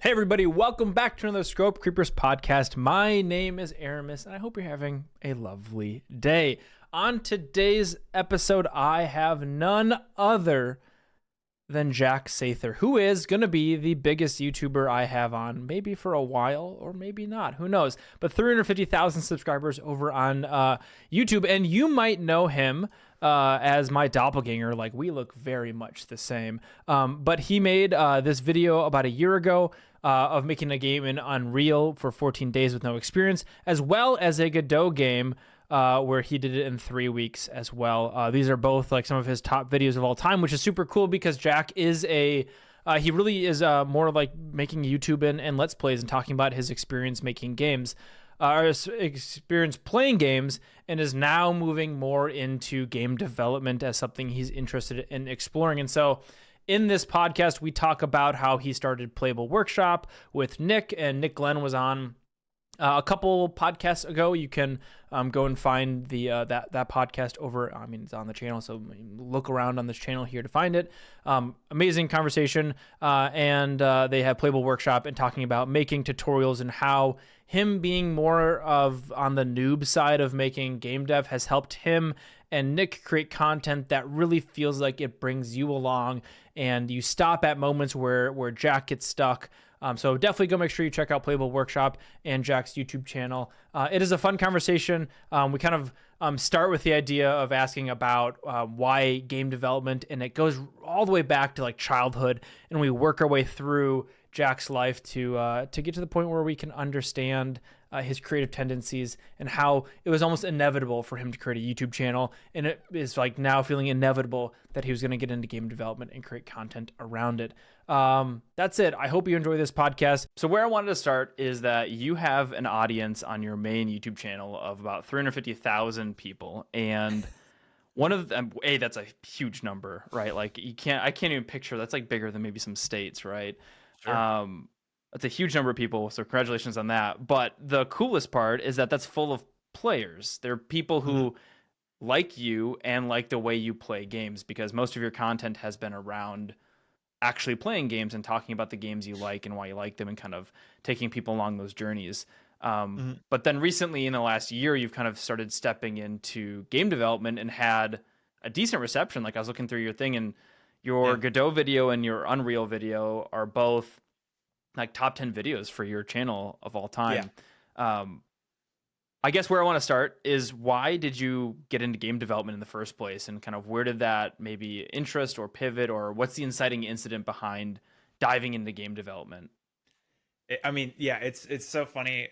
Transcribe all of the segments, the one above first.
Hey everybody, welcome back to another Scope Creepers podcast. My name is Aarimous, and I hope you're having a lovely day. On today's episode, I have none other than Jack Sather, who is going to be the biggest YouTuber I have on, maybe for a while, or maybe not, who knows. But 350,000 subscribers over on YouTube, and you might know him as my doppelganger. Like, we look very much the same. But he made this video about a year ago of making a game in Unreal for 14 days with no experience, as well as a Godot game where he did it in 3 weeks as well. These are both like some of his top videos of all time, which is super cool because Jack is he really is more like making YouTube and Let's Plays and talking about his experience making games, his experience playing games, and is now moving more into game development as something he's interested in exploring. And so in this podcast, we talk about how he started Playable Workshop with Nick, and Nick Glenn was on a couple podcasts ago. You can go and find the that podcast over. I mean, it's on the channel, so look around on this channel here to find it. Amazing conversation, and they have Playable Workshop and talking about making tutorials and how him being more of on the noob side of making game dev has helped him and Nick create content that really feels like it brings you along, and you stop at moments where Jack gets stuck. So definitely go make sure you check out Playable Workshop and Jack's YouTube channel. It is a fun conversation. We kind of start with the idea of asking about why game development, and it goes all the way back to like childhood, and we work our way through Jack's life to get to the point where we can understand his creative tendencies and how it was almost inevitable for him to create a YouTube channel, and it is like now feeling inevitable that he was going to get into game development and create content around it. That's it. I hope you enjoy this podcast. So where I wanted to start is that you have an audience on your main YouTube channel of about 350,000 people, and one of them, that's a huge number, right? Like I can't even picture. That's like bigger than maybe some states, right? Sure. That's a huge number of people, so congratulations on that. But the coolest part is that that's full of players. They're people who like you and like the way you play games, because most of your content has been around actually playing games and talking about the games you like and why you like them and kind of taking people along those journeys. But then recently in the last year, you've kind of started stepping into game development and had a decent reception. Like I was looking through your thing, and your Godot video and your Unreal video are both like top 10 videos for your channel of all time. I guess where I want to start is, why did you get into game development in the first place, and kind of where did that maybe interest or pivot, or what's the inciting incident behind diving into game development? I mean, yeah, it's so funny.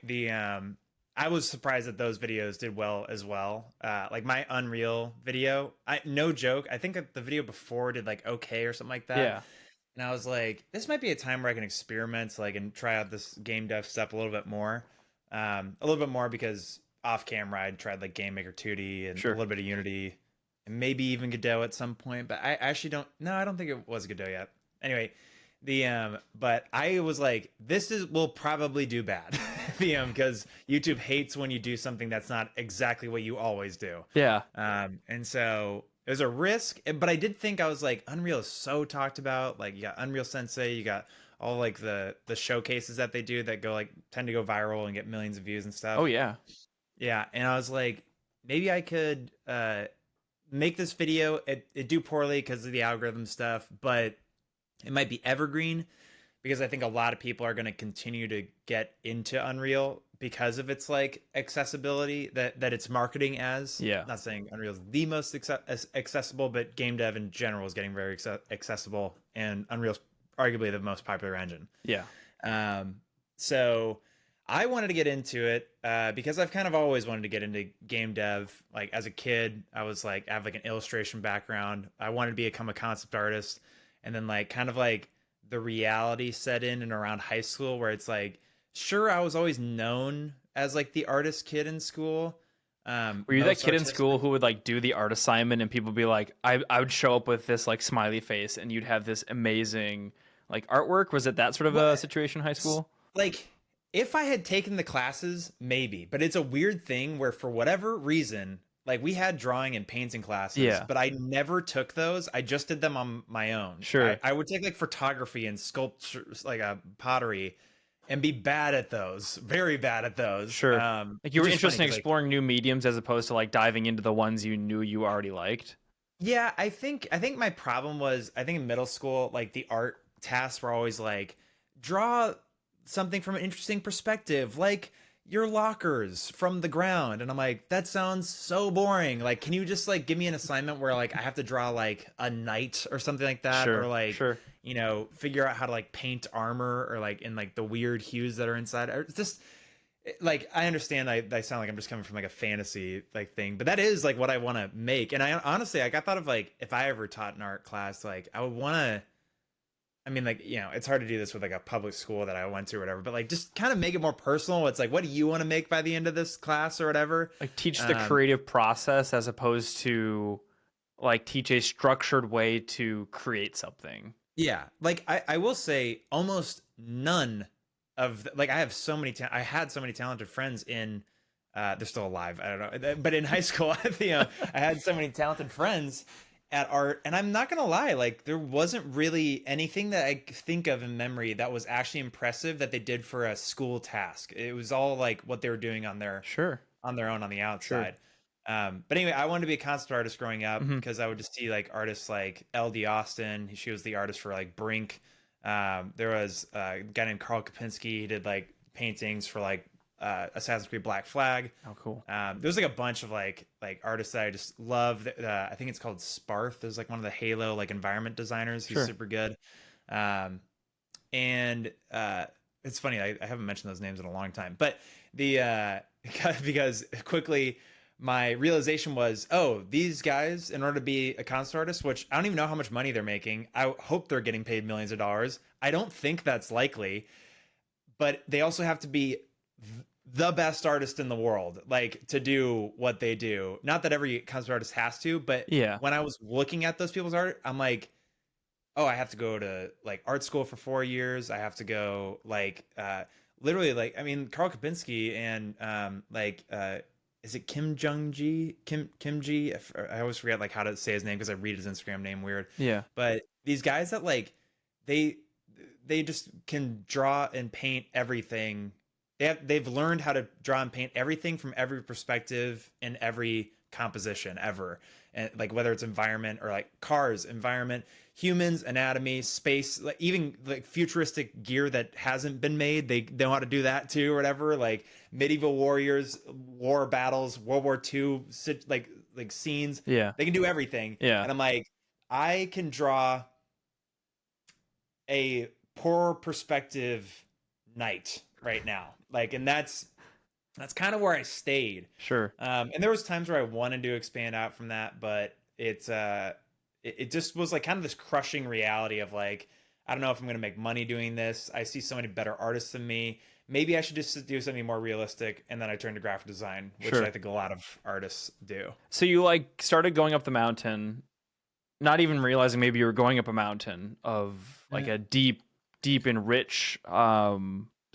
I was surprised that those videos did well as well. Like my Unreal video, no joke, I think the video before did like okay or something like that. Yeah. And I was like, this might be a time where I can experiment, like, and try out this game dev stuff a little bit more. Because off camera I'd tried like Game Maker 2D and a little bit of Unity and maybe even Godot at some point, but I actually I don't think it was Godot yet. Anyway, but I was like, will probably do bad. Because YouTube hates when you do something that's not exactly what you always do. Yeah. And so it was a risk, but I did think, I was like, Unreal is so talked about. Like, you got Unreal Sensei, you got all like the showcases that they do that tend to go viral and get millions of views and stuff. Oh yeah. Yeah. And I was like, maybe I could make this video. It do poorly because of the algorithm stuff, but it might be evergreen, because I think a lot of people are going to continue to get into Unreal because of its like accessibility that it's marketing as. Yeah. Not saying Unreal is the most accessible, but game dev in general is getting very accessible, and Unreal's arguably the most popular engine. Yeah. So I wanted to get into it because I've kind of always wanted to get into game dev. Like as a kid, I was like, I have like an illustration background. I wanted to become a concept artist. And then like kind of like the reality set in and around high school, where it's like, sure, I was always known as like the artist kid in school. Were you that kid in school who would like do the art assignment and people be like, I would show up with this like smiley face and you'd have this amazing like artwork? Was it that sort of a situation in high school? Like, if I had taken the classes, maybe, but it's a weird thing where for whatever reason, like we had drawing and painting classes, Yeah. but I never took those. I just did them on my own. Sure. I would take like photography and sculptures, like a pottery, and be bad at those, very bad at those. Sure. Like you were Which is funny interested in 'cause, like, exploring new mediums as opposed to like diving into the ones you knew you already liked. yeah, I think my problem was, I think in middle school, like the art tasks were always like, draw something from an interesting perspective, like your lockers from the ground. And I'm like, that sounds so boring. Like, can you just like give me an assignment where like I have to draw like a knight or something like that, or Sure. like, Sure. figure out how to like paint armor, or like in like the weird hues that are inside, or just like, I understand I sound like I'm just coming from like a fantasy like thing, but that is like what I want to make. And I honestly, like, I thought of like, if I ever taught an art class, like I would want to, I mean, like, it's hard to do this with like a public school that I went to or whatever, but like just kind of make it more personal. It's like, what do you want to make by the end of this class or whatever? Like teach the creative process as opposed to like teach a structured way to create something. Yeah. Like I will say almost none of like, I have so many, I had so many talented friends in, they're still alive. I don't know. But in high school, I had so many talented friends at art, and I'm not gonna lie, like there wasn't really anything that I think of in memory that was actually impressive that they did for a school task. It was all like what they were doing on their Sure. own on the Sure. outside. But anyway, I wanted to be a concept artist growing up Mhm. because I would just see like artists like LD Austin. She was the artist for like Brink. There was a guy named Carl Kapinski. He did like paintings for like Assassin's Creed Black Flag. Oh, cool. There's like a bunch of like artists that I just love. I think it's called Sparth. There's like one of the Halo like environment designers. He's Sure. super good. And it's funny, I haven't mentioned those names in a long time, but the because quickly my realization was, oh, these guys, in order to be a concept artist, which I don't even know how much money they're making, I hope they're getting paid millions of dollars. I don't think that's likely, but they also have to be the best artist in the world, like to do what they do. Not that every concept artist has to, but Yeah. when I was looking at those people's art, I'm like, oh, I have to go to like art school for 4 years. I have to go like literally, like, I mean, Carl Kapinski and is it Kim Jung Ji? Kim Ji? I always forget like how to say his name because I read his Instagram name weird. Yeah. But these guys that like they just can draw and paint everything. They've learned how to draw and paint everything from every perspective in every composition ever. And like whether it's environment or like cars, environment, humans, anatomy, space, like even like futuristic gear that hasn't been made, they know how to do that too, or whatever. Like medieval warriors, war battles, World War II, like scenes. Yeah. They can do everything. Yeah. And I'm like, I can draw a poor perspective knight right now. Like, and that's kind of where I stayed. Sure. And there was times where I wanted to expand out from that, but it just was like kind of this crushing reality of like, I don't know if I'm going to make money doing this. I see so many better artists than me. Maybe I should just do something more realistic. And then I turned to graphic design, which Sure. I think a lot of artists do. So you like started going up the mountain, not even realizing maybe you were going up a mountain of like a deep and rich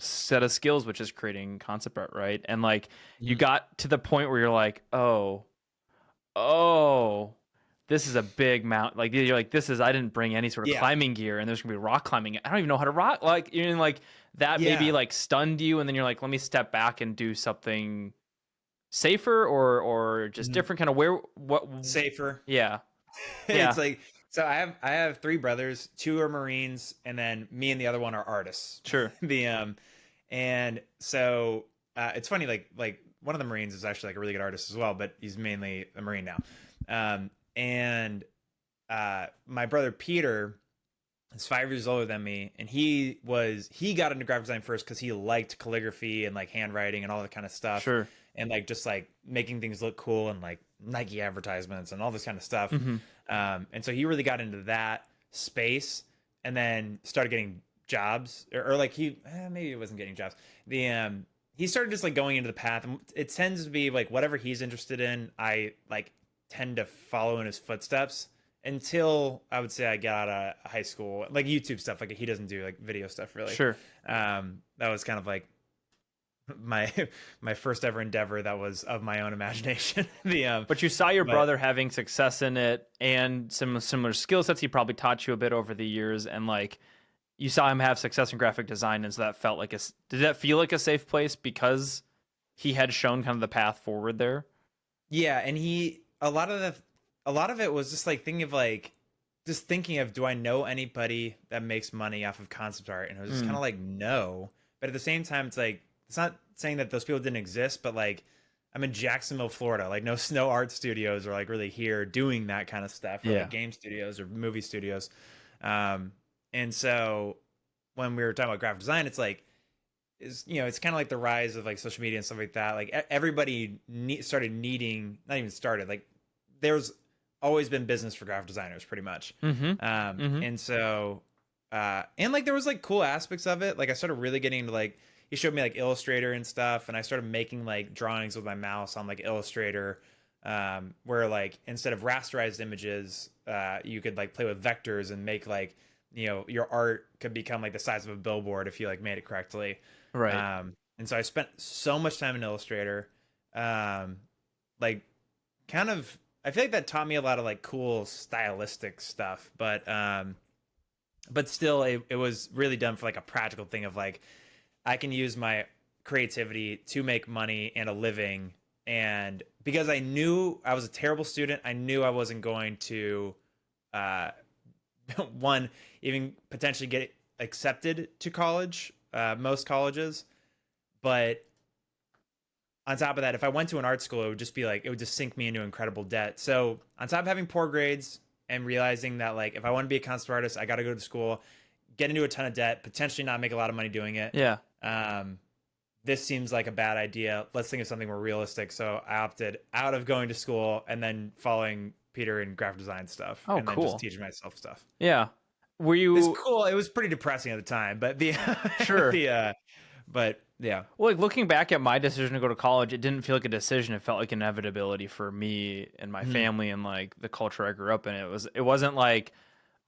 set of skills, which is creating concept art, right? And like you got to the point where you're like, oh, this is a big mountain. Like you're like, I didn't bring any sort of climbing gear, and there's gonna be rock climbing. I don't even know how to rock. Like you're like that maybe like stunned you, and then you're like, let me step back and do something safer or just different. Kind of what safer? Yeah. It's like, so I have three brothers, two are Marines, and then me and the other one are artists. Sure. And so it's funny, like one of the Marines is actually like a really good artist as well, but he's mainly a Marine now. And my brother Peter is 5 years older than me, and he got into graphic design first because he liked calligraphy and like handwriting and all that kind of stuff. Sure. And like just like making things look cool and like Nike advertisements and all this kind of stuff. And so he really got into that space, and then started getting jobs, or like maybe he wasn't getting jobs. He started just like going into the path. It tends to be like whatever he's interested in, I like tend to follow in his footsteps until I would say I got out of high school, like YouTube stuff. Like he doesn't do like video stuff really. Sure. That was kind of like my my first ever endeavor that was of my own imagination. But you saw your But brother having success in it and some similar skill sets. He probably taught you a bit over the years, and like you saw him have success in graphic design, and so that felt like did that feel like a safe place because he had shown kind of the path forward there? yeah, and a lot of it was just like thinking of like just thinking of, do I know anybody that makes money off of concept art? And it was just kind Mm, of like, no. But at the same time, it's like, it's not saying that those people didn't exist, but like, I'm in Jacksonville, Florida. Like, no art studios are like really here doing that kind of stuff, or yeah. like game studios or movie studios. Um, and so when we were talking about graphic design, it's like, it's kind of like the rise of like social media and stuff like that. Like everybody started needing, not even started, like there's always been business for graphic designers pretty much. Mm-hmm. Mm-hmm. And so and like there was like cool aspects of it. Like I started really getting into like, he showed me like Illustrator and stuff, and I started making like drawings with my mouse on like Illustrator, where like instead of rasterized images, you could like play with vectors and make like, your art could become like the size of a billboard if you like made it correctly. Right. And so I spent so much time in Illustrator, um, like kind of, I feel like that taught me a lot of like cool stylistic stuff, but still it was really done for like a practical thing of like, I can use my creativity to make money and a living. And because I knew I was a terrible student, I knew I wasn't going to, uh, one, even potentially get accepted to college, most colleges. But on top of that, if I went to an art school, it would just sink me into incredible debt. So on top of having poor grades and realizing that like if I want to be a concept artist, I got to go to school, get into a ton of debt, potentially not make a lot of money doing it. Yeah. Um, this seems like a bad idea. Let's think of something more realistic. So I opted out of going to school and then following Peter in graphic design stuff, Oh, and then just cool. teaching myself stuff. Yeah. Were It's you cool. It was pretty depressing at the time, but the sure? but yeah. Well, like looking back at my decision to go to college, it didn't feel like a decision. It felt like an inevitability for me and my Mhm. family and like the culture I grew up in. It wasn't like,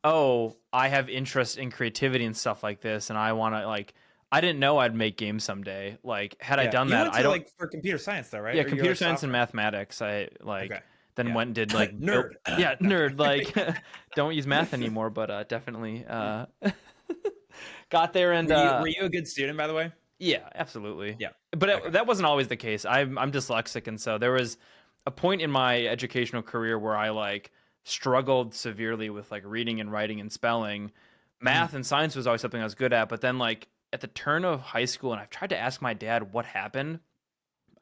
oh, I have interest in creativity and stuff like this, and I want to like. I didn't know I'd make games someday. Like, had I Yeah. done You that, went I to don't. like for computer science though, right? Yeah, Or you're computer like science and software? mathematics. I like Okay. then Yeah. went and did like Nerd. yeah, No, I'm nerd. Like, kidding. don't use math anymore, but definitely got there and Were you a good student, by the way? yeah, absolutely. Yeah. But Okay. that wasn't always the case. I'm dyslexic, and so there was a point in my educational career where I like struggled severely with like reading and writing and spelling. Hmm. Math and science was always something I was good at, but then like at the turn of high school, and I've tried to ask my dad what happened.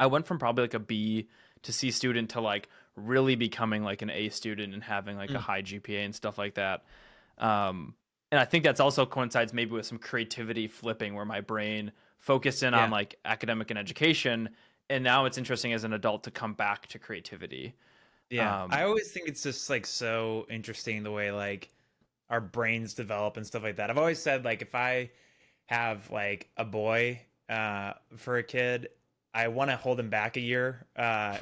I went from probably like a B to C student to like really becoming like an A student and having like a Mm. high GPA and stuff like that. And I think that's also coincides maybe with some creativity flipping where my brain focused in on Yeah. like academic and education. And now it's interesting as an adult to come back to creativity. Yeah. I Um, always think it's just like so interesting the way like our brains develop and stuff like that. I've always said like if I have like a boy for a kid, I want to hold him back a year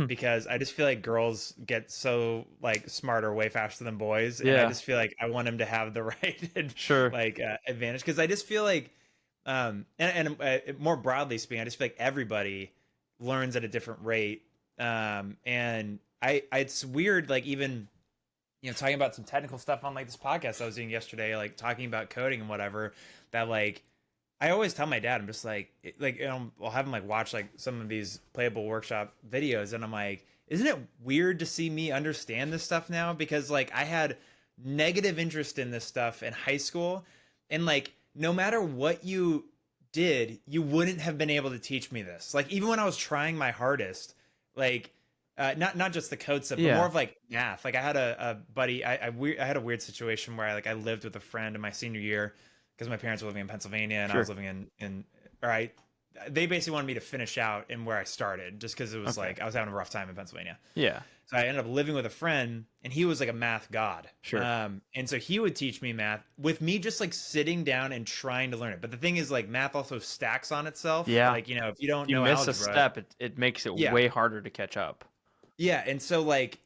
because I just feel like girls get so like smarter way faster than boys, and I yeah, just feel like I want him to have the right sure. like advantage because I just feel like and more broadly speaking, I just feel like everybody learns at a different rate, and it's weird like even talking about some technical stuff on like this podcast I was doing yesterday, like talking about coding and whatever, that like I always tell my dad, I'm just like I'll have him like watch like some of these Playable Workshop videos, and I'm like, isn't it weird to see me understand this stuff now? Because like I had negative interest in this stuff in high school, and like no matter what you did, you wouldn't have been able to teach me this. Like even when I was trying my hardest, like not just the code stuff, but more Yeah, of like math. Like I had a buddy. I had a weird situation where I lived with a friend in my senior year because my parents were living in Pennsylvania and I was sure. living in or I they basically wanted me to finish out in where I started just because it was Okay. like I was having a rough time in Pennsylvania. Yeah, So I ended up living with a friend, and he was like a math god. sure. And so he would teach me math with me just like sitting down and trying to learn it. But the thing is, like, math also stacks on itself. Yeah. Like, if you don't If you know miss a algebra, step, it makes it yeah, way harder to catch up. yeah. And so like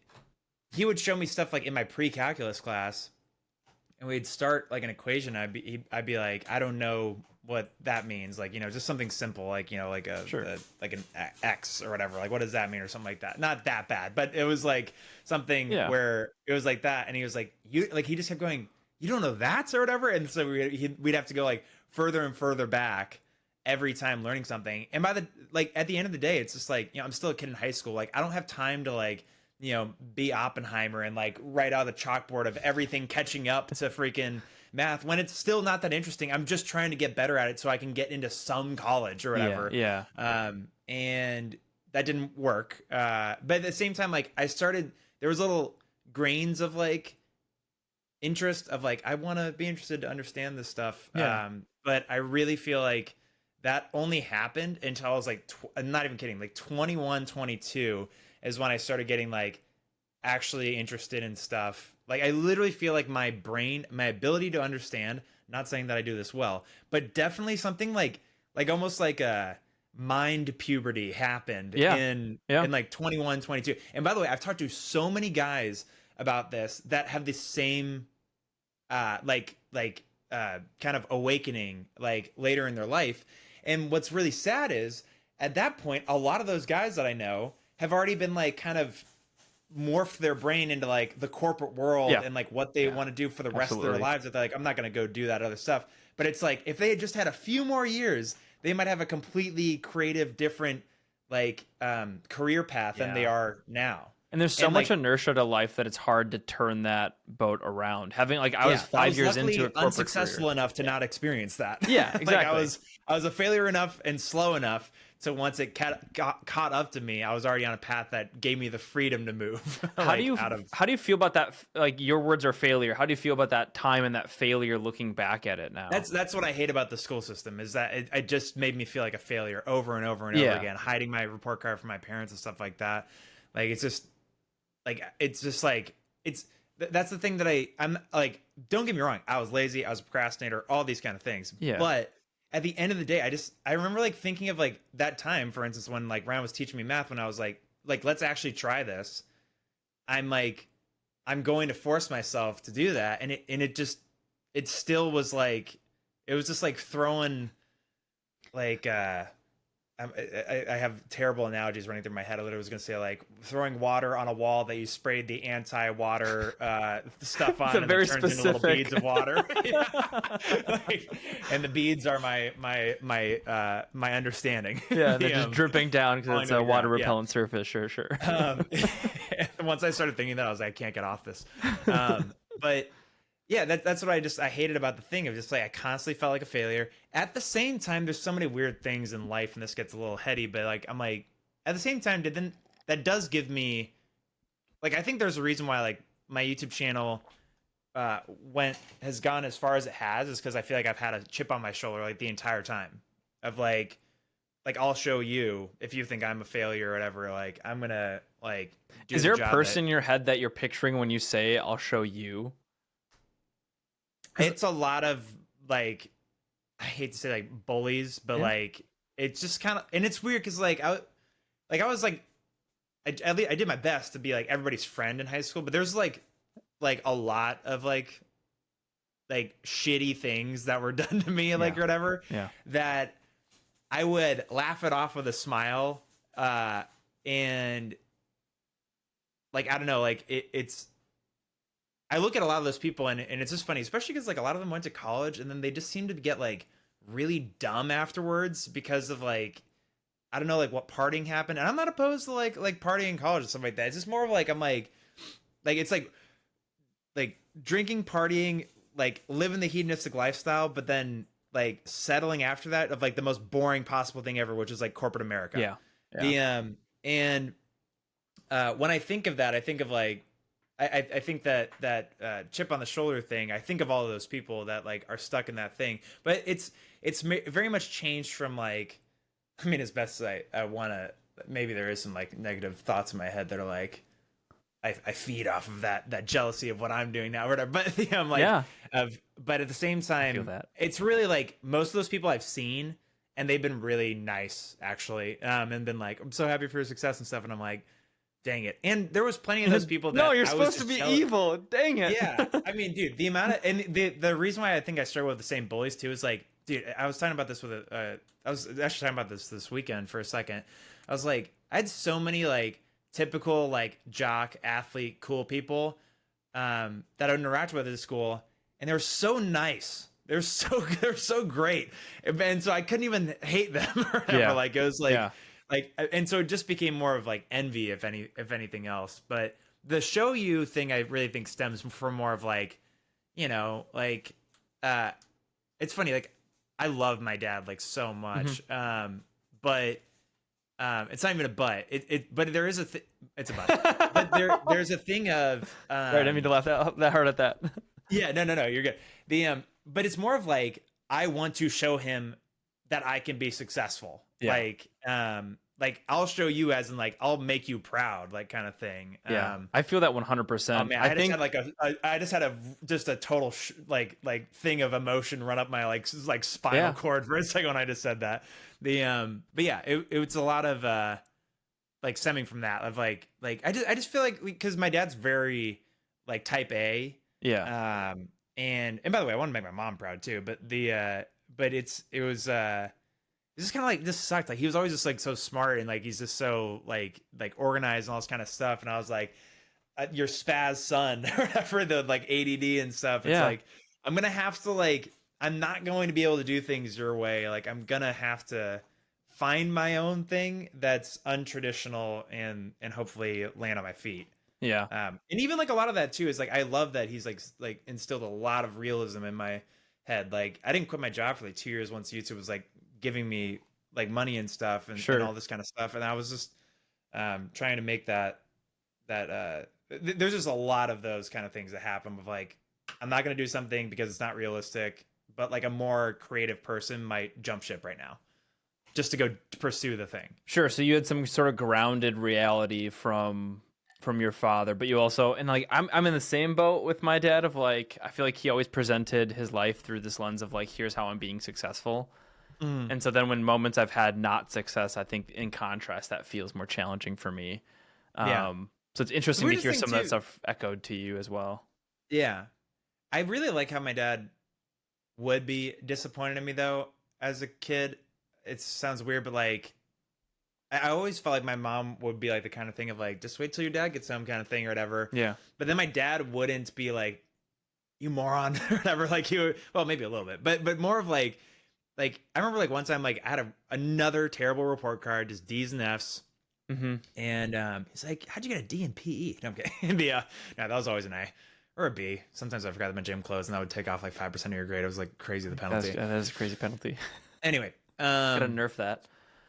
he would show me stuff like in my pre-calculus class, and we'd start like an equation. I'd be like, I don't know what that means. Like, just something simple, like, like like an X or whatever. Like, what does that mean or something like that? Not that bad, but it was like something where it was like that. And he was like, he just kept going, you don't know that or whatever. And so we'd have to go like further and further back every time learning something. And at the end of the day, it's just like, I'm still a kid in high school. Like, I don't have time to like, be Oppenheimer and like write out the chalkboard of everything catching up to freaking math when it's still not that interesting. I'm just trying to get better at it so I can get into some college or whatever. Yeah. And that didn't work. But at the same time, like there was little grains of like interest of like, I want to be interested to understand this stuff. Yeah. But I really feel like that only happened until I was like, I'm not even kidding, like 21, 22 is when I started getting like actually interested in stuff. Like, I literally feel like my brain, my ability to understand, not saying that I do this well, but definitely something like almost like a mind puberty happened in like 21, 22. And by the way, I've talked to so many guys about this that have the same kind of awakening like later in their life. And what's really sad is at that point, a lot of those guys that I know have already been like kind of morph their brain into like the corporate world and like what they want to do for the rest of their lives. That they're like, I'm not going to go do that other stuff. But it's like, if they had just had a few more years, they might have a completely creative, different like career path than they are now. And there's so much inertia to life that it's hard to turn that boat around. Having like, I was 5 years into a corporate unsuccessful career. enough to not experience that. Yeah, exactly. Like I was a failure enough and slow enough. So once it got caught up to me, I was already on a path that gave me the freedom to move. How do you feel about that? Like, your words are failure. How do you feel about that time and that failure looking back at it now? That's what I hate about the school system, is that it just made me feel like a failure over and over and over again, hiding my report card from my parents and stuff like that. Like, that's the thing that I'm like, don't get me wrong. I was lazy. I was a procrastinator, all these kind of things. Yeah. But at the end of the day, I remember like thinking of like that time, for instance, when like Ryan was teaching me math, when I was like, let's actually try this. I'm going to force myself to do that. And it still was like, it was just like throwing like, I have terrible analogies running through my head. I literally was going to say like throwing water on a wall that you sprayed the anti-water stuff on, and it turns into little beads of water. And the beads are my understanding. Yeah, they're just dripping down because it's a water repellent surface. Sure. Once I started thinking that, I was like, I can't get off this. But yeah, that's what I hated about the thing of just like, I constantly felt like a failure. At the same time, there's so many weird things in life, and this gets a little heady, but like, I'm like, at the same time, that does give me, like, I think there's a reason why like my YouTube channel has gone as far as it has, is because I feel like I've had a chip on my shoulder like the entire time of like I'll show you if you think I'm a failure or whatever, like I'm gonna like do Is there a person in your head that you're picturing when you say I'll show you? It's a lot of like, I hate to say like bullies, but like it's just kind of, and it's weird because like I did my best to be like everybody's friend in high school, but there's like a lot of like shitty things that were done to me, like or whatever, that I would laugh it off with a smile, and like, I don't know, like it's. I look at a lot of those people and it's just funny, especially because like a lot of them went to college and then they just seem to get like really dumb afterwards because of like, I don't know, like what partying happened. And I'm not opposed to like partying in college or something like that. It's just more of like, I'm like it's like drinking, partying, like living the hedonistic lifestyle, but then like settling after that of like the most boring possible thing ever, which is like corporate America. Yeah. When I think of that, I think of like, I think that chip on the shoulder thing, I think of all of those people that like are stuck in that thing, but it's very much changed from like, I mean, as best as I want to, maybe there is some like negative thoughts in my head that are like, I feed off of that jealousy of what I'm doing now or whatever, but I'm like, but at the same time, it's really like most of those people I've seen and they've been really nice actually. And been like, I'm so happy for your success and stuff. And I'm like, dang it. And there was plenty of those people that no, you're supposed to be evil. Dang it. Yeah. I mean, dude, the amount of, and the reason why I think I struggle with the same bullies too is like, dude, I was talking about this with I was actually talking about this weekend for a second. I was like, I had so many like typical like jock athlete cool people that I would interact with at school, and they were so nice. They're so great, and so I couldn't even hate them or whatever. Yeah. Like it was like, and so it just became more of like envy, if anything else. But the show you thing, I really think stems from more of like, like, it's funny. Like, I love my dad like so much, but it's not even a but. But there is it's a but. But there's a thing of Right, I didn't mean to laugh that hard at that. Yeah, no, you're good. But it's more of like I want to show him that I can be successful. Yeah. Like I'll show you as in like I'll make you proud, like kind of thing. Yeah, I feel that 100%. Oh man, I just had a total like thing of emotion run up my like spinal cord for a second when I just said that. But yeah, it's a lot of like stemming from that of like I just feel like because my dad's very like type A. Yeah. And by the way, I want to make my mom proud too, but it was it's just kind of like this sucked. Like he was always just like so smart and like he's just so like organized and all this kind of stuff. And I was like, your spaz son or whatever, the like ADD and stuff. It's like I'm gonna have to like I'm not going to be able to do things your way. Like I'm gonna have to find my own thing that's untraditional and hopefully land on my feet. Yeah. And even like a lot of that too is like I love that he's like instilled a lot of realism in my head. Like I didn't quit my job for like 2 years once YouTube was like giving me like money and stuff and all this kind of stuff. And I was just trying to make that there's just a lot of those kind of things that happen of like I'm not going to do something because it's not realistic, but like a more creative person might jump ship right now just to go pursue the thing. Sure. So you had some sort of grounded reality from your father, but you also, and like I'm in the same boat with my dad of like I feel like he always presented his life through this lens of like here's how I'm being successful. And so then when moments I've had not success, I think in contrast that feels more challenging for me. So it's interesting to hear some of that stuff echoed to you as well. Yeah. I really like how my dad would be disappointed in me though as a kid. It sounds weird, but like I always felt like my mom would be like the kind of thing of like, just wait till your dad gets home kind of thing or whatever. Yeah. But then my dad wouldn't be like, you moron or whatever. Like he would, well, maybe a little bit, but more of like I remember like one time, like I had another terrible report card, just D's and F's. And he's like, how'd you get a D in PE? No, I'm kidding. No, that was always an A or a B. Sometimes I forgot that my gym closed and that would take off like 5% of your grade. It was like crazy, the penalty. That is a crazy penalty. Anyway. Gotta nerf that.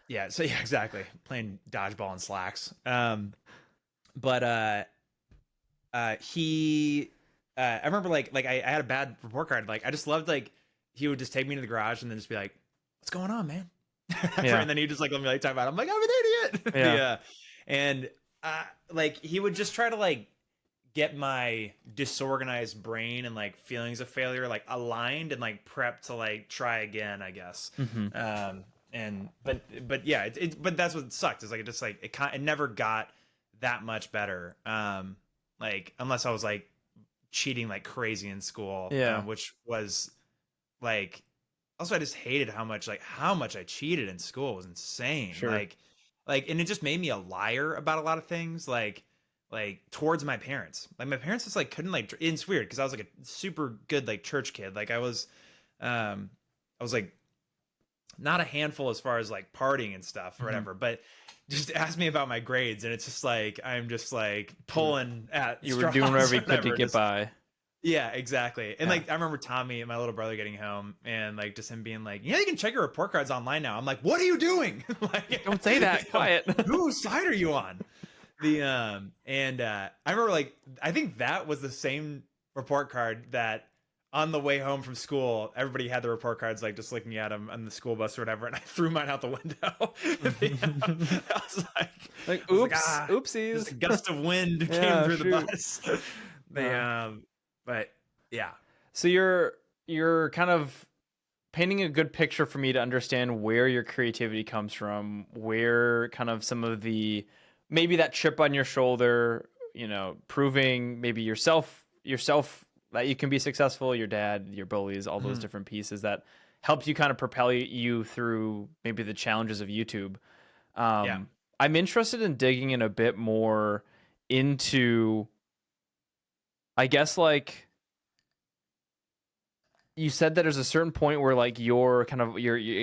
Yeah, so yeah, exactly. Playing dodgeball and slacks. But I remember like I had a bad report card. Like I just loved like he would just take me to the garage and then just be like, "What's going on, man?" And then he'd just like let me like talk about it. I'm like, "I'm an idiot." Yeah. And like he would just try to like get my disorganized brain and like feelings of failure like aligned and like prepped to like try again, I guess. And but yeah, but that's what sucked. Is like it just like it never got that much better. Like unless I was like cheating like crazy in school, which was like also I just hated how much I cheated in school. It was insane. Sure. Like and it just made me a liar about a lot of things. Like towards my parents. Like my parents just like couldn't like. It's weird because I was like a super good like church kid. Like I was like not a handful as far as like partying and stuff or whatever, but just ask me about my grades and it's just like I'm just like pulling at you were doing whatever you could to get by. Yeah, exactly. And like I remember Tommy, my little brother, getting home and like just him being like, "Yeah, you can check your report cards online now." I'm like, "What are you doing?" Like, don't say that. Quiet. Whose side are you on? I remember like I think that was the same report card that on the way home from school, everybody had the report cards, like just looking at them on the school bus or whatever, and I threw mine out the window. I was like, oops, oopsies. Just a gust of wind came through the bus. But yeah. So you're kind of painting a good picture for me to understand where your creativity comes from, where kind of some of the maybe that chip on your shoulder, proving maybe yourself that you can be successful, your dad, your bullies, all those different pieces that helped you kind of propel you through maybe the challenges of YouTube. Yeah. I'm interested in digging in a bit more into, I guess, like, you said that there's a certain point where like you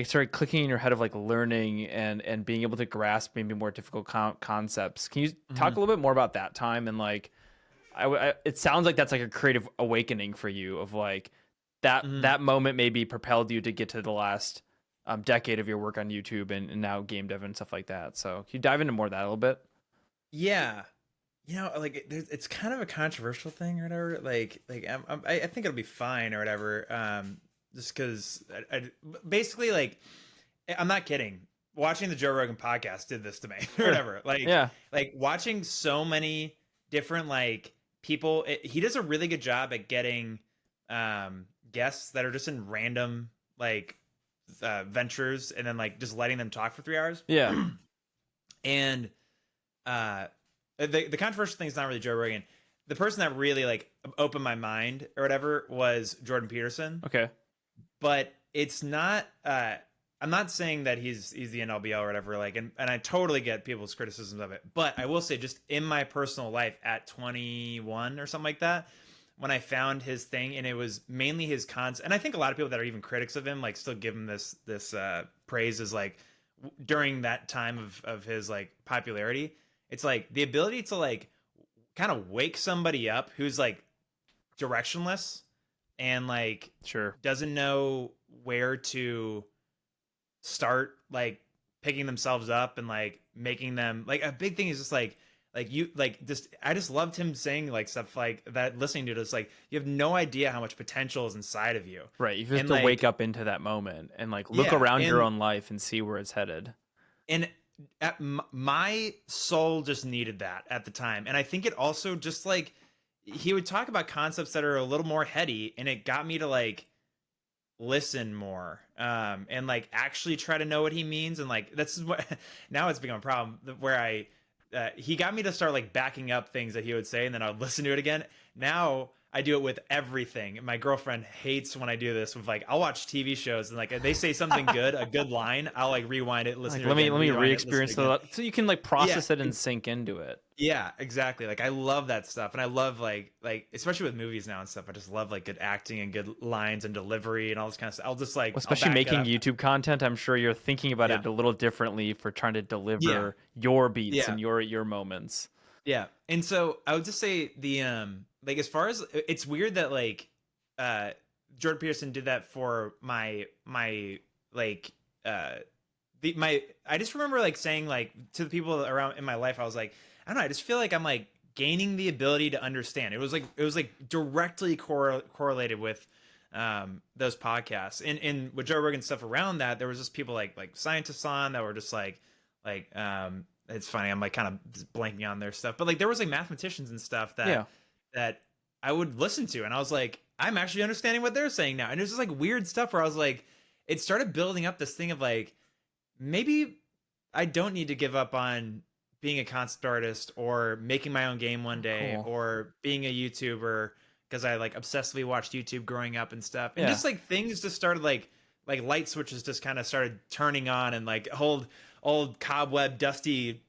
started clicking in your head of like learning and being able to grasp maybe more difficult concepts. Can you talk a little bit more about that time? And like, it sounds like that's like a creative awakening for you of like that moment maybe propelled you to get to the last decade of your work on YouTube and now game dev and stuff like that. So can you dive into more of that a little bit? Yeah. Like it's kind of a controversial thing or whatever. I think it'll be fine or whatever. Just because basically, like, I'm not kidding. Watching the Joe Rogan podcast did this to me or whatever. Like watching so many different like people. He does a really good job at getting guests that are just in random like ventures and then like just letting them talk for 3 hours. Yeah. And the controversial thing is not really Joe Rogan. The person that really like opened my mind or whatever was Jordan Peterson. Okay. But it's not. I'm not saying that he's the NLBL or whatever. Like, and I totally get people's criticisms of it. But I will say, just in my personal life, at 21 or something like that, when I found his thing, and it was mainly his cons. And I think a lot of people that are even critics of him, like, still give him this praise as like during that time of his like popularity. It's like the ability to like kind of wake somebody up who's like directionless and like doesn't know where to start like picking themselves up and like making them like a big thing is just like you like just I just loved him saying like stuff like that, listening to this, like you have no idea how much potential is inside of you. Right. You have to like, wake up into that moment and like look around your own life and see where it's headed. And my soul just needed that at the time. And I think it also just like he would talk about concepts that are a little more heady, and it got me to like listen more and like actually try to know what he means. And like that's what now it's become a problem where he got me to start like backing up things that he would say, and then I'd listen to it again. Now I do it with everything. My girlfriend hates when I do this with like, I'll watch TV shows and like they say something good, a good line, I'll like rewind it, listen like, to it. Let me re-experience that so you can like process it and sink into it. Yeah, exactly. Like I love that stuff. And I love like especially with movies now and stuff, I just love like good acting and good lines and delivery and all this kind of stuff. I'll just like, especially making YouTube content, I'm sure you're thinking about it a little differently for trying to deliver your beats and your moments. Yeah. And so I would just say the like as far as it's weird that like Jordan Peterson did that for my like I just remember like saying like to the people around in my life, I was like, I don't know, I just feel like I'm like gaining the ability to understand. It was like directly correlated with those podcasts and with Joe Rogan stuff around that. There was just people like scientists on that were just like it's funny, I'm like kind of blanking on their stuff, but like there was like mathematicians and stuff that I would listen to, and I was like, I'm actually understanding what they're saying now. And it was just like weird stuff where I was like, it started building up this thing of like, maybe I don't need to give up on being a concept artist or making my own game one day or being a YouTuber, because I like obsessively watched YouTube growing up and stuff. And just like things just started like light switches just kind of started turning on, and like old cobweb dusty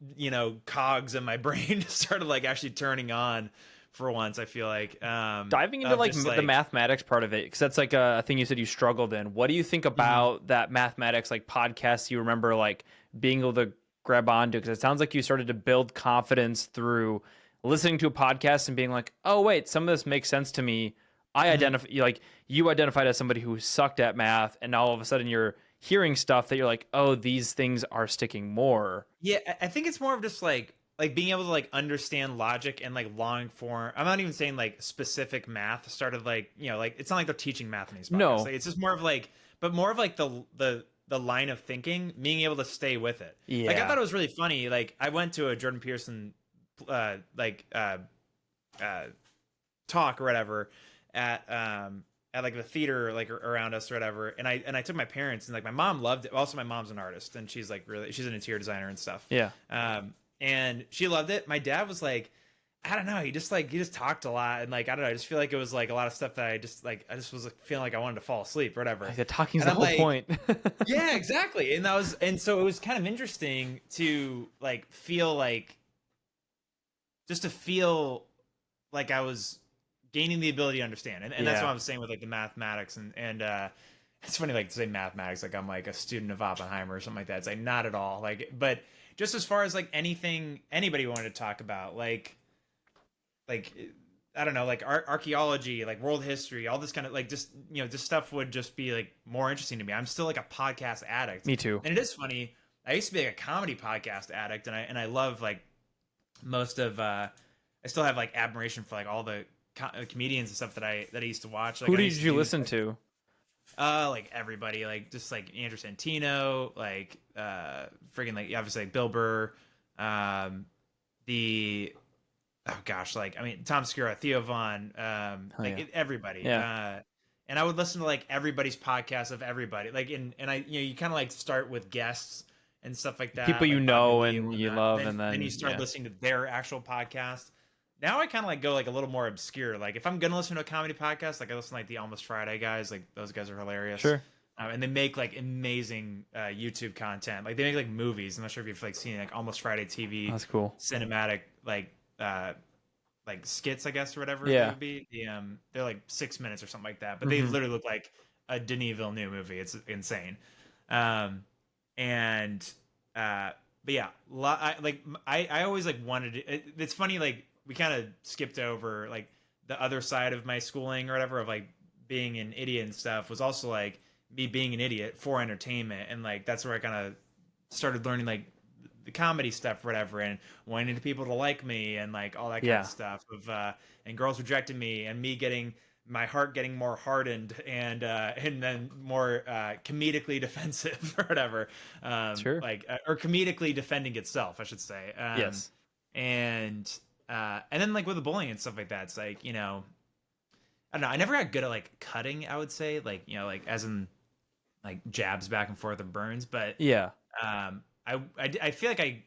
cogs in my brain just started like actually turning on for once. I feel like diving into like the mathematics part of it, because that's like a thing you said you struggled in. What do you think about that mathematics like podcast you remember like being able to grab onto? Because it sounds like you started to build confidence through listening to a podcast and being like, oh wait, some of this makes sense to me. You identified as somebody who sucked at math, and now all of a sudden you're hearing stuff that you're like, oh, these things are sticking more. Yeah, I think it's more of just like being able to like understand logic and like long form. I'm not even saying like specific math started like, like it's not like they're teaching math in these podcasts. No, like, it's just more of like, but more of like the line of thinking, being able to stay with it. Yeah. Like I thought it was really funny. Like I went to a Jordan Peterson talk or whatever at like the theater like around us or whatever, and I took my parents, and like my mom loved it. Also, my mom's an artist, and she's an interior designer and stuff. Yeah. And she loved it. My dad was like, I don't know. He just talked a lot, and like I don't know. I just feel like it was like a lot of stuff that I just was like, feeling like I wanted to fall asleep or whatever. Like, the talking's And the I'm whole like, point. yeah, exactly. And so it was kind of interesting to like feel like just to feel like I was gaining the ability to understand, and that's what Yeah. I was saying with like the mathematics and it's funny like to say mathematics like I'm like a student of Oppenheimer or something like that. It's like not at all like, but just as far as like anything anybody wanted to talk about, like I don't know, like archaeology, like world history, all this kind of like just just stuff would just be like more interesting to me. I'm still like a podcast addict, Me too. and it is funny. I used to be like a comedy podcast addict, and I love like most of I still have like admiration for like all the comedians and stuff that I used to watch. Like Who I did used to you do listen to? like everybody, like just like Andrew Santino, like friggin' like obviously like Bill Burr, the oh gosh, like I mean Tom Segura, Theo Vaughn, Oh, like yeah. everybody. Yeah. And I would listen to like everybody's podcast of everybody. Like and I you kind of like start with guests and stuff like People that, you like Bobby know Lee and and you whatnot. love, Then and you then start yeah. listening to their actual podcast. Now I kind of like go like a little more obscure. Like if I'm gonna listen to a comedy podcast, like I listen to like the Almost Friday guys. Like those guys are hilarious. Sure. And they make like amazing YouTube content. Like they make like movies. I'm not sure if you've like seen like Almost Friday TV That's cool. cinematic uh like skits, I guess, or whatever they Yeah. would be. They're like 6 minutes or something like that, but they Mhm. literally look like a Denis Villeneuve movie. It's insane. Um, and but yeah, I always like wanted it's funny like we kind of skipped over like the other side of my schooling or whatever of like being an idiot and stuff was also like me being an idiot for entertainment, and like that's where I kind of started learning like the comedy stuff or whatever, and wanting people to like me and like all that kind Yeah. of stuff of and girls rejecting me and me getting my heart getting more hardened and then more comedically defensive or whatever, Sure. like or comedically defending itself, I should say. Yes. And then like with the bullying and stuff like that, it's like I don't know, I never got good at like cutting, I would say, like like as in like jabs back and forth or burns, but Yeah. I feel like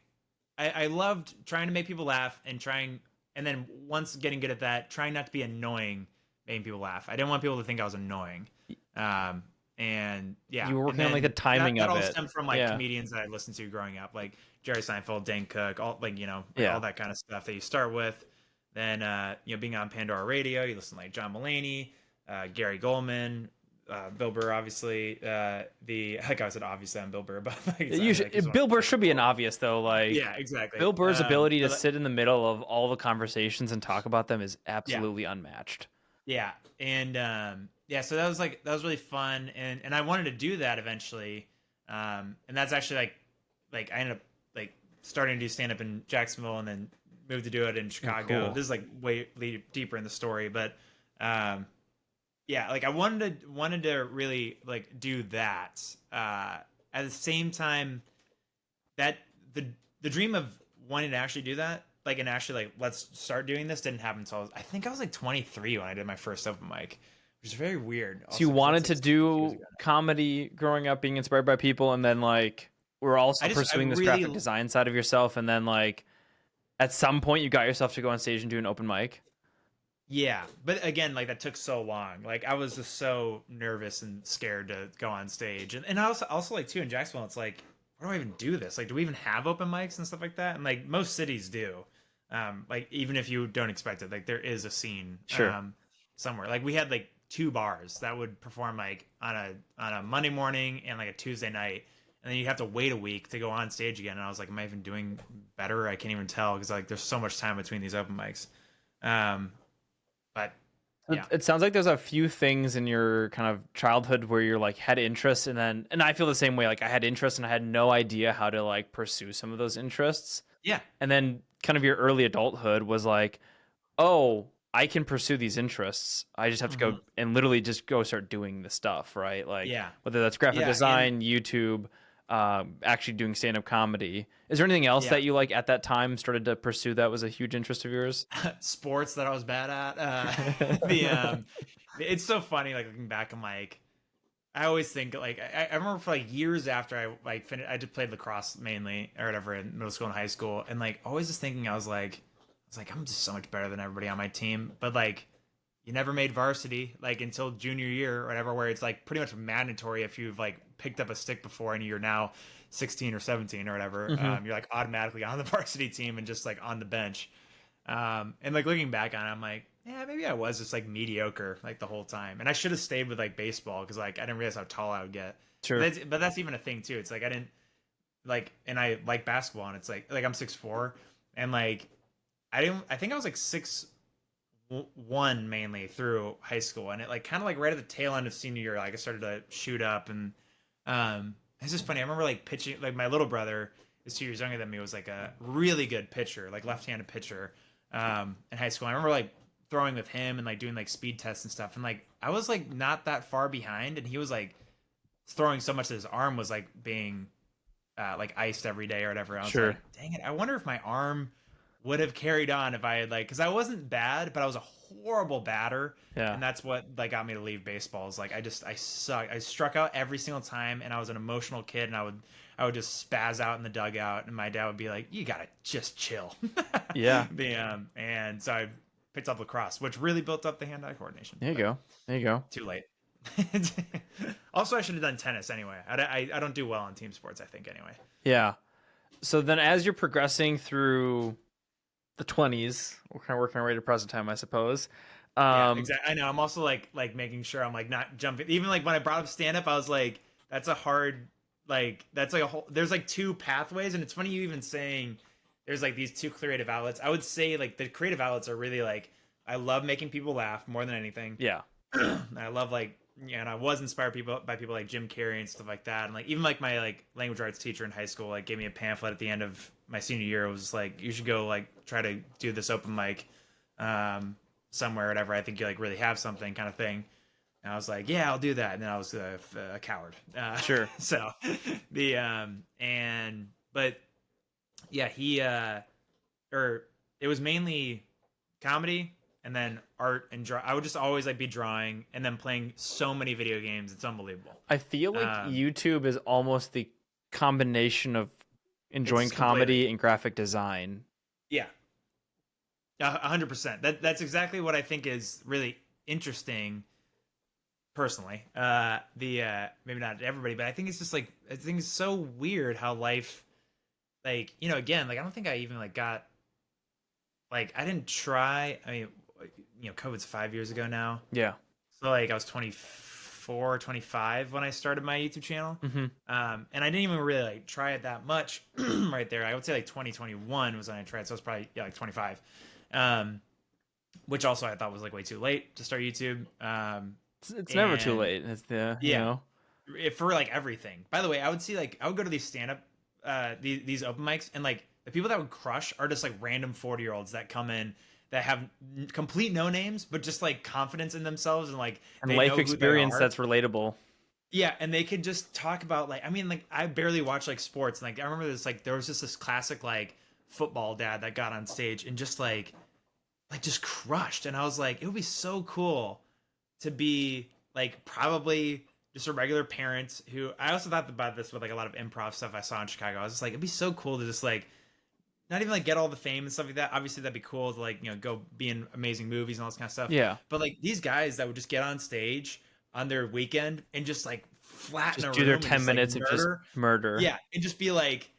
I loved trying to make people laugh and trying, and then once getting good at that, trying not to be annoying, making people laugh. I didn't want people to think I was annoying. And yeah, You were and working on like then the timing that of all it. stemmed from like Yeah. comedians that I listened to growing up, like Jerry Seinfeld, Dane Cook, all like like Yeah. all that kind of stuff that you start with. Then being on Pandora Radio, you listen to like John Mulaney, Gary Goldman, Bill Burr, obviously. The like I said, obviously I'm Bill Burr, but like, You should, Bill Burr should be an obvious though. Like yeah, exactly. Bill Burr's ability to But, sit in the middle of all the conversations and talk about them is yeah, absolutely unmatched. yeah, and yeah, so that was really fun, and I wanted to do that eventually, and that's actually like I ended up like starting to do stand up in Jacksonville, and then moved to do it in Chicago. Cool. This is like way deeper in the story, but yeah, like I wanted to really like do that. At the same time, that the dream of wanting to actually do that, like and actually like let's start doing this, didn't happen until I think I was like 23 when I did my first open mic, which is very weird. So you Also, 'cause wanted that's to like 6 years do ago now. comedy growing up, being inspired by people, and then like we're also I pursuing this graphic really design side of yourself, and then like at some point you got yourself to go on stage and do an open mic. yeah, but again, like that took so long. Like I was just so nervous and scared to go on stage, and I also like too in Jacksonville, it's like where do I even do this? Like, do we even have open mics and stuff like that? And like most cities do. Like even if you don't expect it, like there is a scene Sure. somewhere. Like we had like two bars that would perform like on a Monday morning and like a Tuesday night, and then you have to wait a week to go on stage again. And I was like, am I even doing better? I can't even tell because like there's so much time between these open mics. But yeah, It sounds like there's a few things in your kind of childhood where you're like had interest, and I feel the same way. Like I had interest and I had no idea how to like pursue some of those interests. yeah, And then kind of your early adulthood was like, oh, I can pursue these interests. I just have to go mhm, and literally just go start doing the stuff, right? Like yeah, whether that's graphic yeah, and design, YouTube, actually doing stand-up comedy. Is there anything else yeah. that you like at that time started to pursue that was a huge interest of yours? Sports that I was bad at. The it's so funny. Like looking back, I'm like, I always think like I remember for like years after I like finished, I just played lacrosse mainly or whatever in middle school and high school, and like always just thinking I was like, was like, I'm just so much better than everybody on my team. But like, you never made varsity like until junior year or whatever, where it's like pretty much mandatory if you've like picked up a stick before and you're now 16 or 17 or whatever. You're like automatically on the varsity team and just like on the bench. And like looking back on it, I'm like, yeah, maybe I was just like mediocre like the whole time, and I should have stayed with like baseball because like I didn't realize how tall I would get. Sure. But that's even a thing too. It's like I didn't like, and I like basketball, and it's like I'm 6'4", and like I think I was like 6'1" mainly through high school, and it like kind of like right at the tail end of senior year, like I started to shoot up, and it's just funny. I remember like pitching, like my little brother is 2 years younger than me, was like a really good pitcher, like left-handed pitcher, in high school. I remember like throwing with him and like doing like speed tests and stuff, and like I was like not that far behind, and he was like throwing so much that his arm was like being like iced every day or whatever. I was Sure. like, dang it, I wonder if my arm would have carried on if I had like, because I wasn't bad, but I was a horrible batter. Yeah. And that's what like got me to leave baseball. Is like I suck. I struck out every single time, and I was an emotional kid, and I would just spaz out in the dugout, and my dad would be like, "You gotta just chill." Yeah. And so I picked up lacrosse, which really built up the hand-eye coordination. There you go. Too late. Also, I should have done tennis anyway. I don't do well on team sports, I think, anyway. Yeah. So then as you're progressing through the 20s, we're kind of working our way to present time, I suppose. Yeah, exactly. I know. I'm also like making sure I'm like not jumping. Even like when I brought up stand up, I was like, that's a hard, like, that's like a whole, there's like two pathways. And it's funny you even saying there's like these two creative outlets. I would say like the creative outlets are really like, I love making people laugh more than anything. Yeah. I love like, yeah, and I was inspired by people like Jim Carrey and stuff like that. And like even like my like language arts teacher in high school like gave me a pamphlet at the end of my senior year. It was like, you should go like try to do this open mic somewhere or whatever. I think you like really have something, kind of thing. And I was like, yeah, I'll do that. And then I was a coward. Sure. So but yeah, or it was mainly comedy and then art and draw. I would just always like be drawing and then playing so many video games. It's unbelievable. I feel like YouTube is almost the combination of enjoying comedy and graphic design. Yeah. 100%. That's exactly what I think is really interesting personally. Maybe not everybody, but I think it's just like, I think it's so weird how life, like, you know, again, like I don't think I even like got, like I didn't try, I mean, you know, COVID's 5 years ago now. Yeah. So like I was 24, 25 when I started my YouTube channel. Mm-hmm. And I didn't even really like try it that much right there. I would say like 2021 was when I tried. So it was probably like 25. Which also I thought was like way too late to start YouTube. It's never too late. It's you know, for like everything. By the way, I would go to these stand up, these open mics, and like the people that would crush are just like random 40-year-olds that come in that have complete no names, but just like confidence in themselves and like and life experience that's relatable. Yeah, and they could just talk about like, I mean, like I barely watch like sports. And, like I remember there was just this classic like football dad that got on stage and just like just crushed. And I was like, it would be so cool to be like probably just a regular parent who, I also thought about this with like a lot of improv stuff I saw in Chicago. I was just like, it'd be so cool to just like not even like get all the fame and stuff like that. Obviously that'd be cool to like, you know, go be in amazing movies and all this kind of stuff. Yeah. But like these guys that would just get on stage on their weekend and just like flatten a room, do their 10 just, minutes like, of just murder. Yeah, and just be like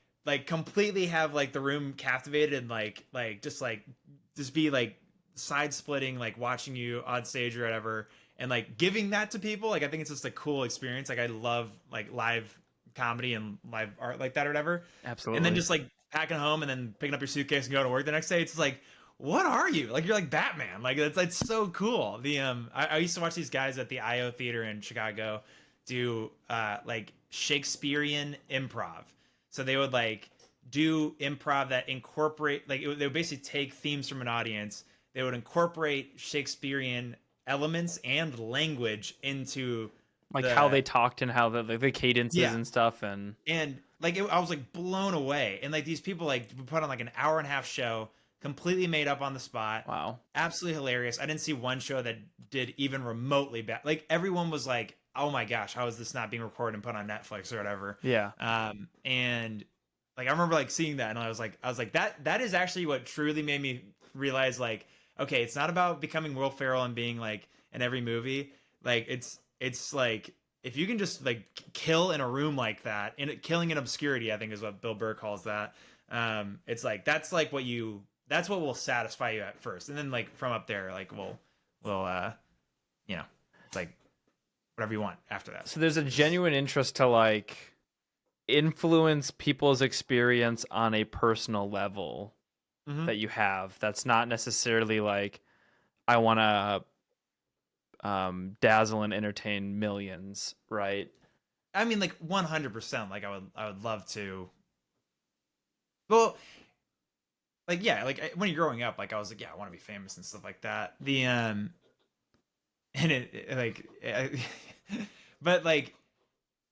completely have like the room captivated and like just be like side splitting, like watching you on stage or whatever, and like giving that to people. Like I think it's just a cool experience. Like I love like live comedy and live art like that or whatever. Absolutely. And then just like packing home and then picking up your suitcase and going to work the next day. It's like, what are you? Like you're like Batman. Like it's so cool. The I used to watch these guys at the IO Theater in Chicago do like Shakespearean improv. So they would like do improv that incorporate they would basically take themes from an audience. They would incorporate Shakespearean elements and language into like how they talked and how the cadences and stuff and like I was like blown away. And like these people like put on like an hour and a half show completely made up on the spot. Wow. Absolutely hilarious. I didn't see one show that did even remotely bad. Like everyone was like, oh my gosh, how is this not being recorded and put on Netflix or whatever? Yeah. And like I remember like seeing that and I was like that is actually what truly made me realize like, okay, it's not about becoming Will Ferrell and being like in every movie. Like it's like if you can just like kill in a room like that, killing in obscurity, I think is what Bill Burr calls that. It's like that's what will satisfy you at first, and then like from up there, like we'll you know, it's like whatever you want after that. So there's a genuine interest to like influence people's experience on a personal level that you have. That's not necessarily like I want to dazzle and entertain millions, right? I mean, like 100%. Like I would love to. Well, like yeah, like when you're growing up, like I was like, yeah, I want to be famous and stuff like that. And it like, but like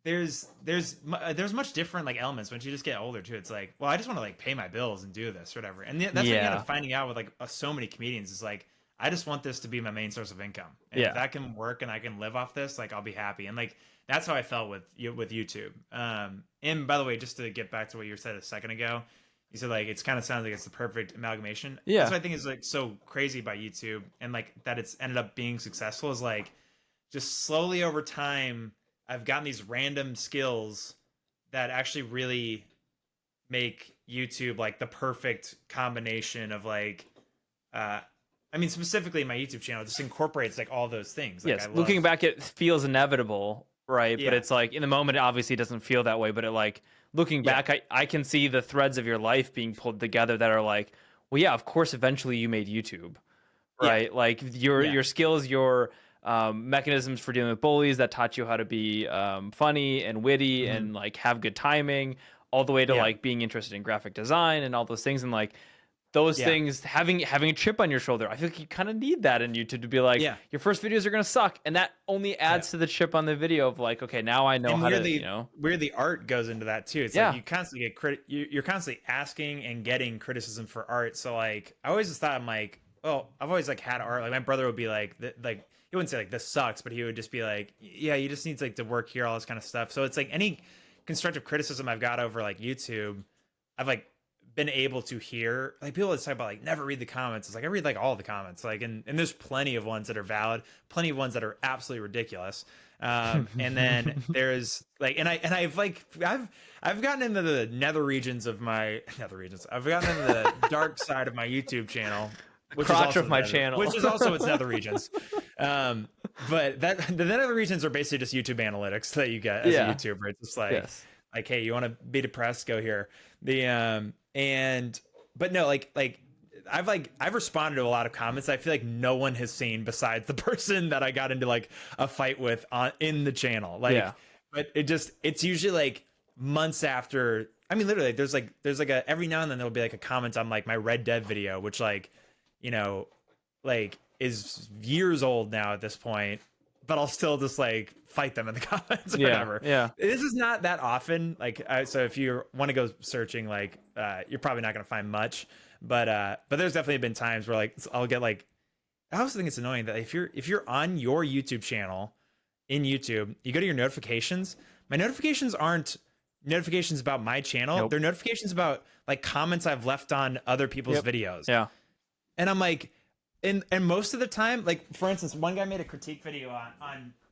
there's much different like elements once you just get older too. It's like, well, I just want to like pay my bills and do this or whatever. And that's what you end up finding out with like so many comedians is like, I just want this to be my main source of income. And if that can work and I can live off this, like I'll be happy. And like that's how I felt with YouTube. And by the way, just to get back to what you said a second ago, you said like it's kind of sounds like it's the perfect amalgamation. Yeah. That's what I think is like so crazy about YouTube and like that it's ended up being successful is like just slowly over time I've gotten these random skills that actually really make YouTube like the perfect combination of like I mean, specifically my YouTube channel just incorporates like all those things. Like, yes, looking back, it feels inevitable, right? Yeah. But it's like in the moment, it obviously doesn't feel that way. But it like looking back, I can see the threads of your life being pulled together that are like, well, yeah, of course, eventually you made YouTube, right? Yeah. Like your skills, your mechanisms for dealing with bullies that taught you how to be funny and witty and like have good timing, all the way to like being interested in graphic design and all those things, and like those things, having a chip on your shoulder, I feel like you kind of need that in YouTube to be like, your first videos are gonna suck, and that only adds to the chip on the video of like, okay, now I know and how to, you know, where the art goes into that too. It's like you constantly get you're constantly asking and getting criticism for art. So like, I always just thought I'm like, well, I've always like had art. Like my brother would be like he wouldn't say like this sucks, but he would just be like, yeah, you just need to like to work here, all this kind of stuff. So it's like any constructive criticism I've got over like YouTube, I've like been able to hear. Like people that talk about like never read the comments. It's like I read like all the comments, like and there's plenty of ones that are valid, plenty of ones that are absolutely ridiculous. And then there's like I've gotten into the nether regions of my nether regions. I've gotten into the dark side of my YouTube channel, which is also my channel, which is also its nether regions. But the nether regions are basically just YouTube analytics that you get as a YouTuber. It's just like like, hey, you want to be depressed? Go here. But no, like I've responded to a lot of comments I feel like no one has seen besides the person that I got into like a fight with in the channel. Like, but it's usually like months after. I mean, literally, there's like a every now and then there'll be like a comment on like my Red Dead video, which like, you know, like is years old now at this point, but I'll still just like fight them in the comments or whatever. Yeah. This is not that often. Like, so if you want to go searching, like, you're probably not going to find much, but there's definitely been times where like, I'll get like, I also think it's annoying that if you're on your YouTube channel in YouTube, you go to your notifications, my notifications aren't notifications about my channel. Nope. They're notifications about like comments I've left on other people's videos. Yeah. And I'm like, and most of the time, like for instance, one guy made a critique video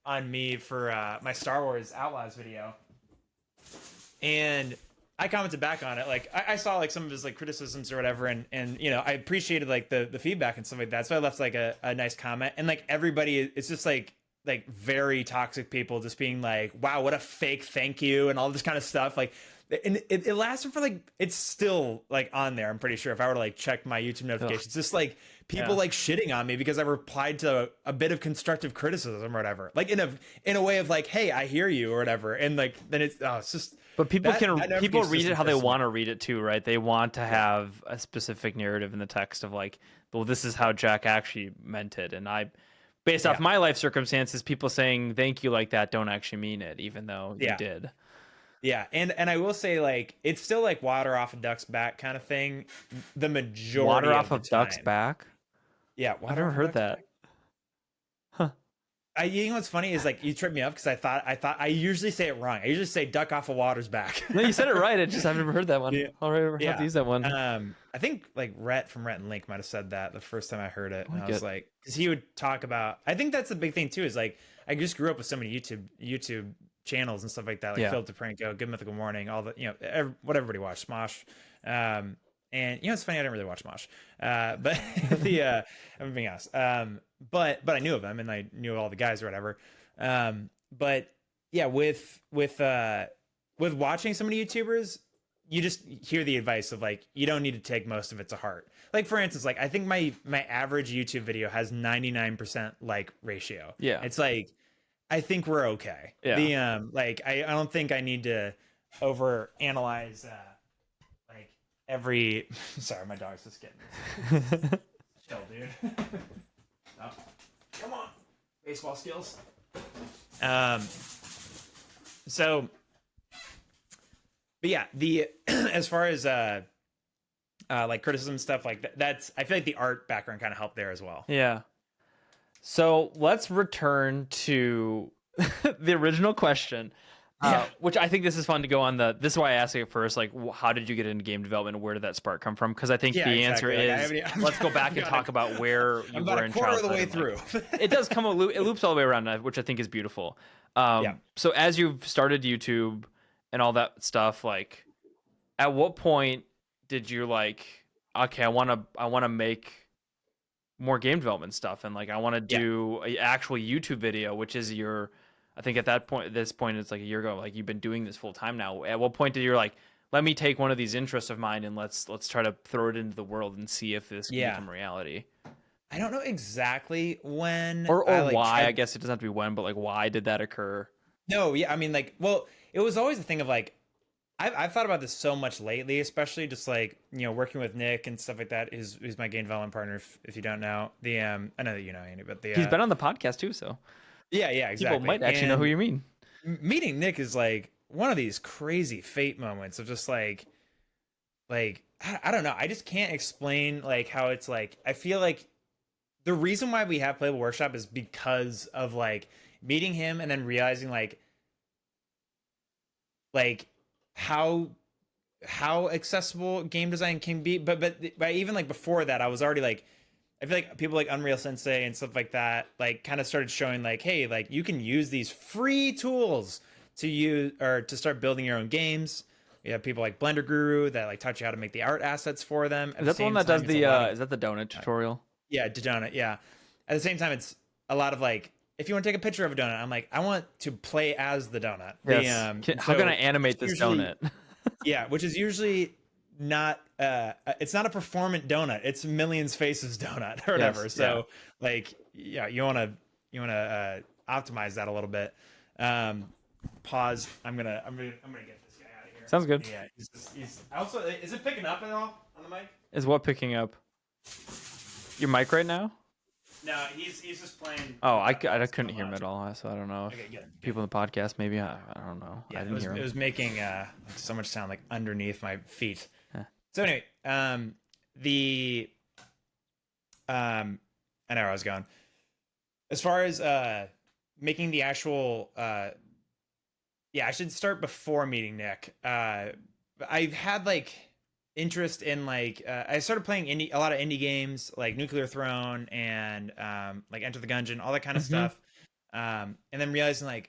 on me for my Star Wars Outlaws video, and I commented back on it. Like I saw like some of his like criticisms or whatever, and you know I appreciated like the feedback and stuff like that. So I left like a nice comment, and like everybody, it's just like very toxic people just being like, wow, what a fake thank you and all this kind of stuff. Like, and it lasted for like, it's still like on there. I'm pretty sure if I were to like check my YouTube notifications, just like people like shitting on me because I replied to a bit of constructive criticism or whatever, like in a way of like, hey, I hear you or whatever. And like, then it's just, but people people read it how they want to read it too, right? They want to have a specific narrative in the text of like, well, this is how Jack actually meant it. And based off my life circumstances, people saying thank you like that don't actually mean it, even though you did. Yeah, and I will say, like, it's still like water off a duck's back kind of thing. The majority water of off the a duck's back. Yeah, I've never heard that. Back. Huh? You know what's funny is like you tripped me up because I thought I usually say it wrong. I usually say duck off a water's back. No, you said it right. I've never heard that one. Yeah. I'll have to use that one. I think like Rhett from Rhett and Link might have said that the first time I heard it, and I was Good. like, because he would talk about. I think that's the big thing too. Is like I just grew up with so many YouTube channels and stuff like that, like Phil DeFranco, Good Mythical Morning, all the what everybody watched, Smosh. And it's funny, I didn't really watch Smosh, but everything else. But I knew of them and I knew all the guys or whatever. But yeah, with watching so many YouTubers, you just hear the advice of like, you don't need to take most of it to heart. Like for instance, like I think my average YouTube video has 99% like ratio. Yeah. It's like, I think we're okay. Yeah. The like I don't think I need to over analyze like every sorry, my dog's just getting chill, dude. Oh, come on. Baseball skills. So but yeah, the as far as like criticism stuff like that's I feel like the art background kind of helped there as well. Yeah. So let's return to the original question, which I think this is fun to go on this is why I asked it first, like how did you get into game development and where did that spark come from? Because I think the answer is let's go back and talk about where you were in childhood. I'm about a quarter of the way through. It does come it loops all the way around, which I think is beautiful. So as you've started YouTube and all that stuff, like at what point did you like, okay, I want to make more game development stuff and like I want to do an actual YouTube video, which is I think at this point it's like a year ago, like you've been doing this full time now. At what point did you like, let me take one of these interests of mine and let's try to throw it into the world and see if this can become reality? I don't know exactly when or why. I guess it doesn't have to be when, but like why did that occur? No, yeah, I mean like, well, it was always a thing of like I've thought about this so much lately, especially just like, working with Nick and stuff like that, who's my game development partner, if you don't know. I know that you know Andy, but he's been on the podcast too, so yeah, exactly. People might actually know who you mean. Meeting Nick is like one of these crazy fate moments of just like I don't know. I just can't explain like how it's like, I feel like the reason why we have Playable Workshop is because of like meeting him and then realizing like how accessible game design can be, but even like before that, I was already like, I feel like people like Unreal Sensei and stuff like that, like kind of started showing like, hey, like you can use these free tools to use or to start building your own games. You have people like Blender Guru that like teach you how to make the art assets for them. Is that the one that does the is that the donut tutorial? Yeah, the donut. Yeah. At the same time, it's a lot of like, if you want to take a picture of a donut, I'm like, I want to play as the donut. Yes. How can I animate this donut? Yeah, which is usually not it's not a performant donut. It's Millions Faces donut or whatever. Yes, so like, yeah, you want to optimize that a little bit. Pause. I'm gonna get this guy out of here. Sounds good. Yeah, he's also, is it picking up at all on the mic? Is what picking up? Your mic right now? No, he's just playing. Oh, I couldn't hear him at all, so I don't know. Okay, good. People in the podcast, maybe I don't know. Yeah, I didn't hear him. It was making so much sound like underneath my feet. Huh. So anyway, I know where I was going. As far as making the actual, I should start before meeting Nick. I've had like interest in like I started playing a lot of indie games like Nuclear Throne and like Enter the Gungeon, all that kind of stuff, and then realizing like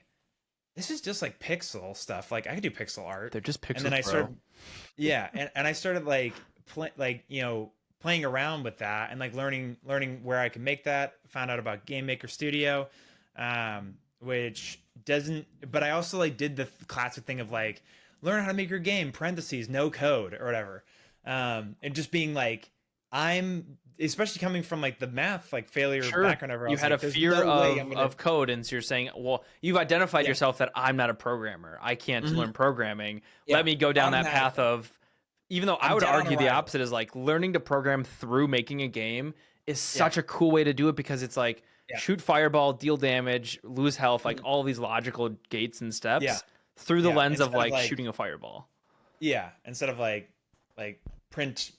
this is just like pixel stuff. Like I could do pixel art. They're just pixel. And then I started, and I started like playing around with that and like learning where I can make that. Found out about Game Maker Studio, which doesn't. But I also like did the classic thing of like learn how to make your game parentheses no code or whatever, and just being like, I'm especially coming from like the math like failure background. You had like, a fear of code, and so you're saying, well, you've identified yourself that I'm not a programmer. I can't learn programming. Let me go down that path of. Even though I would argue the opposite is like learning to program through making a game is such a cool way to do it, because it's like shoot fireball, deal damage, lose health, like all these logical gates and steps through the lens of like shooting a fireball. Yeah, instead of like print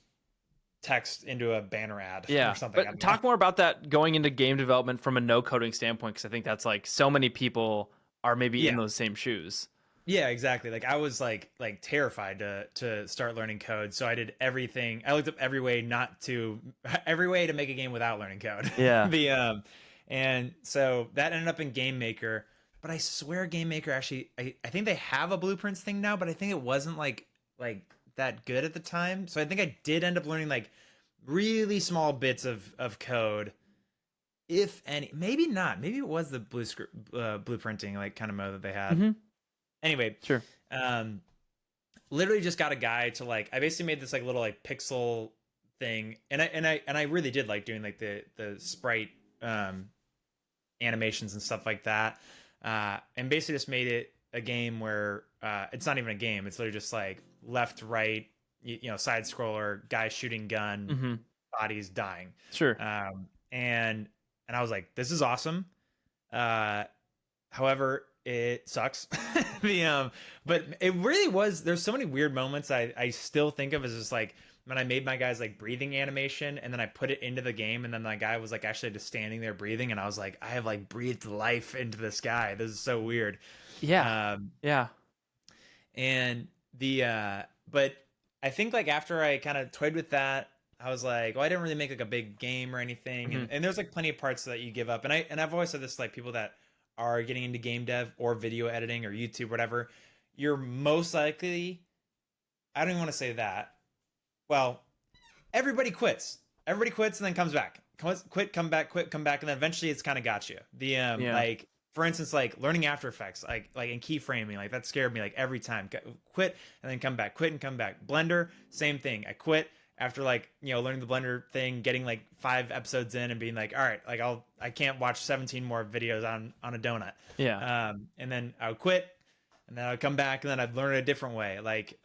text into a banner ad or Yeah, something. I but don't know. talk more about that going into game development from a no coding standpoint, because I think that's like so many people are maybe in Yeah. those same shoes. Yeah, exactly. Like I was like terrified to start learning code. So I did everything. I looked up every way not to every way to make a game without learning code. Yeah. The and so that ended up in Game Maker. But I swear Game Maker actually I think they have a blueprints thing now, but I think it wasn't like that good at the time. So I think I did end up learning like really small bits of code. If any, maybe not. Maybe it was the blueprinting like kind of mode that they had. Mm-hmm. Anyway, Sure. um, literally just got a guy to like. I basically made this like little like pixel thing, and I really did like doing like the sprite animations and stuff like that. And basically just made it a game where it's not even a game. It's literally just like left, right, side scroller, guy shooting gun, Mm-hmm. bodies dying. Sure. And I was like, this is awesome. Uh, However, it sucks. But it really was. There's so many weird moments I still think of as just like when I made my guy's like breathing animation and then I put it into the game and then my guy was like actually just standing there breathing and I was like, I have like breathed life into this guy. This is so weird. Yeah. Yeah. And but I think like after I kind of toyed with that, I was like, well, I didn't really make like a big game or anything. Mm-hmm. And there's like plenty of parts that you give up. And I've always said this to like people that are getting into game dev or video editing or YouTube, whatever, you're most likely, I don't even want to say that. Well, everybody quits. Everybody quits and then comes back. Quit, come back, quit, come back, and then eventually it's kind of got you. Like for instance, like learning After Effects, like in keyframing, like that scared me like every time. Quit and then come back, quit and come back. Blender, same thing. I quit after like learning the Blender thing, getting like 5 episodes in and being like, all right, like I can't watch 17 more videos on a donut. Yeah. And then I would quit and then I'd come back and then I'd learn it a different way, like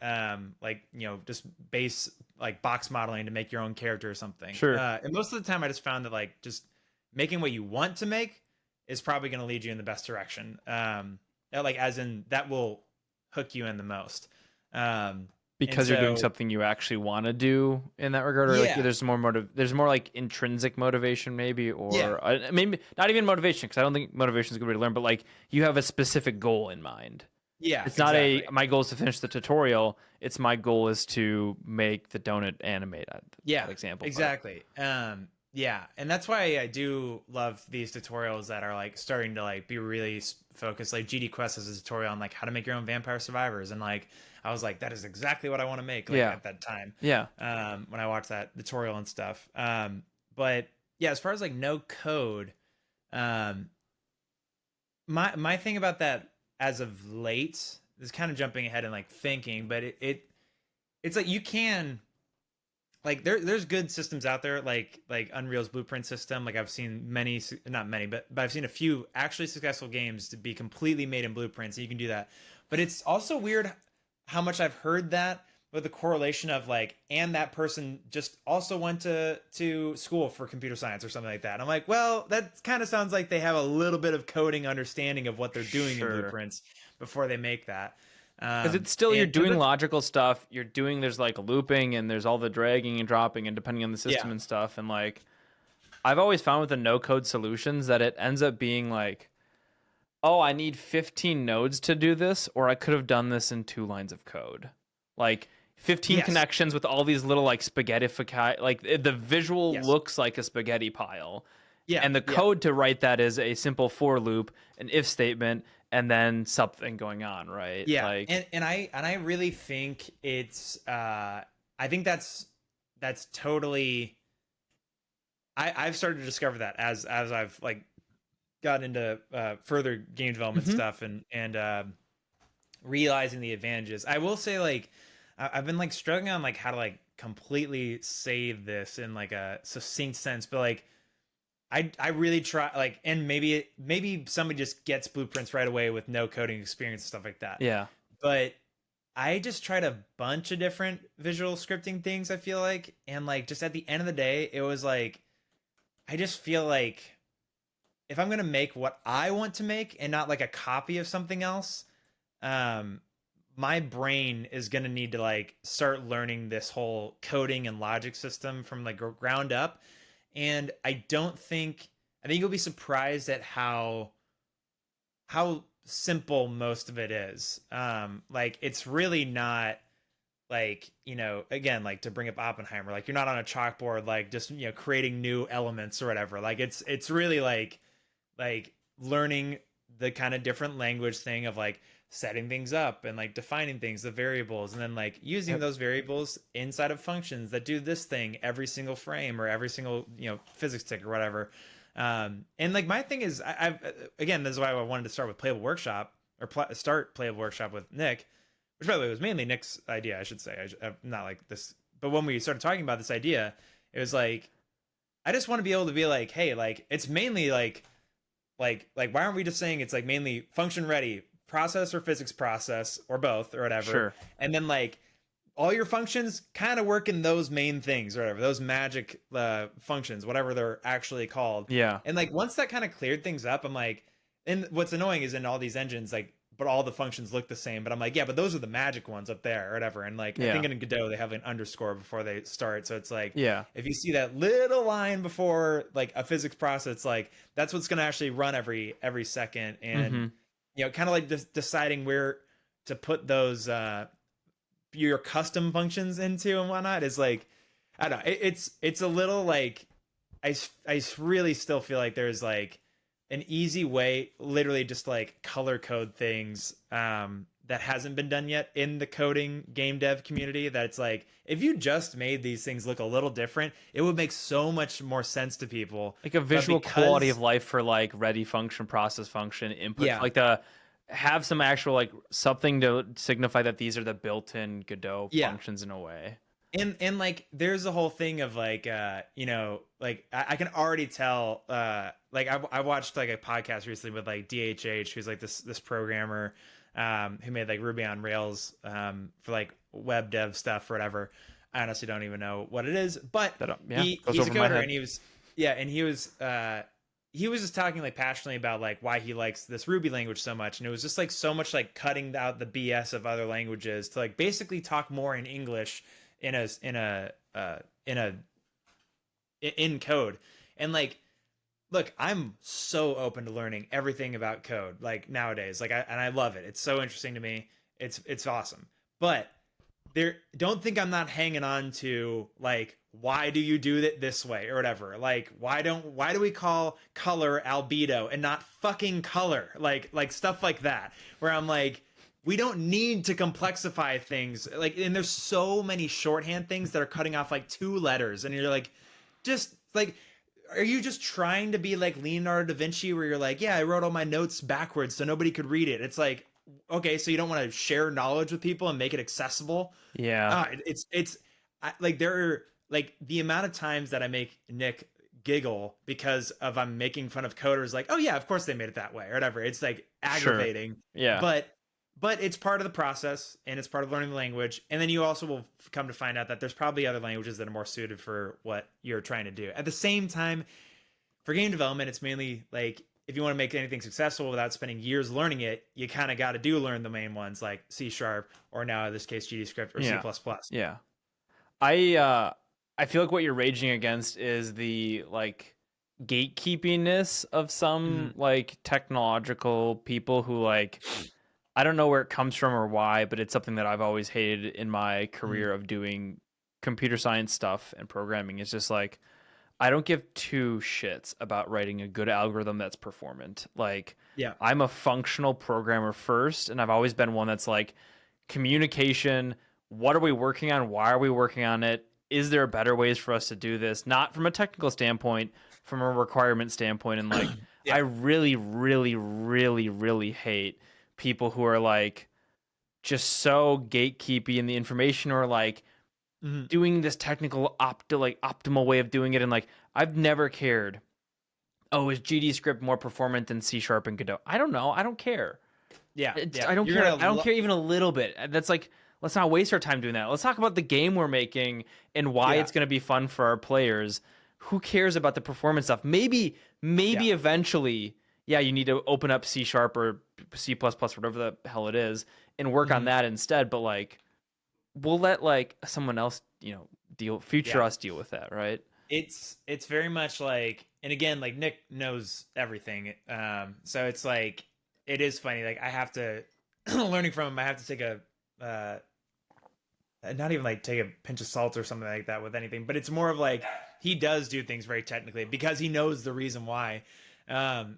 just base like box modeling to make your own character or something. Sure. And most of the time I just found that like just making what you want to make is probably going to lead you in the best direction. Like as in that will hook you in the most. Because you're doing something you actually want to do in that regard, or like there's more like intrinsic motivation maybe, or maybe not even motivation, because I don't think motivation is a good way to learn, but like you have a specific goal in mind. Yeah, it's not my goal is to finish the tutorial. It's my goal is to make the donut animate. Example. Exactly. Yeah, and that's why I do love these tutorials that are like starting to like be really focused. Like GD Quest has a tutorial on like how to make your own Vampire Survivors, and like I was like, that is exactly what I want to make. Like at that time. Yeah. When I watched that tutorial and stuff. But yeah, as far as like no code, my thing about that as of late is kind of jumping ahead and like thinking, but it's like you can. Like there's good systems out there, like Unreal's Blueprint system. Like I've seen not many, but I've seen a few actually successful games to be completely made in blueprints. And you can do that, but it's also weird how much I've heard that with the correlation of like, and that person just also went to school for computer science or something like that. And I'm like, well, that kind of sounds like they have a little bit of coding understanding of what they're doing in blueprints before they make that. Because it's still you're doing logical stuff. There's like looping and there's all the dragging and dropping and depending on the system and stuff. And like, I've always found with the no code solutions that it ends up being like, oh, I need 15 nodes to do this, or I could have done this in 2 lines of code. Like 15 connections with all these little like spaghettifici, like the visual looks like a spaghetti pile. Yeah. And the code to write that is a simple for loop, an if statement, and then something going on, right? Yeah. Like, and I really think it's I think that's totally I've started to discover that as I've like got into further game development stuff and realizing the advantages. I will say like I've been like struggling on like how to like completely save this in like a succinct sense, but like I really try like, and maybe somebody just gets blueprints right away with no coding experience and stuff like that. Yeah. But I just tried a bunch of different visual scripting things, I feel like. And like, just at the end of the day, it was like, I just feel like if I'm going to make what I want to make and not like a copy of something else, my brain is going to need to like start learning this whole coding and logic system from like ground up. And I think you'll be surprised at how simple most of it is. Like it's really not like, again, like to bring up Oppenheimer, like you're not on a chalkboard, like just, creating new elements or whatever. Like it's really like learning the kind of different language thing of like setting things up and like defining things, the variables, and then like using those variables inside of functions that do this thing every single frame or every single, physics tick or whatever. And like my thing is, I've again, this is why I wanted to start with Playable Workshop or start Playable Workshop with Nick, which by the way was mainly Nick's idea, I should say. I'm not like this, but when we started talking about this idea, it was like, I just want to be able to be like, hey, like it's mainly like why aren't we just saying it's like mainly function ready process or physics process or both or whatever. Sure. And then like all your functions kind of work in those main things or whatever, those magic functions, whatever they're actually called. Yeah. And like once that kind of cleared things up, I'm like, and what's annoying is in all these engines, like, but all the functions look the same. But I'm like, yeah, but those are the magic ones up there or whatever. And like, I think in Godot they have an underscore before they start. So it's like, if you see that little line before like a physics process, it's like that's what's going to actually run every second. And kind of like deciding where to put those your custom functions into and whatnot is like, I don't know. It's a little like I really still feel like there's like an easy way, literally just like color code things that hasn't been done yet in the coding game dev community. That it's like, if you just made these things look a little different, it would make so much more sense to people. Like a visual quality of life for like ready function, process function, input, like have some actual like something to signify that these are the built-in Godot functions in a way. And like there's a whole thing of like like I can already tell like I watched like a podcast recently with like DHH, who's like this programmer who made like Ruby on Rails for like web dev stuff or whatever. I honestly don't even know what it is, but he's a coder, and he was just talking like passionately about like why he likes this Ruby language so much. And it was just like so much like cutting out the BS of other languages to like basically talk more in English in code. And like, look, I'm so open to learning everything about code like nowadays. Like I love it. It's so interesting to me. It's awesome. But don't think I'm not hanging on to like, why do you do it this way or whatever? Like, why do we call color albedo and not fucking color? Like stuff like that, where I'm like, we don't need to complexify things. Like, and there's so many shorthand things that are cutting off like 2 letters. And you're like, just like, are you just trying to be like Leonardo da Vinci, where you're like, yeah, I wrote all my notes backwards so nobody could read it? It's like, okay, so you don't want to share knowledge with people and make it accessible? Like there are like the amount of times that I make Nick giggle because of I'm making fun of coders, like, oh yeah, of course they made it that way or whatever. It's like aggravating. But it's part of the process, and it's part of learning the language. And then you also will come to find out that there's probably other languages that are more suited for what you're trying to do. At the same time, for game development, it's mainly like, if you want to make anything successful without spending years learning it, you kind of got to learn the main ones like C# or now in this case GDScript or C++. Yeah. I feel like what you're raging against is the like gatekeepiness of some like technological people who like, I don't know where it comes from or why, but it's something that I've always hated in my career of doing computer science stuff and programming. It's just like, I don't give 2 shits about writing a good algorithm that's performant. Like, I'm a functional programmer first, and I've always been one that's like, communication, what are we working on? Why are we working on it? Is there better ways for us to do this? Not from a technical standpoint, from a requirement standpoint. And like, I really, really, really, really hate people who are like just so gatekeepy in the information, or like doing this technical optimal way of doing it. And like, I've never cared, oh, is GDScript more performant than C# and Godot? I don't know. I don't care. I don't care. I don't care even a little bit. That's like, let's not waste our time doing that. Let's talk about the game we're making and why it's going to be fun for our players. Who cares about the performance stuff? Maybe eventually, yeah, you need to open up C# or C++, whatever the hell it is, and work on that instead. But like, we'll let like someone else, future us deal with that, right? It's very much like, and again, like Nick knows everything. So it's like, it is funny. Like I have to learning from him. I have to take a not even like take a pinch of salt or something like that with anything, but it's more of like he does do things very technically because he knows the reason why.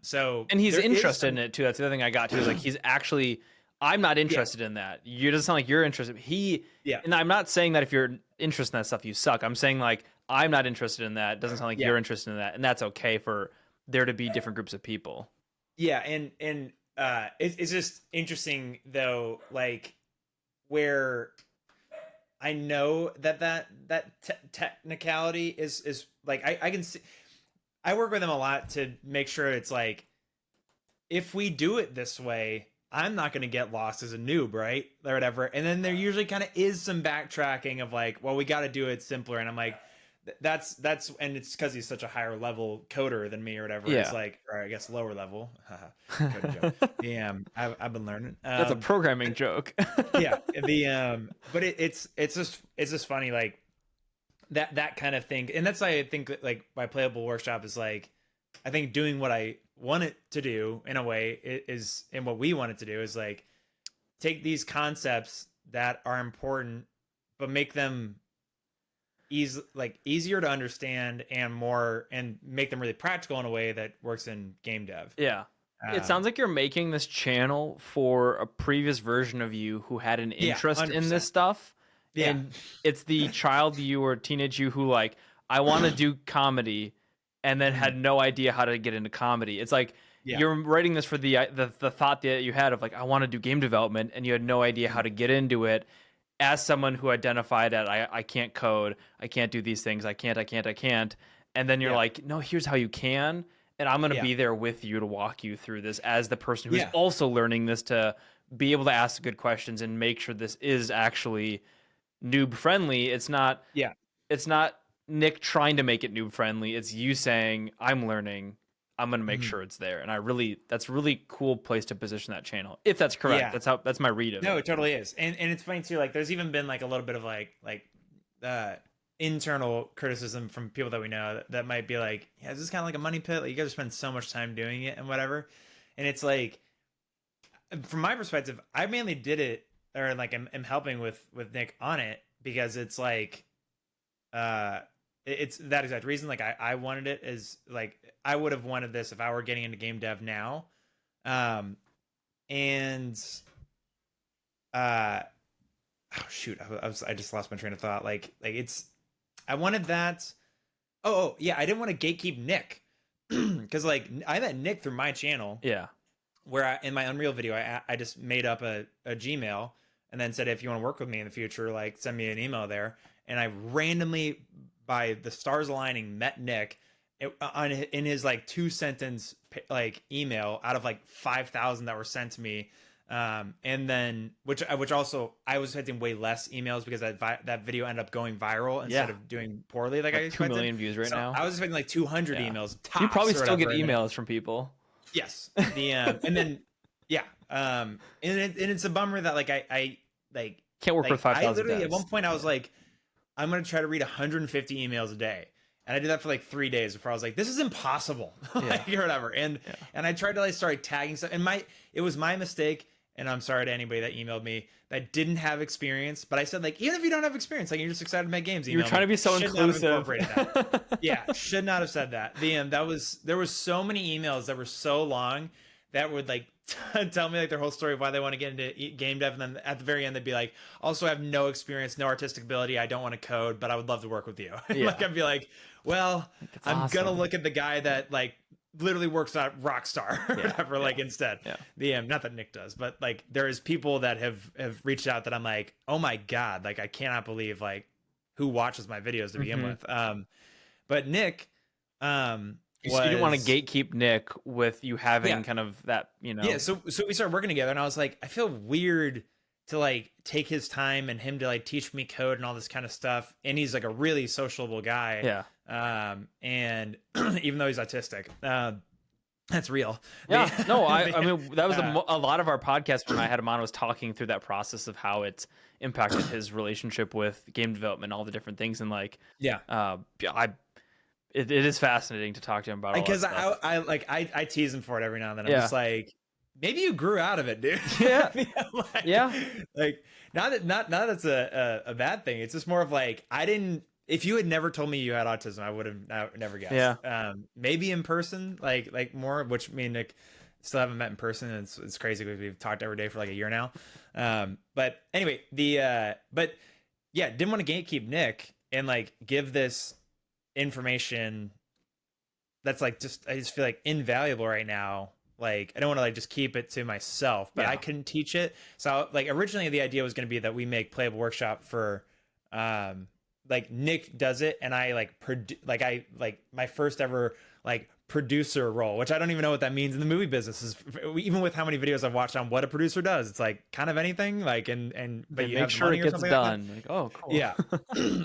So and he's interested in it too. That's the other thing I got to is like he's actually. I'm not interested in that. You doesn't sound like you're interested. And I'm not saying that if you're interested in that stuff, you suck. I'm saying like I'm not interested in that. It doesn't sound like you're interested in that, and that's okay for there to be different groups of people. Yeah, and it's just interesting though, like where I know that technicality is like I can see. I work with them a lot to make sure it's like if we do it this way, I'm not going to get lost as a noob, right? Or whatever. And then there usually kind of is some backtracking of like, well, we got to do it simpler. And I'm like, that's, and it's because he's such a higher level coder than me or whatever. Yeah. It's like, or I guess lower level. Yeah, I've been learning. That's a programming joke. Yeah. But it's just funny, like that kind of thing. And that's why I think like my Playable Workshop is like, I think doing what I want it to do in a way is, and what we want it to do is like take these concepts that are important, but make them easier to understand and make them really practical in a way that works in game dev. Yeah. It sounds like you're making this channel for a previous version of you who had an interest in this stuff. Yeah. And it's the child you or teenage you who like, I want to do comedy and then had no idea how to get into comedy. It's like you're writing this for the thought that you had of like, I want to do game development, and you had no idea how to get into it as someone who identified that I can't code, I can't do these things, I can't. And then you're like, no, here's how you can. And I'm going to be there with you to walk you through this as the person who's also learning this to be able to ask good questions and make sure this is actually noob friendly. It's not Nick trying to make it noob friendly. It's you saying, I'm learning, I'm going to make sure it's there. And that's a really cool place to position that channel. If that's correct. That's my read of it. No, it totally is. And it's funny too. Like there's even been like a little bit of like internal criticism from people that we know that might be like, yeah, this is kind of like a money pit. Like you guys spend so much time doing it and whatever. And it's like, from my perspective, I mainly did it, or like am helping with Nick on it because it's like, it's that exact reason. Like I wanted it as like, I would have wanted this if I were getting into game dev now. Oh shoot. I just lost my train of thought. Like I wanted that. Oh yeah. I didn't want to gatekeep Nick because like I met Nick through my channel. Yeah. Where in my Unreal video, I just made up a Gmail and then said, if you want to work with me in the future, like send me an email there. And I randomly, by the stars aligning, met Nick in his like 2-sentence like email out of like 5,000 that were sent to me. And then which also I was sending way less emails because that video ended up going viral instead of doing poorly like I expected. 2 million views now. I was expecting like 200 emails. You probably still get emails from people. Yes. And then and it's a bummer that like I like can't work with 5,000. I literally at one point I was like, I'm gonna try to read 150 emails a day. And I did that for like 3 days before I was like, this is impossible. Like, or whatever. And I tried to like start tagging stuff. And it was my mistake. And I'm sorry to anybody that emailed me that didn't have experience. But I said, like, even if you don't have experience, like you're just excited to make games. You're trying to be so inclusive. Should not have said that. There was so many emails that were so long that would like tell me like their whole story of why they want to get into game dev, and then at the very end they'd be like, also I have no experience, no artistic ability, I don't want to code, but I would love to work with you. Like I'd be like, well, I'm gonna look at the guy that like literally works at Rockstar or whatever, like instead. Not that Nick does, but like there is people that have reached out that I'm like, oh my god, like I cannot believe like who watches my videos to begin with. But Nick you didn't want to gatekeep Nick with you having kind of that, so we started working together, and I was like, I feel weird to like take his time and him to like teach me code and all this kind of stuff, and he's like a really sociable guy, and even though he's autistic, That's real. Yeah, no, I The- mean, that was a lot of our podcast when I had him on was talking through that process of how it's impacted his relationship with game development, all the different things. And like, yeah. yeah, it is fascinating to talk to him about all that Because stuff. I tease him for it every now and then. I'm Yeah. just like, maybe you grew out of it, dude. Yeah. like, Yeah. like not that's a bad thing. It's just more of like, I didn't. If you had never told me you had autism, I would have never guessed. Yeah. Maybe in person, like more. Which me and Nick still haven't met in person. And it's crazy because we've talked every day for like a year now. But anyway, but yeah, didn't want to gatekeep Nick and like give this information that's like I just feel like invaluable right now. Like I don't want to like just keep it to myself, but I couldn't teach it. So like originally the idea was going to be that we make Playable Workshop for like Nick does it and I like I like my first ever like producer role, which I don't even know what that means in the movie business. Is even with how many videos I've watched on what a producer does, it's like kind of anything. Like but you make have sure money it or gets something done. like Oh, cool. yeah.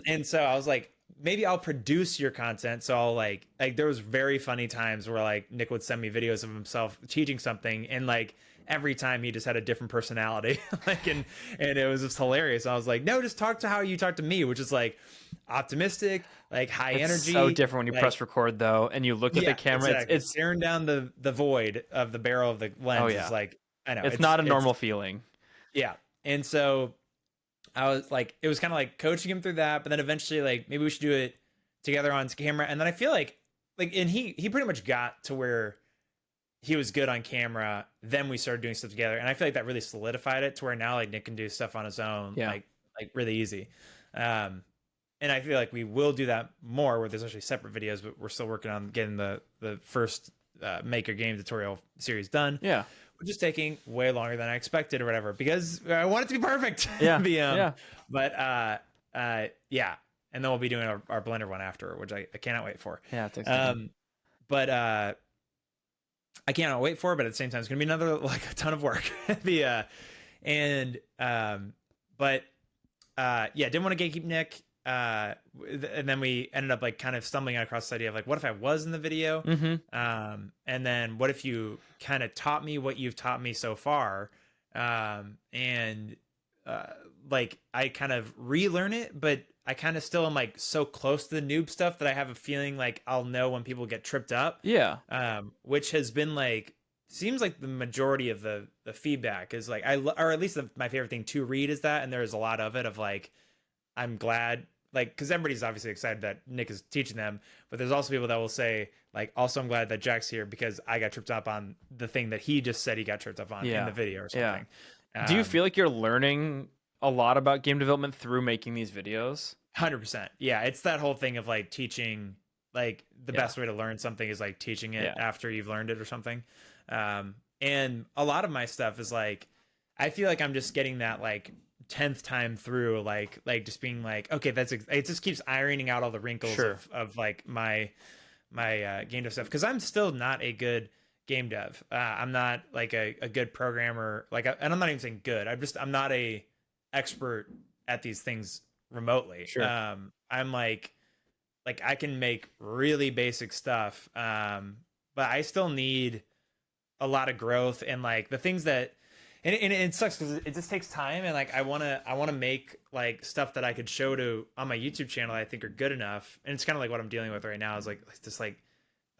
And so I was like, maybe I'll produce your content. So I'll like there was very funny times where like Nick would send me videos of himself teaching something and like every time he just had a different personality. Like and it was just hilarious. I was like, no, just talk to how you talk to me, which is like optimistic, like high energy. So different when you like, press record though and you look at the camera. Exactly. It's staring down the void of the barrel of the lens. Oh, yeah. Is like, I know it's not a normal feeling. Yeah. And so I was like, it was kind of like coaching him through that, but then eventually like maybe we should do it together on camera. And then I feel like and he pretty much got to where he was good on camera. Then we started doing stuff together, and I feel like that really solidified it to where now like Nick can do stuff on his own, like really easy. And I feel like we will do that more where there's actually separate videos, but we're still working on getting the first Maker game tutorial series done. Yeah. Which is taking way longer than I expected or whatever, because I want it to be perfect. Yeah. Yeah. But yeah. And then we'll be doing our Blender one after, which I cannot wait for. Yeah. It's exciting. But I cannot wait for it, but at the same time, it's going to be another, like a ton of work. But yeah, didn't want to gatekeep Nick. And then we ended up like kind of stumbling across this idea of like, what if I was in the video? Mm-hmm. And then what if you kind of taught me what you've taught me so far? Like I kind of relearn it, but I kind of still am like so close to the noob stuff that I have a feeling like I'll know when people get tripped up. Yeah. Which has been like, seems like the majority of the feedback is like, or at least my favorite thing to read is that. And there's a lot of it of like, I'm glad, like, because everybody's obviously excited that Nick is teaching them, but there's also people that will say, like, also, I'm glad that Jack's here because I got tripped up on the thing that he just said he got tripped up on in the video or something. Yeah. Do you feel like you're learning a lot about game development through making these videos? 100%. Yeah. It's that whole thing of like teaching, like, the best way to learn something is like teaching it after you've learned it or something. And a lot of my stuff is like, I feel like I'm just getting that, like, 10th time through, like just being like, okay, it just keeps ironing out all the wrinkles of like my game dev stuff, because I'm still not a good game dev. I'm not like a good programmer, like, and I'm not even saying good, I'm not a expert at these things remotely. I'm like I can make really basic stuff, but I still need a lot of growth, and like the things that and it sucks because it just takes time, and like I want to make like stuff that I could show to on my YouTube channel that I think are good enough. And it's kind of like what I'm dealing with right now is like just like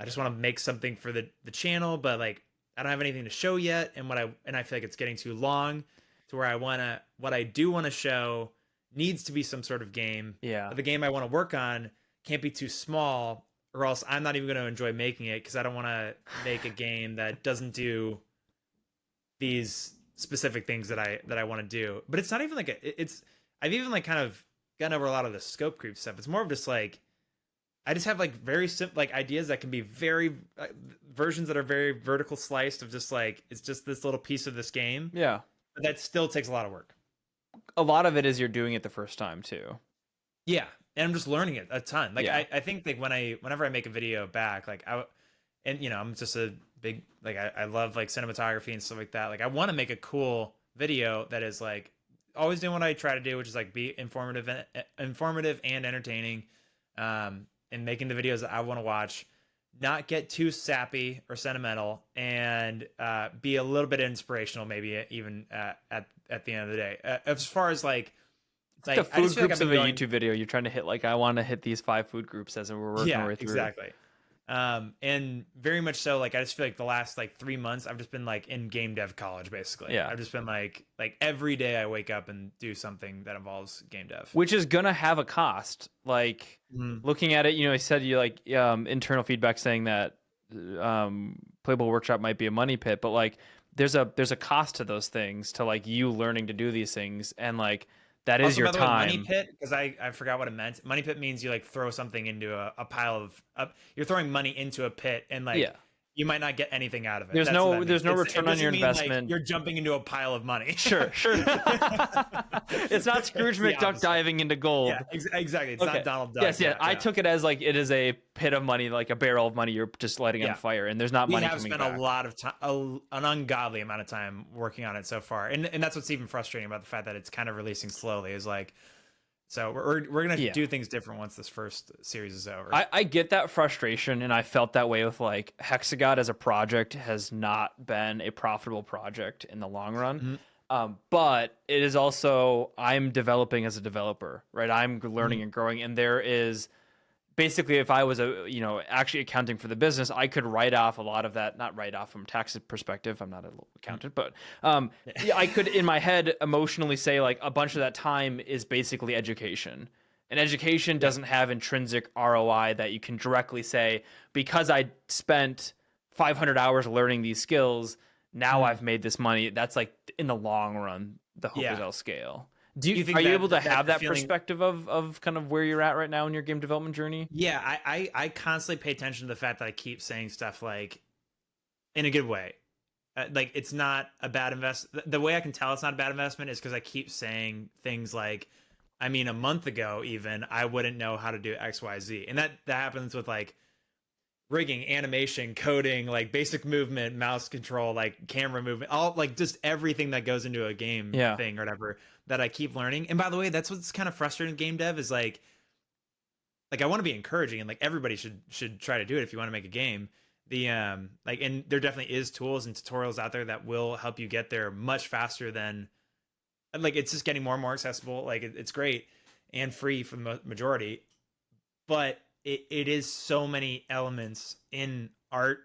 I just want to make something for the channel, but like I don't have anything to show yet, and I feel like it's getting too long to where what I do want to show needs to be some sort of game. Yeah. But the game I want to work on can't be too small, or else I'm not even going to enjoy making it, because I don't want to make a game that doesn't do these specific things that I want to do. But it's not even like I've even like kind of gotten over a lot of the scope creep stuff. It's more of just like I just have like very simple like ideas that can be very versions that are very vertical sliced of just like it's just this little piece of this game. Yeah. But that still takes a lot of work. A lot of it is you're doing it the first time too. Yeah. And I'm just learning it a ton. Like I think like whenever I make a video back, like I'm just a big, like I love like cinematography and stuff like that. Like I want to make a cool video that is like always doing what I try to do, which is like be informative and entertaining, and making the videos that I want to watch, not get too sappy or sentimental, and be a little bit inspirational, maybe even at the end of the day. As far as like the food groups of a YouTube video, you're trying to hit like, I want to hit these 5 food groups as we're working our way through. Exactly. And very much so, like I just feel like the last like 3 months I've just been like in game dev college basically. Yeah. I've just been like every day I wake up and do something that involves game dev, which is gonna have a cost. Like looking at it, you know, I said you like internal feedback saying that Playable Workshop might be a money pit, but like there's a cost to those things, to like you learning to do these things, and like that is also, your time. Money pit, because I forgot what it meant. Money pit means you like throw something into a pile of you're throwing money into a pit, and like you might not get anything out of it. There's no return on your investment. Like you're jumping into a pile of money. Sure. It's not Scrooge McDuck diving into gold. Yeah, exactly. It's not Donald Duck. Yes, I took it as like it is a pit of money, like a barrel of money you're just lighting on fire, and there's not money coming back. We have spent a lot of time, an ungodly amount of time working on it so far, and that's what's even frustrating about the fact that it's kind of releasing slowly. Is like, so we're gonna do things different once this first series is over. I get that frustration, and I felt that way with like Hexagod as a project has not been a profitable project in the long run. But it is also, I'm developing as a developer, right? I'm learning and growing, and there is basically, if I was actually accounting for the business, I could write off a lot of that. Not write off from tax perspective, I'm not an accountant, but I could in my head emotionally say like a bunch of that time is basically education, and education doesn't have intrinsic ROI that you can directly say, because I spent 500 hours learning these skills, now I've made this money. That's like in the long run, the hope is I'll scale. Are you able to have that perspective of kind of where you're at right now in your game development journey? Yeah, I constantly pay attention to the fact that I keep saying stuff like, in a good way, like it's not a bad investment. The way I can tell it's not a bad investment is because I keep saying things like, I mean, a month ago even I wouldn't know how to do X, Y, Z, and that happens with like rigging, animation, coding, like basic movement, mouse control, like camera movement, all like just everything that goes into a game thing or whatever, that I keep learning. And by the way, that's what's kind of frustrating with game dev is like I want to be encouraging, and like everybody should try to do it if you want to make a game. The like, and there definitely is tools and tutorials out there that will help you get there much faster than, like, it's just getting more and more accessible. Like it's great and free for the majority, but it is so many elements in art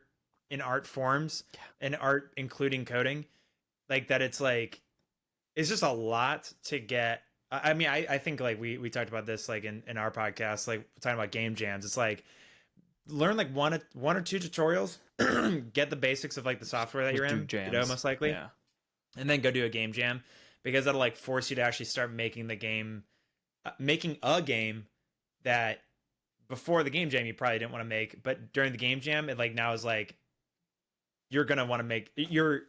forms and art, including coding, like that. It's like, it's just a lot to get. I mean, I think like we talked about this like in our podcast, like talking about game jams. It's like, learn like one or two tutorials, get the basics of like the software that you're in, most likely, and then go do a game jam, because that'll like force you to actually start making the game, making a game that before the game jam you probably didn't want to make, but during the game jam it like now is like you're gonna want to make. You're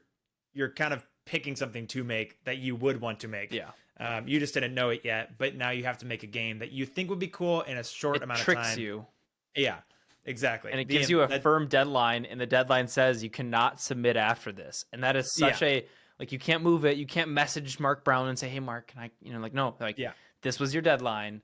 kind of picking something to make that you would want to make. You just didn't know it yet, but now you have to make a game that you think would be cool in a short amount of time. It tricks you. Yeah, exactly. And it gives you a firm deadline, and the deadline says you cannot submit after this. And that is such a, like, you can't move it. You can't message Mark Brown and say, hey, Mark, can I, like, no, like, this was your deadline.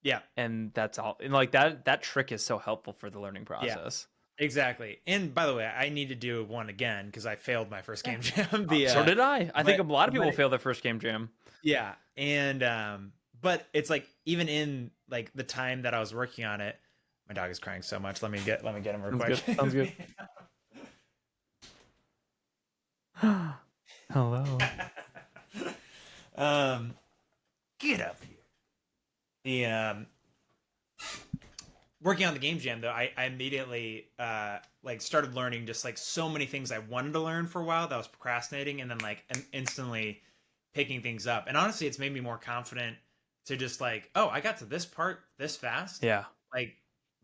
Yeah. And that's all. And like that trick is so helpful for the learning process. Yeah, exactly. And by the way, I need to do one again because I failed my first game jam. So did I. I think a lot of people fail their first game jam. Yeah. And but it's like, even in like the time that I was working on it, my dog is crying so much. Let me get him real quick. Sounds good. Hello. Get up here. The working on the game jam though, I immediately like started learning just like so many things I wanted to learn for a while that I was procrastinating, and then like instantly picking things up. And honestly, it's made me more confident to just like, oh, I got to this part this fast. Yeah. Like,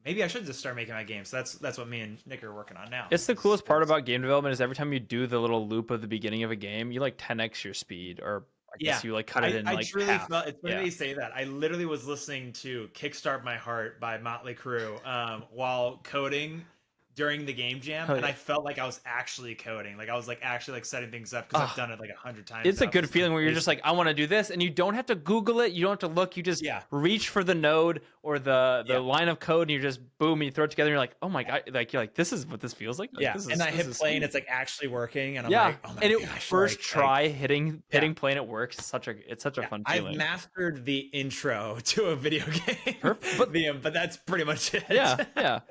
maybe I should just start making my games. So that's what me and Nick are working on now. It's the coolest part about game development is every time you do the little loop of the beginning of a game, you like 10x your speed, or I guess you like cut it in like truly half. Felt, it's funny you say that. I literally was listening to Kickstart My Heart by Motley Crue while coding during the game jam, and I felt like I was actually coding. Like I was like actually like setting things up because I've done it like 100 times. It's a good feeling where you're just like, I want to do this, and you don't have to Google it. You don't have to look. You just reach for the node or the line of code, and you just boom, and you throw it together. And you're like, oh my god, like you're like, this is what this feels like. And I hit play, and it's like actually working, and I'm like, oh my gosh, first try hitting play, and it works. It's such a fun feeling. I've mastered the intro to a video game, but that's pretty much it. The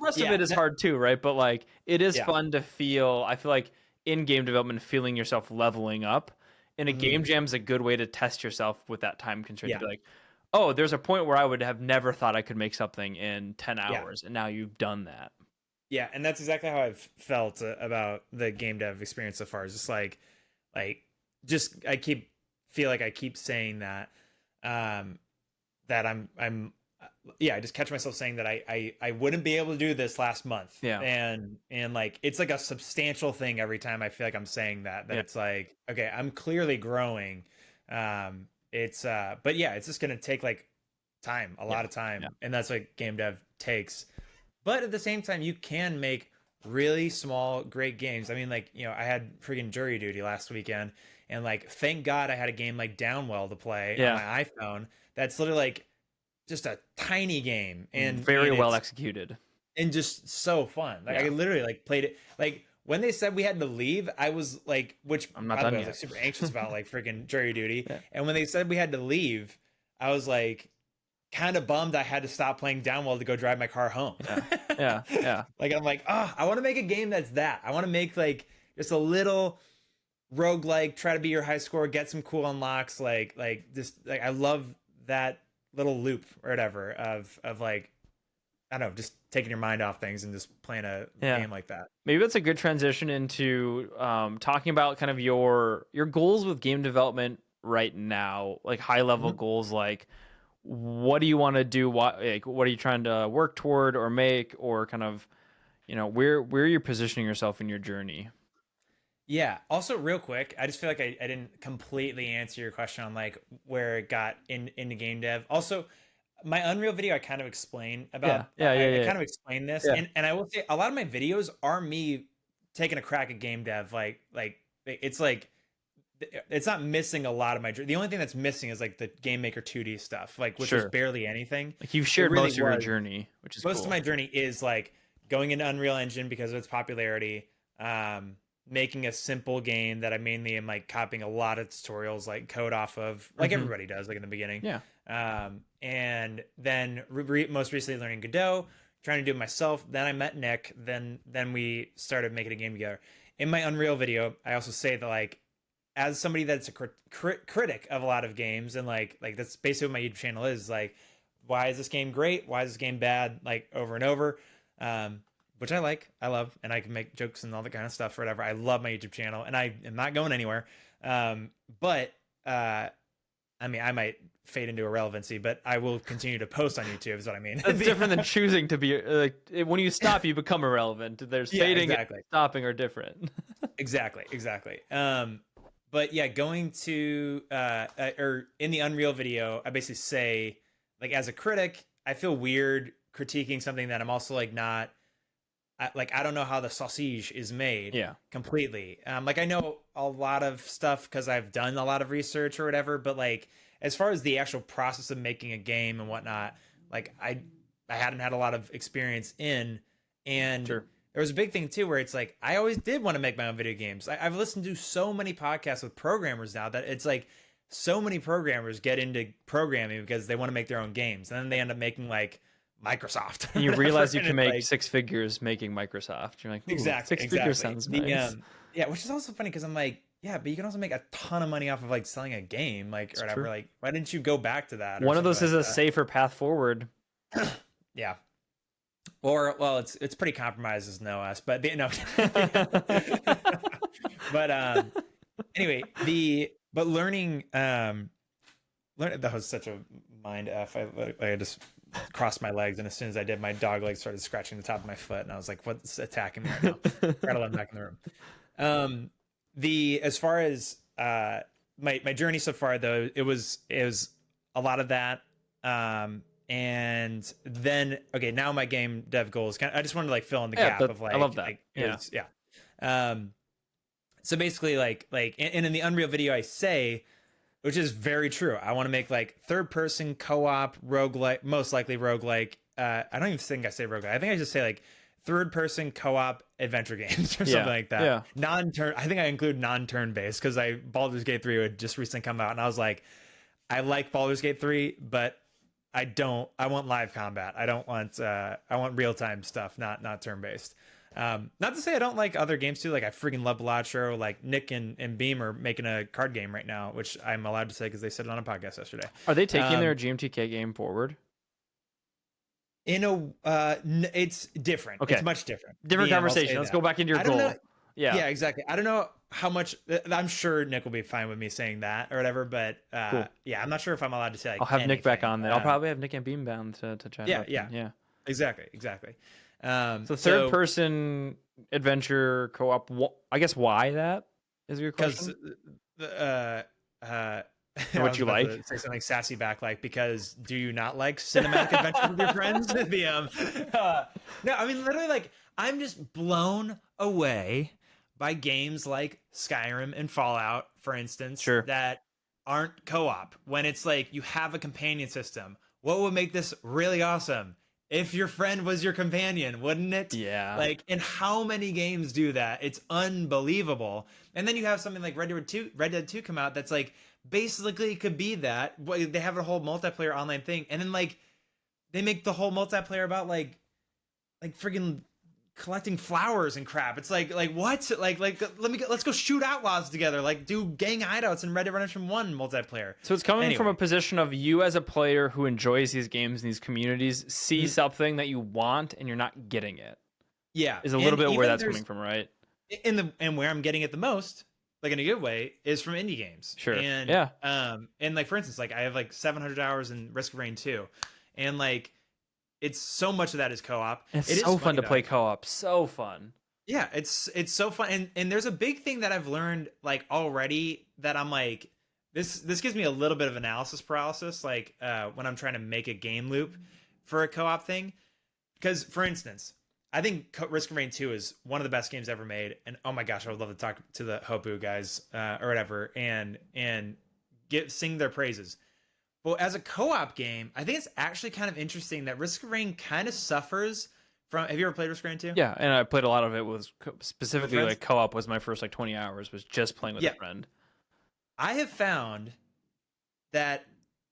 rest of it is hard too, right? But like, it is fun to feel. I feel like in game development, feeling yourself leveling up, and a game jam is a good way to test yourself with that time constraint. To be like, oh, there's a point where I would have never thought I could make something in 10 hours, and now you've done that. Yeah, and that's exactly how I've felt about the game dev experience so far. It's just like just I feel like I keep saying that that I'm I just catch myself saying that I wouldn't be able to do this last month. And like it's like a substantial thing every time I feel like I'm saying that it's like, okay, I'm clearly growing. It's but it's just gonna take like time, a lot of time. And that's what game dev takes. But at the same time, you can make really small, great games. I mean, like, I had freaking jury duty last weekend, and like, thank God I had a game like Downwell to play on my iPhone. That's literally like just a tiny game and very well executed and just so fun. Like I literally like played it. Like when they said we had to leave, I was like, which I'm not done yet. I was like super anxious about like freaking jury duty. And when they said we had to leave, I was like kind of bummed I had to stop playing Downwell to go drive my car home. Like I'm like, I want to make a game that's that. I want to make like just a little roguelike, try to be your high score, get some cool unlocks, like just like I love that little loop or whatever of like, I don't know, just taking your mind off things and just playing a game like that. Maybe that's a good transition into talking about kind of your goals with game development right now, like high level goals, like what do you want to do? What are you trying to work toward or make, or kind of, where you're positioning yourself in your journey? Yeah. Also, real quick, I just feel like I didn't completely answer your question on like where it got into game dev. Also, my Unreal video, I kind of explained about. I kind of explained this, and I will say a lot of my videos are me taking a crack at game dev. Like it's like it's not missing a lot of my. The only thing that's missing is like the Game Maker 2D stuff, like which is barely anything. Like you've shared most of your journey, which is most of my journey is like going into Unreal Engine because of its popularity. Making a simple game that I mainly am like copying a lot of tutorials, like code off of, like everybody does, like in the beginning. And then most recently learning Godot, trying to do it myself. Then I met Nick. Then we started making a game together. In my Unreal video, I also say that like, as somebody that's a critic of a lot of games, and like that's basically what my YouTube channel is. Like, why is this game great? Why is this game bad? Like over and over. Which I love, and I can make jokes and all that kind of stuff or whatever. I love my YouTube channel, and I am not going anywhere. But I mean, I might fade into irrelevancy, but I will continue to post on YouTube is what I mean. That's different than choosing to be like, when you stop, you become irrelevant. There's fading and stopping are different. Exactly. But yeah, going to, or in the Unreal video, I basically say, like, as a critic, I feel weird critiquing something that I'm also like not, I don't know how the sausage is made completely. Like I know a lot of stuff because I've done a lot of research or whatever, but like as far as the actual process of making a game and whatnot, like I hadn't had a lot of experience in. And there was a big thing too where it's like I always did want to make my own video games. I've listened to so many podcasts with programmers now that it's like so many programmers get into programming because they want to make their own games, and then they end up making like Microsoft. And you realize you can make like 6 figures making Microsoft. You're like, exactly, 6 figures sounds nice. Which is also funny because I'm like, but you can also make a ton of money off of like selling a game, like or whatever. Like, why didn't you go back to that? One of those is a safer path forward. Or well, it's pretty compromised as no us, but no. But anyway, learning that was such a mind f. I just crossed my legs, and as soon as I did, my dog leg started scratching the top of my foot, and I was like, what's attacking me right now? Gotta let him back in the room. As far as my journey so far though, it was a lot of that, And then, okay, now my game dev goals. I just wanted to like fill in the Yeah, gap of I love that. yeah. So basically, and in the Unreal video, I say, which is very true. I want to make like third person co-op roguelike, most likely roguelike. I don't even think I say roguelike. I think I just say like third person co-op adventure games or something like that. Yeah. Non-turn. I think I include non-turn based because Baldur's Gate 3 had just recently come out, and I was like, I like Baldur's Gate 3, but I want live combat. I want real time stuff, not turn based. Not to say I don't like other games too. Like I freaking love Balatro. Like Nick and Beam are making a card game right now, which I'm allowed to say because they said it on a podcast yesterday. Are they taking their GMTK game forward? It's different. Okay. It's much different. Different conversation. Let's go back into your goal. Know, yeah, exactly. I don't know how much. I'm sure Nick will be fine with me saying that or whatever, but cool. Yeah, I'm not sure if I'm allowed to say. Like, I'll have anything. Nick back on there. I'll probably have Nick and Beam bound to chat. Yeah. Exactly. So third person adventure co-op. I guess why that is your question? What you like? Say something sassy back, like, because do you not like cinematic adventure with your friends? No, I mean literally, like I'm just blown away by games like Skyrim and Fallout, for instance, that aren't co-op. When it's like you have a companion system. What would make this really awesome? If your friend was your companion, wouldn't it? Yeah. Like, and how many games do that? It's unbelievable. And then you have something like Red Dead 2 come out that's like basically it could be that. They have a whole multiplayer online thing, and then like they make the whole multiplayer about like freaking collecting flowers and crap. It's like what? Let's go shoot outlaws together. Like do gang hideouts in Red Dead Redemption 1 multiplayer. So it's coming from a position of you as a player who enjoys these games and these communities see something that you want and you're not getting it. Yeah. Is a little bit where that's coming from, right? And where I'm getting it the most, like in a good way, is from indie games. Sure. And yeah. And like for instance, like I have like 700 hours in Risk of Rain 2. And like it's so much of that is co-op. It's so fun to play co-op. So fun. Yeah, it's so fun. And there's a big thing that I've learned like already that I'm like, this gives me a little bit of analysis paralysis, like when I'm trying to make a game loop for a co-op thing. Because for instance, I think Risk of Rain 2 is one of the best games ever made. And oh my gosh, I would love to talk to the Hopu guys or whatever and sing their praises. Well, as a co-op game, I think it's actually kind of interesting that Risk of Rain kind of suffers from. Have you ever played Risk of Rain 2? Yeah, and I played a lot of it with specifically like co-op was my first like 20 hours was just playing with a friend. I have found that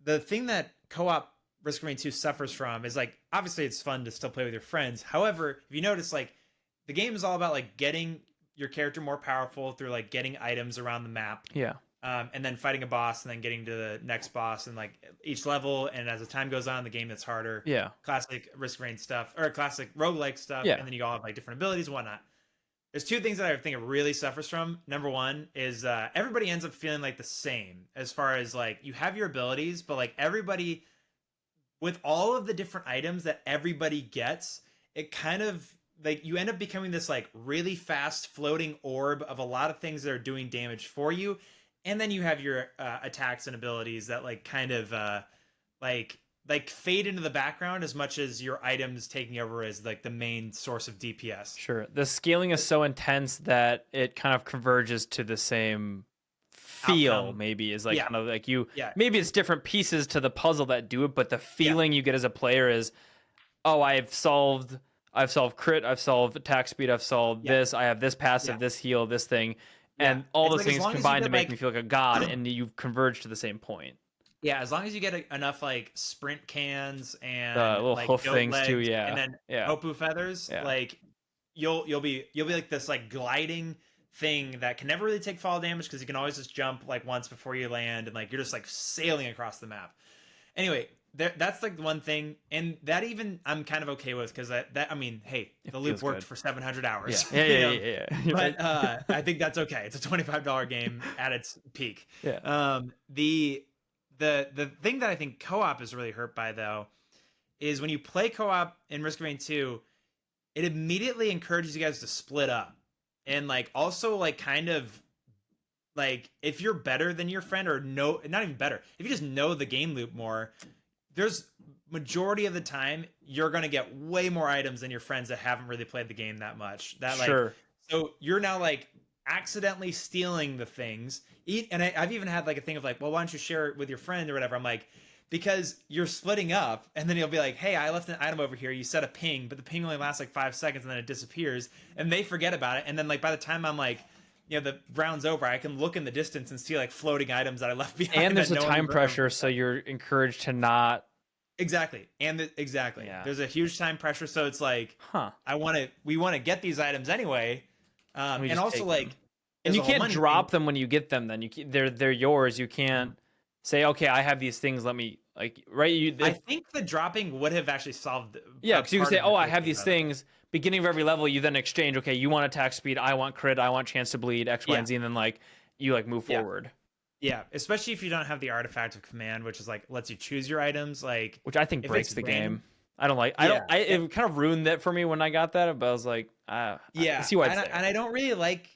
the thing that co-op Risk of Rain 2 suffers from is like obviously it's fun to still play with your friends. However, if you notice, like the game is all about like getting your character more powerful through like getting items around the map. Yeah. And then fighting a boss and then getting to the next boss and like each level. And as the time goes on, the game gets harder. Yeah. Classic Risk of Rain stuff or classic roguelike stuff. Yeah. And then you all have like different abilities and whatnot. There's two things that I think it really suffers from. Number one is everybody ends up feeling like the same as far as like you have your abilities, but like everybody with all of the different items that everybody gets, it kind of like you end up becoming this like really fast floating orb of a lot of things that are doing damage for you. And then you have your attacks and abilities that like kind of like fade into the background as much as your items taking over as like the main source of DPS. Sure. The scaling is so intense that it kind of converges to the same feel. Outcome. Maybe is like kind of like you. Yeah. Maybe it's different pieces to the puzzle that do it, but the feeling you get as a player is, oh, I've solved crit, I've solved attack speed, I've solved this, I have this passive, this heal, this thing. And all those things combined to make me feel like a god, and you've converged to the same point. Yeah, as long as you get enough like sprint cans and little like hoof things legs, too, and then Hopu feathers, like you'll be like this like gliding thing that can never really take fall damage because you can always just jump like once before you land, and like you're just like sailing across the map. Anyway, that's like the one thing, and that even I'm kind of okay with because that I mean, hey, the loop worked for 700 hours. Yeah. But I think that's okay. It's a $25 game at its peak. Yeah. The thing that I think co-op is really hurt by though is when you play co-op in Risk of Rain 2, it immediately encourages you guys to split up and like also like kind of like if you're better than your friend or not even better, if you just know the game loop more. there's majority of the time you're going to get way more items than your friends that haven't really played the game that much. That like, Sure. so you're now like accidentally stealing the things. And I've even had like a thing of like, well, why don't you share it with your friend or whatever? I'm like, because you're splitting up, and then you'll be like, hey, I left an item over here. You set a ping, but the ping only lasts like 5 seconds, and then it disappears, and they forget about it. And then like by the time I'm like, the round's over, I can look in the distance and see like floating items that I left behind. And there's a time pressure, so you're encouraged to not. Exactly. And exactly. Yeah. There's a huge time pressure, so it's like, we want to get these items anyway. And also like, and you can't drop them when you get them. Then they're yours. You can't say, okay, I have these things. Let me like, right. I think the dropping would have actually solved. Yeah. Cause you can say, oh, I have these things. Beginning of every level, you then exchange. Okay. You want attack speed. I want crit. I want chance to bleed X, Y, and Z. And then like, you like move forward. Yeah, especially if you don't have the artifact of command, which is like lets you choose your items, like which I think breaks the game. I don't like. It kind of ruined that for me when I got that. But I was like, I see why. And I don't really like.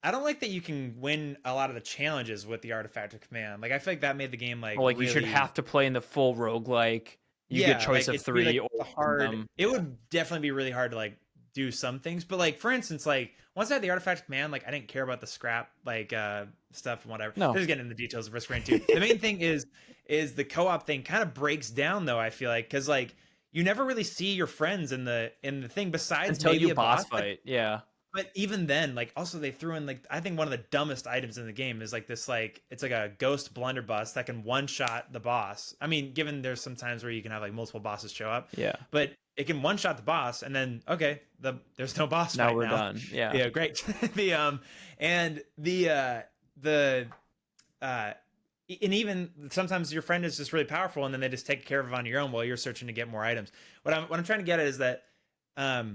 I don't like that you can win a lot of the challenges with the artifact of command. Like I feel like that made the game like. Like really... you should have to play in the full roguelike. You get choice of 3 or hard. It would definitely be really hard to like do some things, but like for instance, like once I had the artifact of command, like I didn't care about the scrap like stuff and whatever. No, just getting into the details of Risk Rain 2. The main thing is the co-op thing kind of breaks down though. I feel like because like you never really see your friends in the thing besides until maybe you a boss fight. Yeah. But even then, like also they threw in like I think one of the dumbest items in the game is like this like it's like a ghost blunderbuss that can one shot the boss. I mean, given there's some times where you can have like multiple bosses show up. Yeah. But it can one shot the boss and then there's no boss fight now. We're done. Yeah. Yeah, great. And even sometimes your friend is just really powerful and then they just take care of it on your own while you're searching to get more items. What I'm trying to get at is that I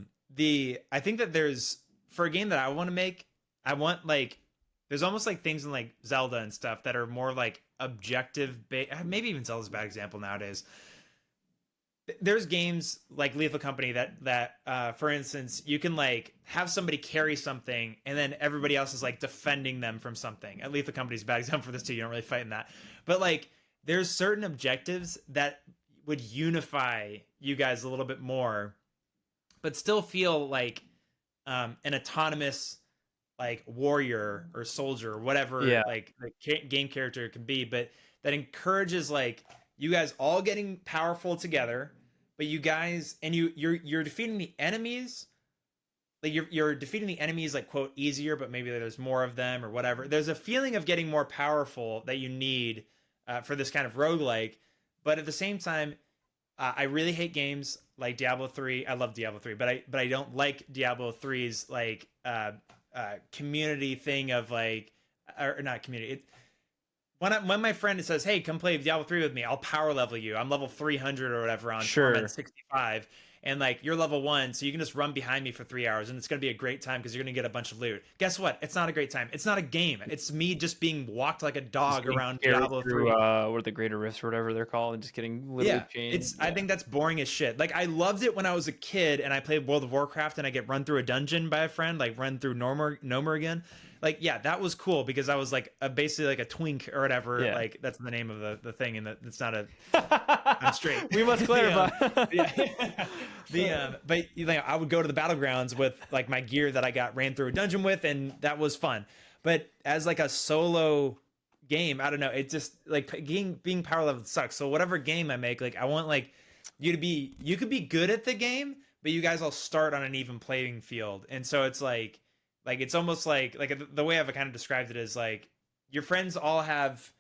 think that there's for a game that I want to make, I want like there's almost like things in like Zelda and stuff that are more like objective maybe even Zelda's a bad example nowadays. There's games like Lethal Company that for instance, you can like have somebody carry something and then everybody else is like defending them from something. And Lethal Company's a bad example for this too. You don't really fight in that. But like there's certain objectives that would unify you guys a little bit more, but still feel like an autonomous like warrior or soldier or whatever like the game character can be, but that encourages like you guys all getting powerful together, but you guys and you're defeating the enemies, like you're defeating the enemies like quote easier, but maybe there's more of them or whatever. There's a feeling of getting more powerful that you need for this kind of roguelike, but at the same time, I really hate games like Diablo 3. I love Diablo 3, but I don't like Diablo 3's like community thing of like or not community. When my friend says, "Hey, come play Diablo 3 with me. I'll power level you. I'm level 300 or whatever on Torment 65." And like you're level 1, so you can just run behind me for 3 hours and it's going to be a great time because you're going to get a bunch of loot. Guess what? It's not a great time. It's not a game. It's me just being walked like a dog around Diablo 3. What are the greater rifts or whatever they're called and just getting literally changed. I think that's boring as shit. Like I loved it when I was a kid and I played World of Warcraft and I get run through a dungeon by a friend, like run through Nomer again. Like, yeah, that was cool because I was like basically like a twink or whatever. Yeah. Like that's the name of the thing, and it's not a. I'm straight. We must clarify. But you know, I would go to the battlegrounds with like my gear that I ran through a dungeon with, and that was fun. But as like a solo game, I don't know. It just like being power level sucks. So whatever game I make, like I want like you could be good at the game, but you guys all start on an even playing field, and so it's like it's almost like the way I've kind of described it is like your friends all have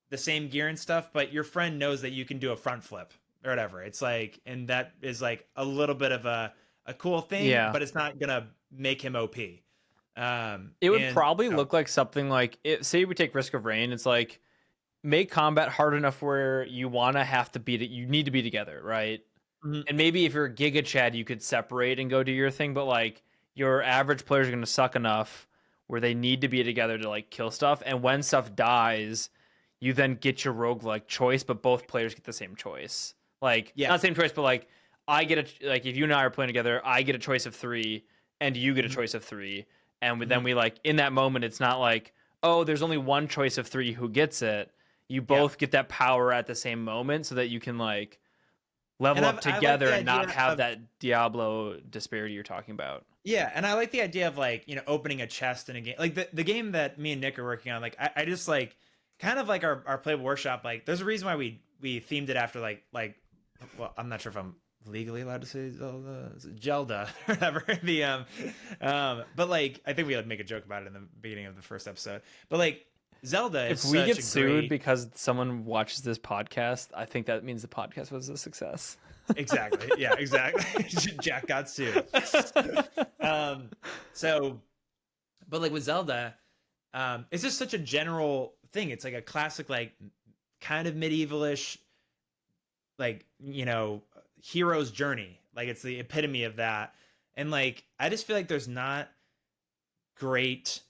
the same gear and stuff, but your friend knows that you can do a front flip or whatever. It's like, and that is like a little bit of a cool thing, but it's not gonna make him OP. It would probably look like something like say we take Risk of Rain. It's like make combat hard enough where you have to beat it. You need to be together, right? Mm-hmm. And maybe if you're a Giga Chad, you could separate and go do your thing, but like your average players are going to suck enough where they need to be together to like kill stuff. And when stuff dies, you then get your roguelike choice, but both players get the same choice. Like, not the same choice, but like I get like if you and I are playing together, I get a choice of 3 and you get a choice of 3. And then we like in that moment, it's not like, oh, there's only one choice of 3 who gets it. you both get that power at the same moment so that you can like level up I like together the and not idea have of that Diablo disparity you're talking about. yeah, and I like the idea of like, opening a chest in a game. Like the game that me and Nick are working on, like I just like kind of like our playable workshop, like there's a reason why we themed it after like well, I'm not sure if I'm legally allowed to say Zelda, Gelda or whatever. But like I think we would make a joke about it in the beginning of the first episode. But like Zelda is If we such get a sued great because someone watches this podcast, I think that means the podcast was a success. exactly. Yeah, exactly. Jack got sued. Um so but like with Zelda, it's just such a general thing. It's like a classic, like kind of medievalish, like hero's journey. Like it's the epitome of that. And like I just feel like there's not great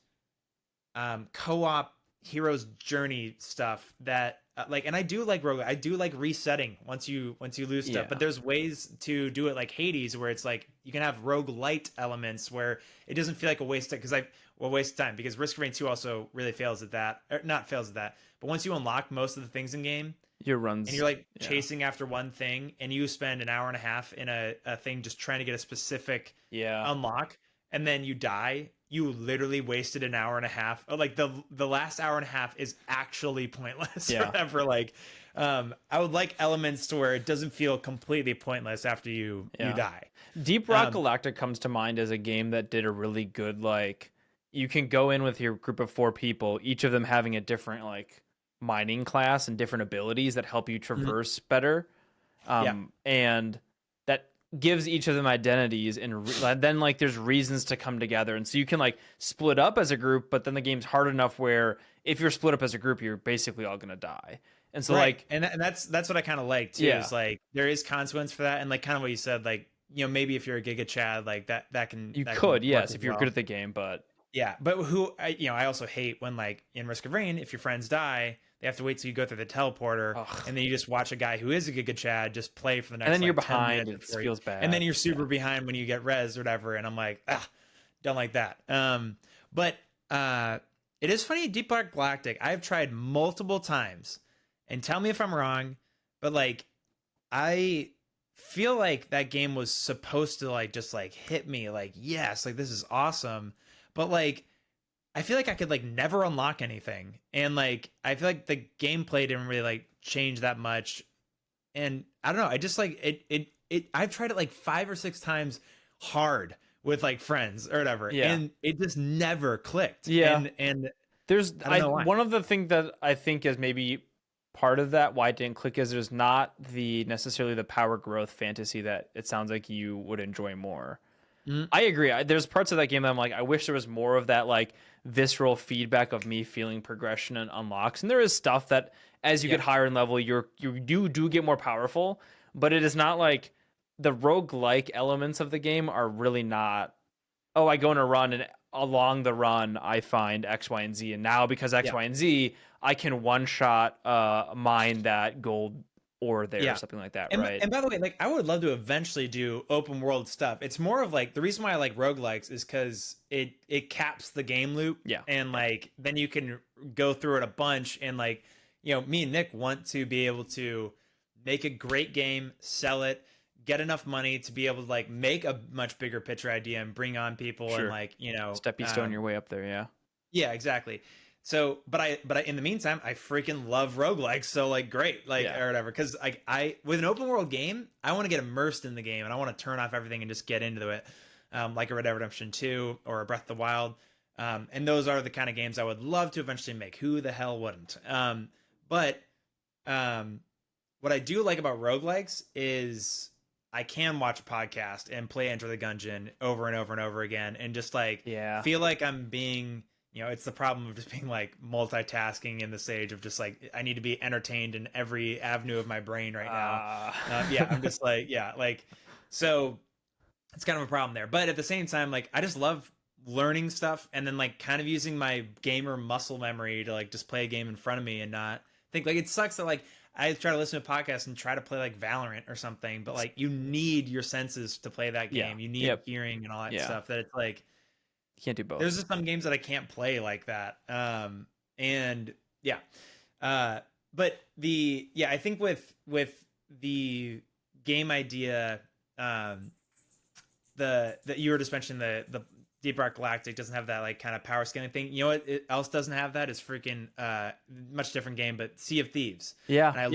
co-op hero's journey stuff that like, and I do like rogue. I do like resetting once you lose stuff. But there's ways to do it like Hades, where it's like you can have rogue light elements where it doesn't feel like a waste of waste of time, because Risk of Rain 2 also really fails at that. Or not fails at that, but once you unlock most of the things in game, your runs and you're like chasing after one thing, and you spend an hour and a half in a thing just trying to get a specific unlock, and then you die, you literally wasted an hour and a half. Like the last hour and a half is actually pointless or whatever. Like I would like elements to where it doesn't feel completely pointless after you die. Deep Rock Galactic comes to mind as a game that did a really good, like, you can go in with your group of 4 people, each of them having a different like mining class and different abilities that help you traverse better. And that gives each of them identities, and then like there's reasons to come together, and so you can like split up as a group, but then the game's hard enough where if you're split up as a group, you're basically all gonna die. And so like and that's what I kind of like too, is like there is consequence for that. And like kind of what you said, like maybe if you're a Giga Chad, like that can yes, if you're good at the game. But but I also hate when, like in Risk of Rain, if your friends die, they have to wait till you go through the teleporter, and then you just watch a guy who is a Giga Chad just play for the next. And then you're like, behind. It feels bad. And then you're super behind when you get res or whatever. And I'm like, don't like that. But it is funny. Deep Dark Galactic, I've tried multiple times, and tell me if I'm wrong, but like I feel like that game was supposed to like just like hit me like, yes, like this is awesome, but like I feel like I could like never unlock anything, and like I feel like the gameplay didn't really like change that much, and I don't know, I just like it I've tried it like 5 or 6 times hard with like friends or whatever, and it just never clicked. And there's one of the things that I think is maybe part of that why it didn't click is there's not necessarily the power growth fantasy that it sounds like you would enjoy more. I agree. There's parts of that game that I'm like, I wish there was more of that like visceral feedback of me feeling progression and unlocks. And there is stuff that as you get higher in level, you do get more powerful, but it is not like the roguelike elements of the game are really not, oh, I go on a run and along the run I find X, Y, and Z. And now because X, Y, and Z, I can one shot mine that gold or there or something like that, right? And by the way, like I would love to eventually do open world stuff. It's more of like the reason why I like roguelikes is because it caps the game loop. And like then you can go through it a bunch, and like me and Nick want to be able to make a great game, sell it, get enough money to be able to like make a much bigger picture idea and bring on people and like stepping stone your way up there. Yeah, exactly. So, but I in the meantime, I freaking love roguelikes. So like, great, like or whatever. Cause like with an open world game, I want to get immersed in the game, and I want to turn off everything and just get into it. Like a Red Dead Redemption 2 or a Breath of the Wild. And those are the kind of games I would love to eventually make. Who the hell wouldn't? But what I do like about roguelikes is I can watch a podcast and play Enter the Gungeon over and over and over again, and just like feel like I'm being, it's the problem of just being like multitasking in this age of just like I need to be entertained in every avenue of my brain right now. I'm just like so it's kind of a problem there. But at the same time, like I just love learning stuff, and then like kind of using my gamer muscle memory to like just play a game in front of me and not think. Like it sucks that like I try to listen to podcasts and try to play like Valorant or something, but like you need your senses to play that game. You need hearing and all that stuff, that it's like you can't do both. There's just some games that I can't play like that. I think with the game idea, the you were just mentioning the Deep Rock Galactic doesn't have that like kind of power scaling thing. You know what else doesn't have that is freaking much different game, but Sea of Thieves. Yeah. And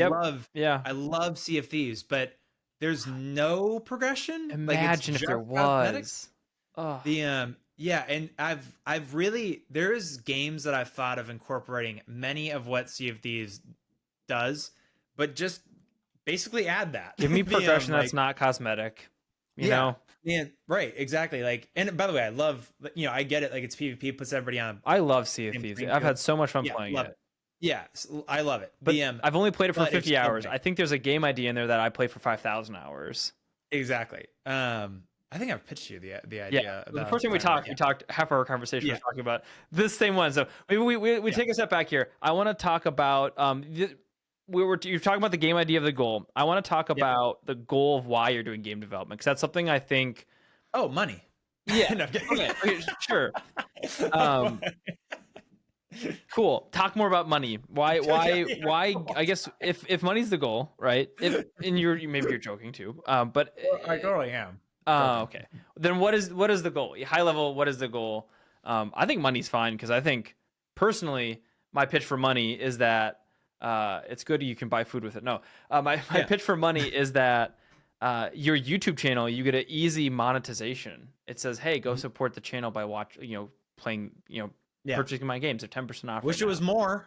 Yeah. I love Sea of Thieves, but there's no progression. Like it's Imagine if just there cosmetic. was. Oh. The yeah, and I've really there's games that I've thought of incorporating many of what Sea of Thieves does, but just basically add that. Give me progression like that's not cosmetic. You yeah, know? yeah, right, exactly. Like, and by the way, I love, I get it. Like, it's PvP, puts everybody on I love Sea of the same Thieves. playing I've field. had so much fun Yeah, playing love it. it. Yeah, I love it. But I've only played it for but it's 50 hours. so I think there's a game idea in there that I play for 5,000 hours. exactly. I think I've pitched you the Yeah. idea. The first time we talked half our conversation was talking about this same one. So maybe we take a step back here. I want to talk about you're talking about the game idea of the goal. I want to talk about the goal of why you're doing game development, because that's something I think. Oh, money. Yeah. No, Okay, sure. Cool. Talk more about money. Why? I guess if money's the goal, right? And maybe you're joking too. But I totally am. Okay. Then what is the goal? High level, what is the goal? I think money's fine, because I think personally my pitch for money is that it's good you can buy food with it. No, my pitch for money is that your YouTube channel, you get an easy monetization. It says, hey, go support the channel by playing, purchasing my games at 10% off. Wish it was more.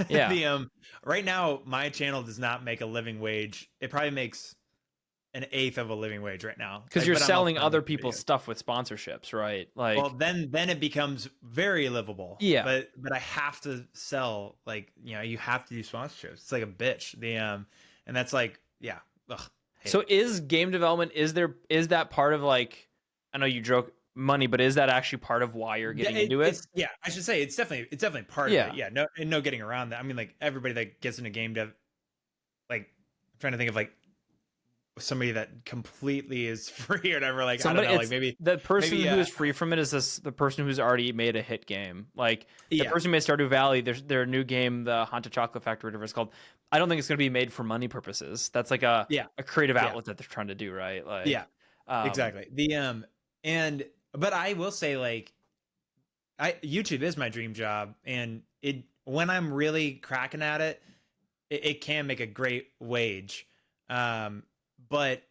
Yeah. Right now my channel does not make a living wage. It probably makes an eighth of a living wage right now, because you're selling other people's stuff with sponsorships, right? Like, well, then it becomes very livable. Yeah. But I have to sell, like, you have to do sponsorships. It's like a bitch. And that's like, yeah. Ugh, so is game development, is that part of, like, I know you joke money, but is that actually part of why you're getting into it? Yeah, I should say it's definitely part of it. Yeah, no getting around that. I mean, like, everybody that gets into game dev, like, I'm trying to think of like somebody that completely is free or whatever. Like, I don't know, like maybe the person who is free from it is the person who's already made a hit game. Like the person who made Stardew Valley, their new game, the Haunted Chocolate Factory, whatever it's called. I don't think it's going to be made for money purposes. That's like a creative outlet that they're trying to do, right? Like, exactly. But I will say, like, YouTube is my dream job, and when I'm really cracking at it, it can make a great wage. But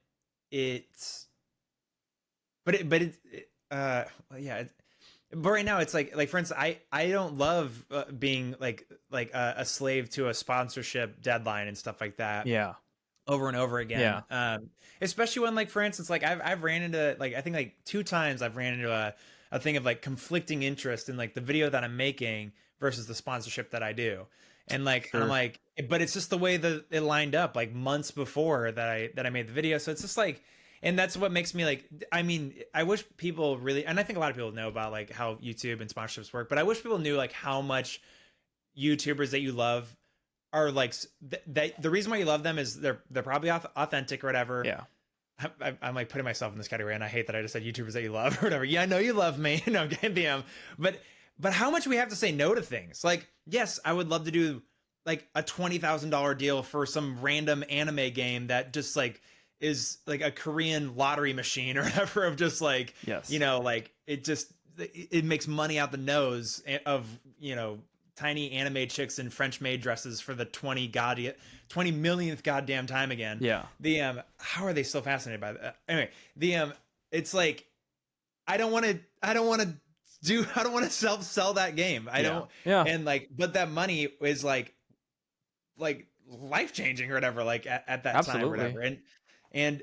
right now it's like for instance, I don't love being like a slave to a sponsorship deadline and stuff like that. Yeah. Over and over again. Yeah. Especially when, like, for instance, like I've ran into, like, I think like 2 times I've ran into a thing of like conflicting interest in like the video that I'm making versus the sponsorship that I do. And like, and I'm like, but it's just the way that it lined up, like months before that I made the video. So it's just like, and that's what makes me like, I mean, I wish people really, and I think a lot of people know about like how YouTube and sponsorships work, but I wish people knew like how much YouTubers that you love are like, the reason why you love them is they're probably authentic or whatever. Yeah. I'm like putting myself in this category, and I hate that I just said YouTubers that you love or whatever. Yeah, I know you love me. No, damn. But how much we have to say no to things. Like, yes, I would love to do like a $20,000 deal for some random anime game that just like is like a Korean lottery machine or whatever, of just like, like it makes money out the nose of, tiny anime chicks in French maid dresses for the 20 millionth goddamn time again. Yeah. How are they so fascinated by that? Anyway, it's like, I don't want to sell that game. I don't. Yeah. And like, but that money is like life changing or whatever, like at that time or whatever.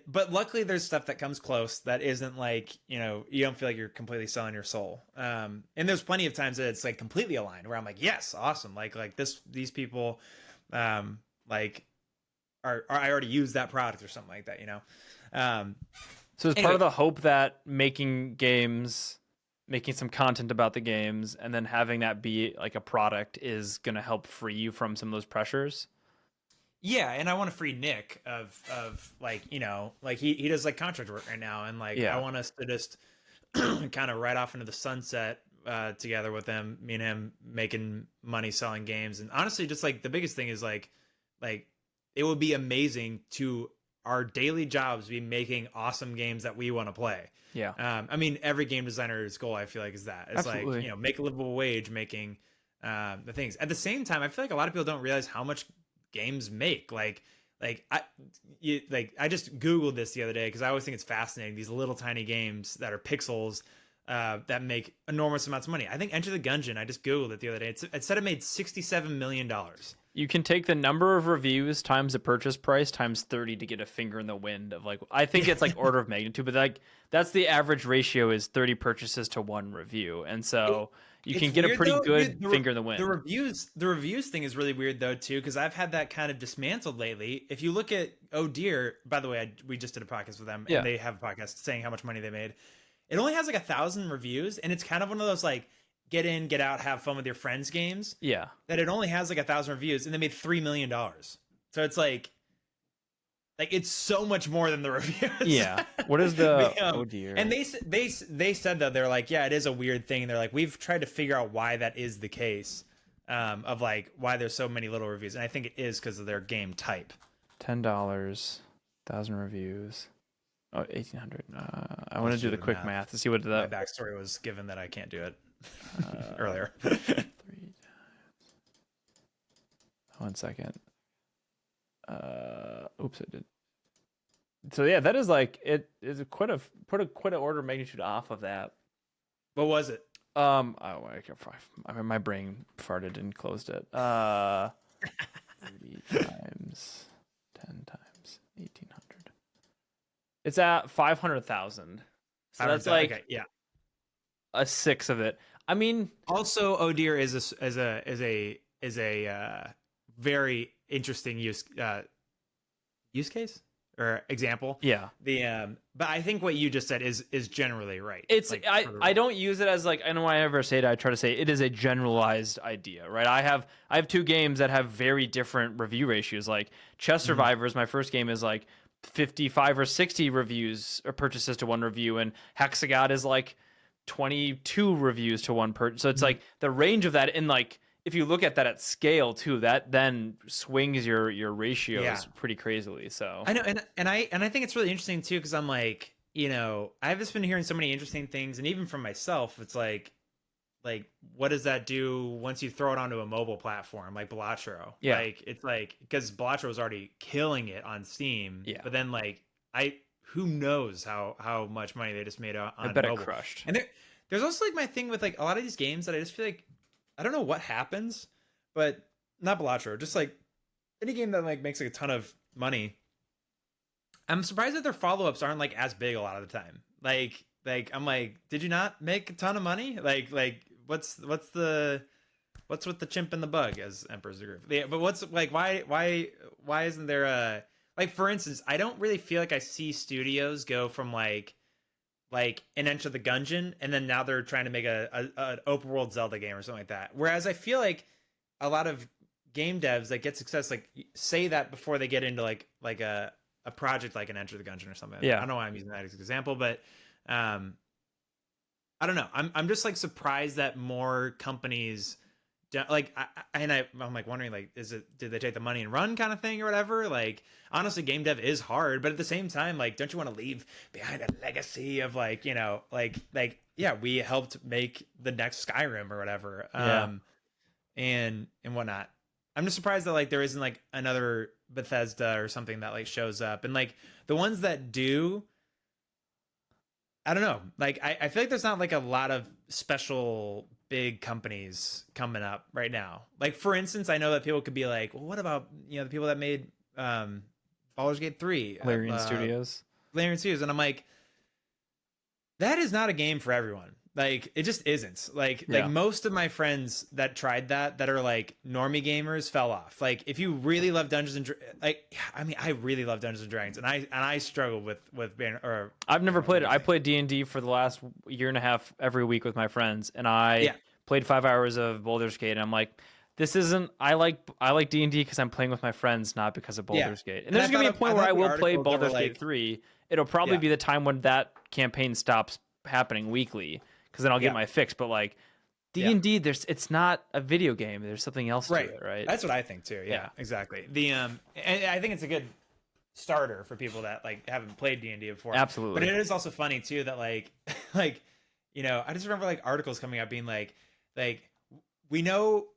But luckily there's stuff that comes close that isn't like, you don't feel like you're completely selling your soul. And there's plenty of times that it's like completely aligned where I'm like, yes, awesome. Like these people, like I already use that product or something like that, So it's part of the hope that making some content about the games and then having that be like a product is going to help free you from some of those pressures. Yeah, and I want to free Nick of like, like he does like contract work right now, and like I want us to just kind of ride off into the sunset together with him, me and him making money selling games. And honestly, just like the biggest thing is like like it would be amazing to our daily jobs be making awesome games that we want to play. Yeah. I mean, every game designer's goal, I feel like, is that. It's Absolutely. like, you know, make a livable wage making the things. At the same time, I feel like a lot of people don't realize how much games make. I just Googled this the other day because I always think it's fascinating. These little tiny games that are pixels that make enormous amounts of money. I think Enter the Gungeon, I just Googled it the other day. It said it made $67 million. You can take the number of reviews times the purchase price times 30 to get a finger in the wind of like, I think it's like order of magnitude, but like that's the average ratio is 30 purchases to 1 review. And so you can get a pretty good finger in the wind. The reviews thing is really weird though too, because I've had that kind of dismantled lately. If you look at Oh Dear, by the way, we just did a podcast with them and they have a podcast saying how much money they made. It only has like 1,000 reviews, and it's kind of one of those like get in, get out, have fun with your friends games. Yeah. That it only has like 1,000 reviews, and they made $3 million. So it's like it's so much more than the reviews. Yeah. What is the Oh Dear? And they said that they're like, yeah, it is a weird thing. They're like, we've tried to figure out why that is the case, of like why there's so many little reviews, and I think it is because of their game type. $10, 1,000 reviews. Oh, 1,800. I want to do the quick math to see what my backstory was, given that I can't do it earlier. 3 times. 1 second. Oops, I did. So yeah, that is like it is quite an order of magnitude off of that. What was it? I mean, my brain farted and closed it. 30 times 10 times 1,800. It's at 500,000. So that's like a sixth of it. I mean, also, Oh Dear is a very interesting use case or example. Yeah. But I think what you just said is generally right. It's like, I don't use it as like, I know I ever say it, I try to say it is a generalized idea, right? I have 2 games that have very different review ratios. Like Chess Survivors, my first game is like 55 or 60 reviews or purchases to 1 review, and Hexagod is like 22 reviews to 1 purchase. So it's like the range of that, and like if you look at that at scale too, that then swings your ratios pretty crazily. So I know, and I think it's really interesting too, because I'm like, you know, I've just been hearing so many interesting things, and even from myself, it's like what does that do once you throw it onto a mobile platform like Balatro? Yeah. Like it's like, because Balatro was already killing it on Steam. Yeah. But then like who knows how much money they just made on I bet mobile. it crushed. And there's also like my thing with like a lot of these games that I just feel like I don't know what happens, but not Balatro, just like any game that like makes like a ton of money. I'm surprised that their follow-ups aren't like as big a lot of the time. Like I'm like, did you not make a ton of money? Like what's with the chimp and the bug, as Emperor's Groove? Yeah, but what's like why isn't there a, like, for instance, I don't really feel like I see studios go from like an Enter the Gungeon, and then now they're trying to make an open world Zelda game or something like that. Whereas I feel like a lot of game devs that get success like say that before they get into like a project like an Enter the Gungeon or something. Yeah. I don't know why I'm using that as an example, but I don't know. I'm just like surprised that more companies like I'm like wondering, like, did they take the money and run kind of thing or whatever? Like, honestly, game dev is hard, but at the same time, like, don't you want to leave behind a legacy of like, you know, like yeah, we helped make the next Skyrim or whatever, and whatnot. I'm just surprised that like there isn't like another Bethesda or something that like shows up, and like the ones that do, I don't know. Like, I feel like there's not like a lot of special big companies coming up right now. Like, for instance, I know that people could be like, well, what about, you know, the people that made Baldur's Gate 3? Larian Studios. And I'm like, that is not a game for everyone. Like, it just isn't. Like most of my friends that tried that are like normie gamers fell off. Like, if you really love Dungeons and I really love Dungeons and Dragons, and I struggle with being, or I've never played it. I played D&D for the last year and a half every week with my friends, and I played 5 hours of Baldur's Gate, and I'm like, this isn't. I like D&D because I'm playing with my friends, not because of Baldur's Gate. And there's gonna be a point where I will play Baldur's Gate 3. It'll probably be the time when that campaign stops happening weekly, because then I'll get my fix. But like, Yeah. D&D, it's not a video game. There's something else to Right. it, right? That's what I think too. Yeah, exactly. And I think it's a good starter for people that like haven't played D&D before. But Absolutely. it is also funny too that like like I just remember like articles coming out being like we know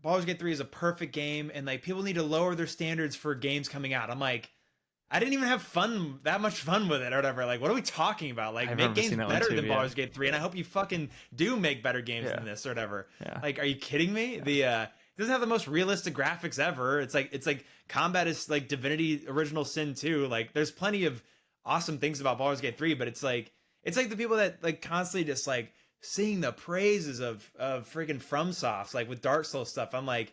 Baldur's Gate 3 is a perfect game and like people need to lower their standards for games coming out. I'm like, I didn't even have that much fun with it or whatever. Like, what are we talking about? I Like, make remember games seeing that one better too, than yeah. Baldur's Gate 3, and I hope you fucking do make better games than this or whatever. Yeah. Like, are you kidding me? It doesn't have the most realistic graphics ever. It's like combat is like Divinity Original Sin 2. Like, there's plenty of awesome things about Baldur's Gate 3, but it's like the people that like constantly just like sing the praises of freaking FromSoft, like with Dark Souls stuff. I'm like,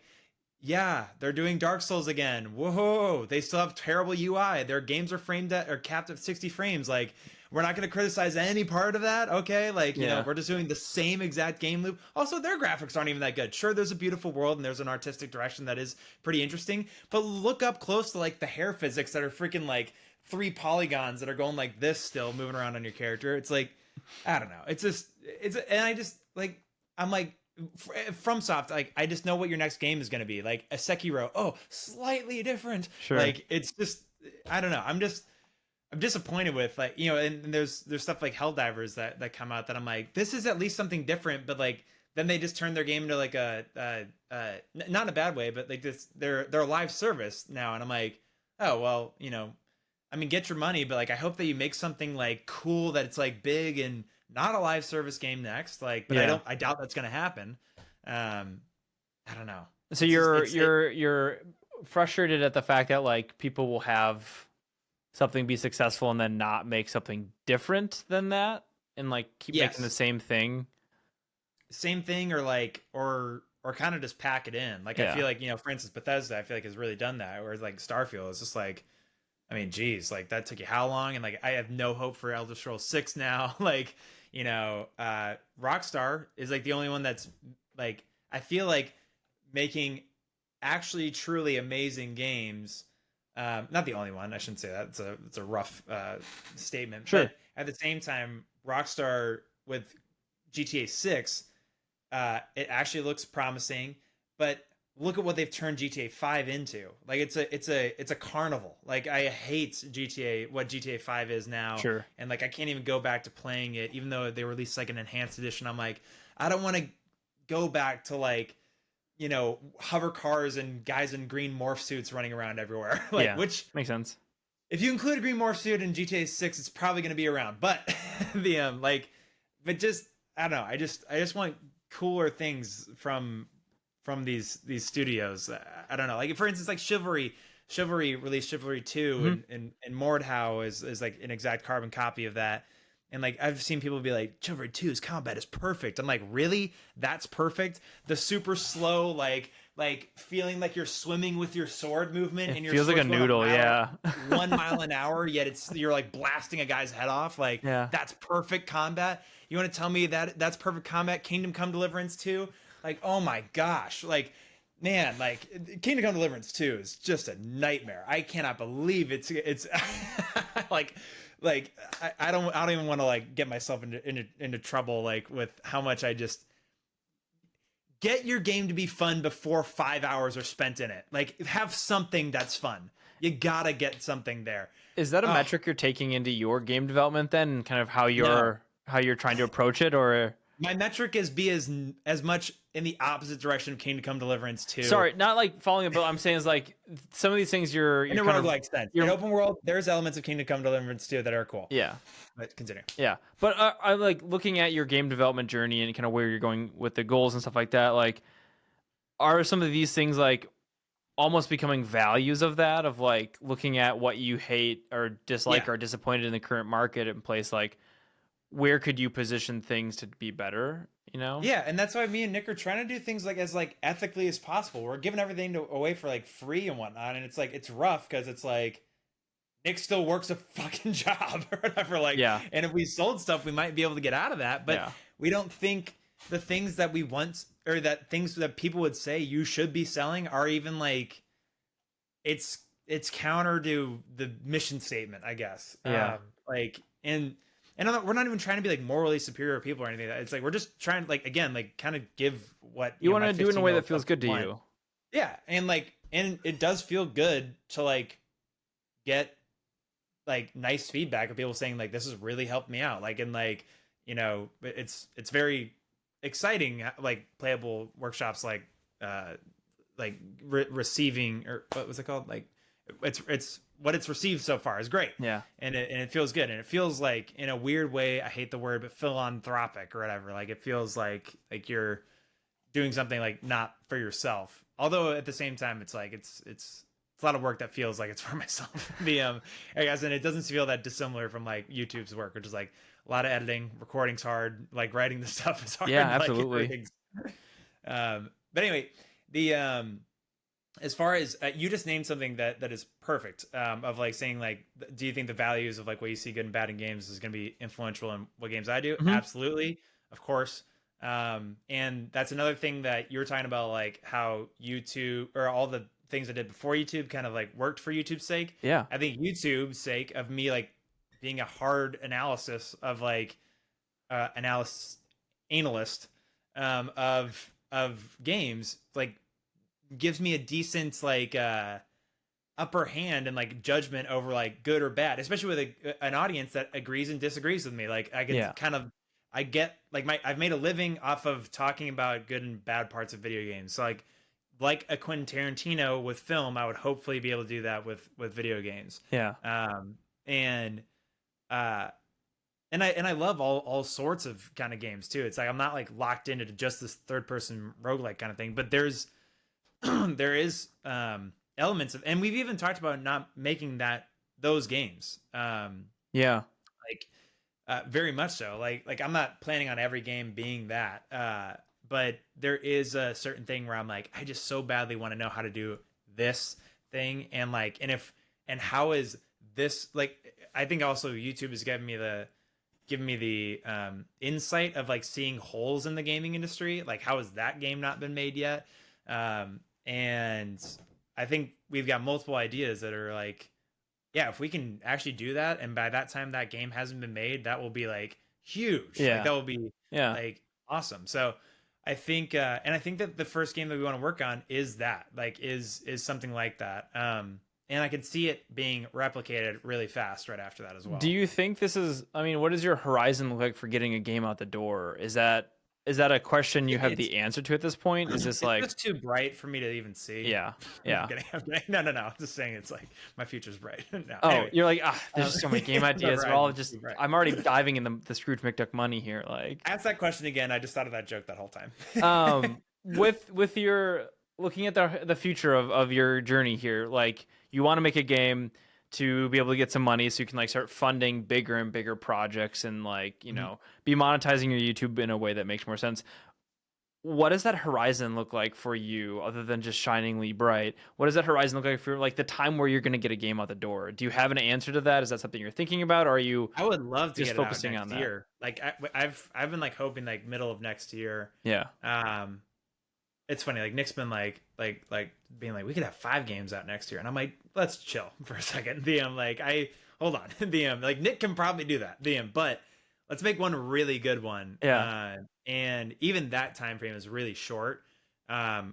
yeah, they're doing Dark Souls again. Whoa, they still have terrible UI. Their games are capped at 60 frames. Like, we're not going to criticize any part of that. Okay, like we're just doing the same exact game loop. Also, their graphics aren't even that good. Sure, there's a beautiful world and there's an artistic direction that is pretty interesting, but look up close to like the hair physics that are freaking like 3 polygons that are going like this still moving around on your character. It's like, I don't know. And I just like, I'm like, FromSoft, like I just know what your next game is going to be. Like a Sekiro, oh, slightly different. Sure. Like it's just, I don't know. I'm disappointed with like and there's stuff like Helldivers that come out that I'm like, this is at least something different. But like then they just turn their game into like a not in a bad way, but like this they're a live service now, and I'm like, oh well, I mean, get your money, but like I hope that you make something like cool that it's like big and not a live service game next, like, but I doubt that's gonna happen. I don't know. So you're frustrated at the fact that like people will have something be successful and then not make something different than that, and like keep making the same thing, or like or kind of just pack it in. Like I feel like for instance, Bethesda, I feel like has really done that. Whereas like Starfield is just like, I mean, geez, like that took you how long? And like I have no hope for Elder Scrolls 6 now. Like Rockstar is like the only one that's like, I feel like making actually truly amazing games. Not the only one, I shouldn't say that. It's a rough statement. Sure. But at the same time, Rockstar with GTA 6, it actually looks promising, but look at what they've turned GTA 5 into. Like it's a carnival. Like I hate what GTA 5 is now. Sure. And like I can't even go back to playing it, even though they released like an enhanced edition. I'm like, I don't want to go back to like, hover cars and guys in green morph suits running around everywhere. Like, which makes sense. If you include a green morph suit in GTA 6, it's probably going to be around. But but just I don't know. I just want cooler things from these studios. I don't know. Like for instance, like Chivalry released Chivalry 2, and Mordhau is like an exact carbon copy of that. And like I've seen people be like, Chivalry 2's combat is perfect. I'm like, really? That's perfect? The super slow like feeling like you're swimming with your sword movement, and your feels like a noodle, 1 mile an hour, yet you're like blasting a guy's head off. Like that's perfect combat. You want to tell me that's perfect combat? Kingdom Come Deliverance 2? Like, oh my gosh. Like, man, like Kingdom Come Deliverance 2 is just a nightmare. I cannot believe it's like I don't even want to like get myself into trouble like with how much I just get your game to be fun before 5 hours are spent in it. Like have something that's fun. You gotta get something there. Is that a metric you're taking into your game development then, and kind of how you're trying to approach it? Or my metric is be as much in the opposite direction of Kingdom Come Deliverance 2. Sorry, not like following it, but I'm saying is like some of these things you're in a roguelike sense. In open world, there's elements of Kingdom Come Deliverance 2 that are cool. Yeah. But continue. Yeah. But I like looking at your game development journey and kind of where you're going with the goals and stuff like that. Like, are some of these things like almost becoming values of that, of like looking at what you hate or dislike or disappointed in the current market in place? Like, where could you position things to be better? Yeah, and that's why me and Nick are trying to do things like as like ethically as possible. We're giving everything away for like free and whatnot, and it's like it's rough because it's like Nick still works a fucking job or whatever. Like, and if we sold stuff, we might be able to get out of that. But we don't think the things that we want, or that things that people would say you should be selling, are even like it's counter to the mission statement, I guess. Yeah. And and we're not even trying to be like morally superior people or anything. It's like we're just trying to like again like kind of give what you want my to do it in a way that 15-year-old feels good to want. you. Yeah, and it does feel good to like get like nice feedback of people saying like this has really helped me out. Like and like it's very exciting like playable workshops like receiving or what was it called like it's what it's received so far is great. Yeah. And it feels good, and it feels like in a weird way, I hate the word, but philanthropic or whatever. Like it feels like you're doing something like not for yourself, although at the same time it's like it's a lot of work that feels like it's for myself. I guess, and it doesn't feel that dissimilar from like YouTube's work, which is like a lot of editing, recording's hard, like writing the stuff is hard. Yeah, like, absolutely. But anyway, the as far as you just named something that is perfect, of like saying like, do you think the values of like what you see good and bad in games is going to be influential in what games I do? Mm-hmm. Absolutely, of course. And that's another thing that you were talking about, like how YouTube or all the things I did before YouTube kind of like worked for YouTube's sake. Yeah. I think YouTube's sake of me like being a hard analysis of like analyst of games like gives me a decent like upper hand and like judgment over like good or bad, especially with an audience that agrees and disagrees with me. Like I get kind of I get like I've made a living off of talking about good and bad parts of video games. So like a Quentin Tarantino with film, I would hopefully be able to do that with video games. Yeah. And uh and I love all sorts of kind of games too. It's like I'm not like locked into just this third person roguelike kind of thing, but there's there is elements of, and we've even talked about not making those games. Yeah. Like very much so. Like I'm not planning on every game being that. But there is a certain thing where I'm like, I just so badly want to know how to do this thing, and like, and how is this like? I think also YouTube has given me the insight of like seeing holes in the gaming industry. Like, how has that game not been made yet? And I think we've got multiple ideas that are like, yeah, if we can actually do that, and by that time that game hasn't been made, that will be like huge. Yeah. Like that will be like awesome. So I think, and I think that the first game that we want to work on is that, like, is something like that. And I can see it being replicated really fast right after that as well. Do you think this is, I mean, what does your horizon look like for getting a game out the door? Is that a question you have the answer to at this point? Is this like, it's too bright for me to even see? Yeah. Yeah. I'm kidding. No. I'm just saying it's like my future's bright. No, oh, anyway. You're like, there's just so many game ideas. We're all just, right. I'm already diving in the Scrooge McDuck money here. Like, ask that question again. I just thought of that joke that whole time. With your looking at the future of your journey here, like you want to make a game to be able to get some money so you can like start funding bigger and bigger projects and like, be monetizing your YouTube in a way that makes more sense. What does that horizon look like for you other than just shiningly bright? What does that horizon look like for like the time where you're going to get a game out the door? Do you have an answer to that? Is that something you're thinking about? Or are you I would love to just get focusing it out next on year. Like I've been like hoping like middle of next year. Yeah. It's funny, like Nick's been like being like, we could have 5 games out next year, and I'm like, let's chill for a second. Hold on. Like Nick can probably do that. But let's make one really good one. Yeah. And even that time frame is really short. At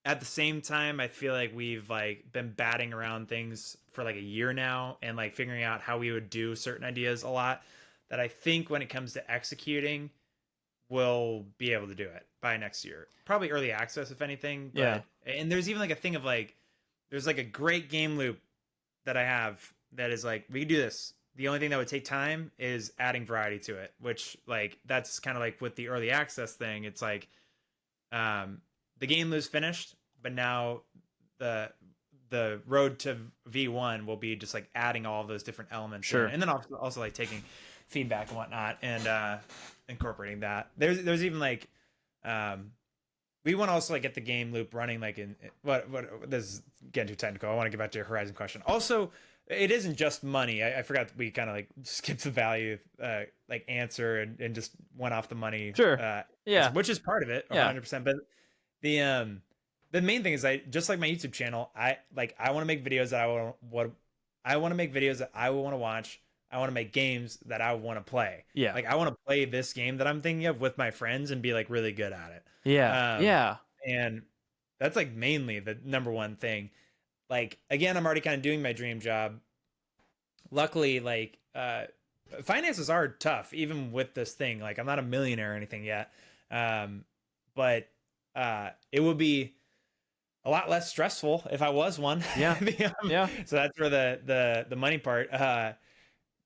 the same time, I feel like we've like been batting around things for like a year now, and like figuring out how we would do certain ideas a lot, that I think when it comes to executing, we'll be able to do it by next year. Probably early access, if anything. But, Yeah. And there's even like a thing of like, there's like a great game loop that I have that is like, we can do this. The only thing that would take time is adding variety to it, which like, that's kind of like with the early access thing. It's like, the game loop's finished, but now the road to V1 will be just like adding all of those different elements. Sure. And then also like taking feedback and whatnot, and incorporating that. There's even like we want to also like get the game loop running like in what this is getting too technical. I want to get back to your Horizon question. Also, it isn't just money. I forgot that we kind of like skipped the value like answer and just went off the money. Sure. Yeah. Which is part of it, 100%. But the main thing is, I just like my YouTube channel, I want to make videos that I want to make videos that I will want to watch I want to make games that I want to play. Yeah. Like I want to play this game that I'm thinking of with my friends and be like really good at it. Yeah. Um, Yeah. and that's like mainly the number one thing. Like again, I'm already kind of doing my dream job. Luckily, like finances are tough even with this thing. Like I'm not a millionaire or anything yet. But it would be a lot less stressful if I was one. Yeah. Yeah. So that's where the money part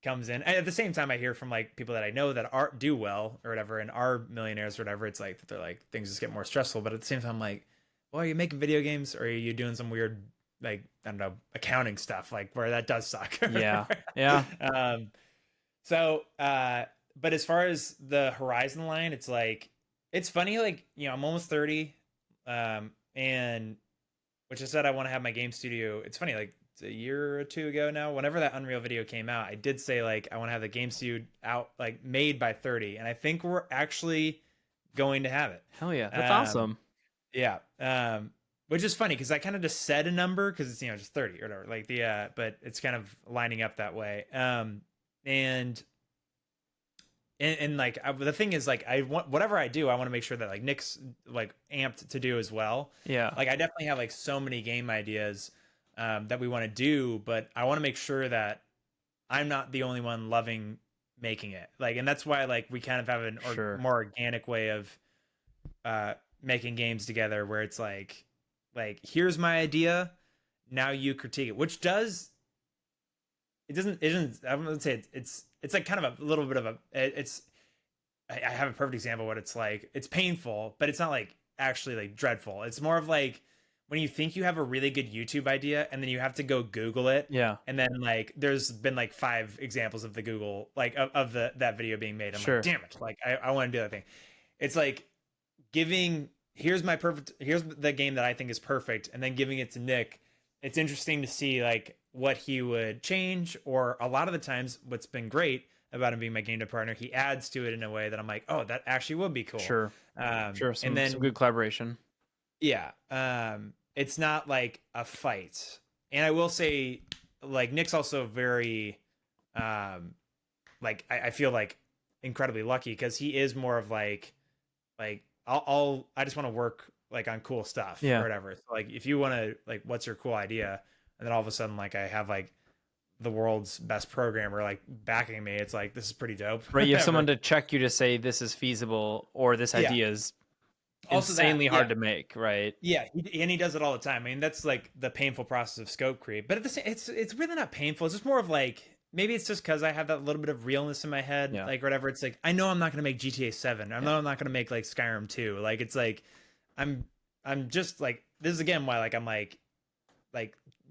comes in. And at the same time, I hear from like people that I know that are do well or whatever and are millionaires or whatever. It's like they're like things just get more stressful. But at the same time, I'm like, well, are you making video games or are you doing some weird like I don't know accounting stuff like where that does suck? Yeah. Yeah. So but as far as the horizon line, it's like it's funny, like, you know, I'm almost 30. And which I said I want to have my game studio. It's funny, like it's a year or two ago now, whenever that Unreal video came out, I did say like I want to have the game studio out like made by 30. And I think we're actually going to have it. Hell yeah. That's awesome. Yeah. Which is funny because I kind of just said a number because it's, you know, just 30 or whatever. Like but it's kind of lining up that way. And like the thing is like I want whatever I do, I want to make sure that like Nick's like amped to do as well. Yeah. Like I definitely have like so many game ideas that we want to do, but I want to make sure that I'm not the only one loving making it. Like, and that's why like we kind of have an more organic way of making games together, where it's like here's my idea, now you critique it, which does it isn't I wouldn't say it's like kind of a little bit of a I have a perfect example of what it's like. It's painful, but it's not like actually like dreadful. It's more of like when you think you have a really good YouTube idea and then you have to go Google it. Yeah. And then like there's been like 5 examples of the Google like of that video being made. I'm like, damn it. Like I want to do that thing. It's like here's the game that I think is perfect, and then giving it to Nick. It's interesting to see like what he would change, or a lot of the times what's been great about him being my game dev partner, he adds to it in a way that I'm like, oh, that actually would be cool. Sure. Some good collaboration. Yeah. It's not like a fight. And I will say like Nick's also very like I feel like incredibly lucky because he is more of like I just want to work like on cool stuff or whatever. So, like if you want to like what's your cool idea, and then all of a sudden like I have like the world's best programmer like backing me, it's like this is pretty dope. Right, you have someone to check you to say this is feasible or this idea is insanely hard to make, right? Yeah, and he does it all the time. I mean, that's like the painful process of scope creep. But at the same, it's really not painful. It's just more of like maybe it's just because I have that little bit of realness in my head, like whatever. It's like I know I'm not gonna make GTA 7. I know I'm not gonna make like Skyrim 2. Like it's like I'm just like this is again why like I'm like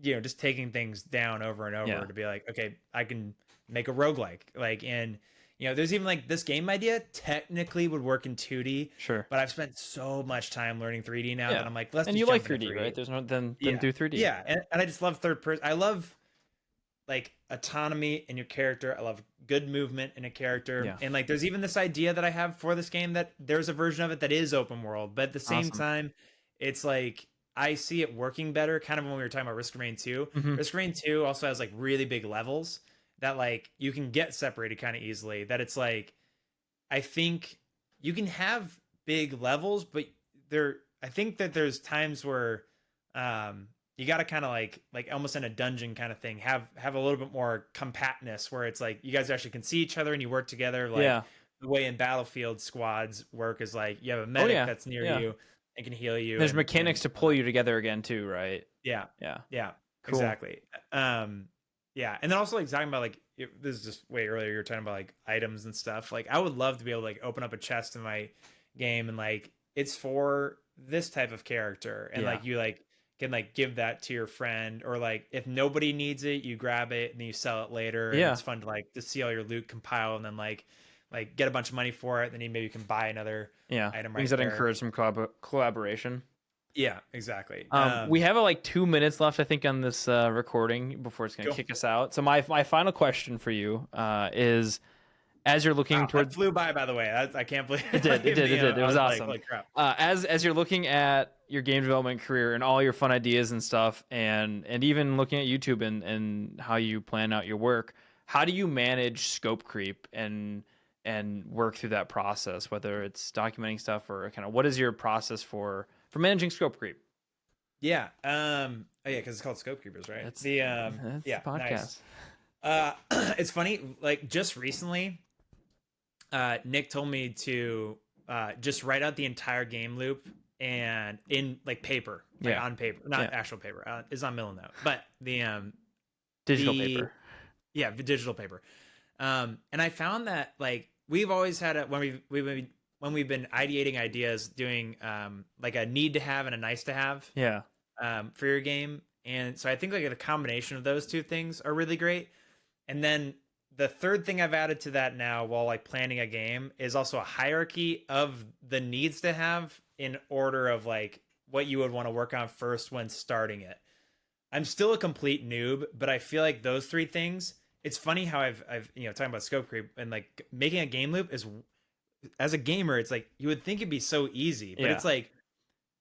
you know just taking things down over and over to be like okay I can make a roguelike like and. You know, there's even like this game idea technically would work in 2D. Sure. But I've spent so much time learning 3D now that I'm like, let's and just you jump like 3D, right? There's no then do 3D. Yeah, and I just love third person. I love like autonomy in your character. I love good movement in a character. Yeah. And like there's even this idea that I have for this game that there's a version of it that is open world, but at the same time, it's like I see it working better. Kind of when we were talking about Risk of Rain 2. Mm-hmm. Risk of Rain 2 also has like really big levels that like you can get separated kind of easily, that it's like I think you can have big levels, but I think that there's times where you got to kind of like almost in a dungeon kind of thing have a little bit more compactness where it's like you guys actually can see each other and you work together. Like the way in Battlefield squads work is like you have a medic that's near you and can heal you. There's mechanics to pull you together again too, right? Yeah. Cool. Exactly. Yeah, and then also like talking about like this is just way earlier. You're talking about like items and stuff. Like I would love to be able to like open up a chest in my game and like it's for this type of character, and like you like can like give that to your friend, or like if nobody needs it, you grab it and then you sell it later. And it's fun to like to see all your loot compile and then like get a bunch of money for it. Then maybe you can buy another item. Things that encourage some collaboration. Yeah, exactly. We have like 2 minutes left, I think, on this recording before it's going to kick us out. So my final question for you is, as you're looking toward, that flew by the way. I can't believe it did. It was awesome. Like, crap. As you're looking at your game development career and all your fun ideas and stuff, and even looking at YouTube and how you plan out your work, how do you manage scope creep and work through that process, whether it's documenting stuff or kind of what is your process for managing scope creep? Yeah. Oh yeah, because it's called Scope Creepers, right? That's that's Yeah, the podcast. nice. It's funny. Like just recently, Nick told me to just write out the entire game loop and in like paper, like Yeah. on paper, not Yeah. actual paper. It's on Milanote, but Digital the paper. yeah, the digital paper. And I found that like we've always had it when we've been ideating ideas, doing like a need to have and a nice to have Yeah. for your game. And so I think like the combination of those two things are really great. And then the third thing I've added to that now while like planning a game is also a hierarchy of the needs to have in order of like what you would want to work on first when starting it. I'm still a complete noob, but I feel like those three things, it's funny how I've talking about scope creep and like making a game loop is, as a gamer, it's like you would think it'd be so easy, but Yeah. it's like,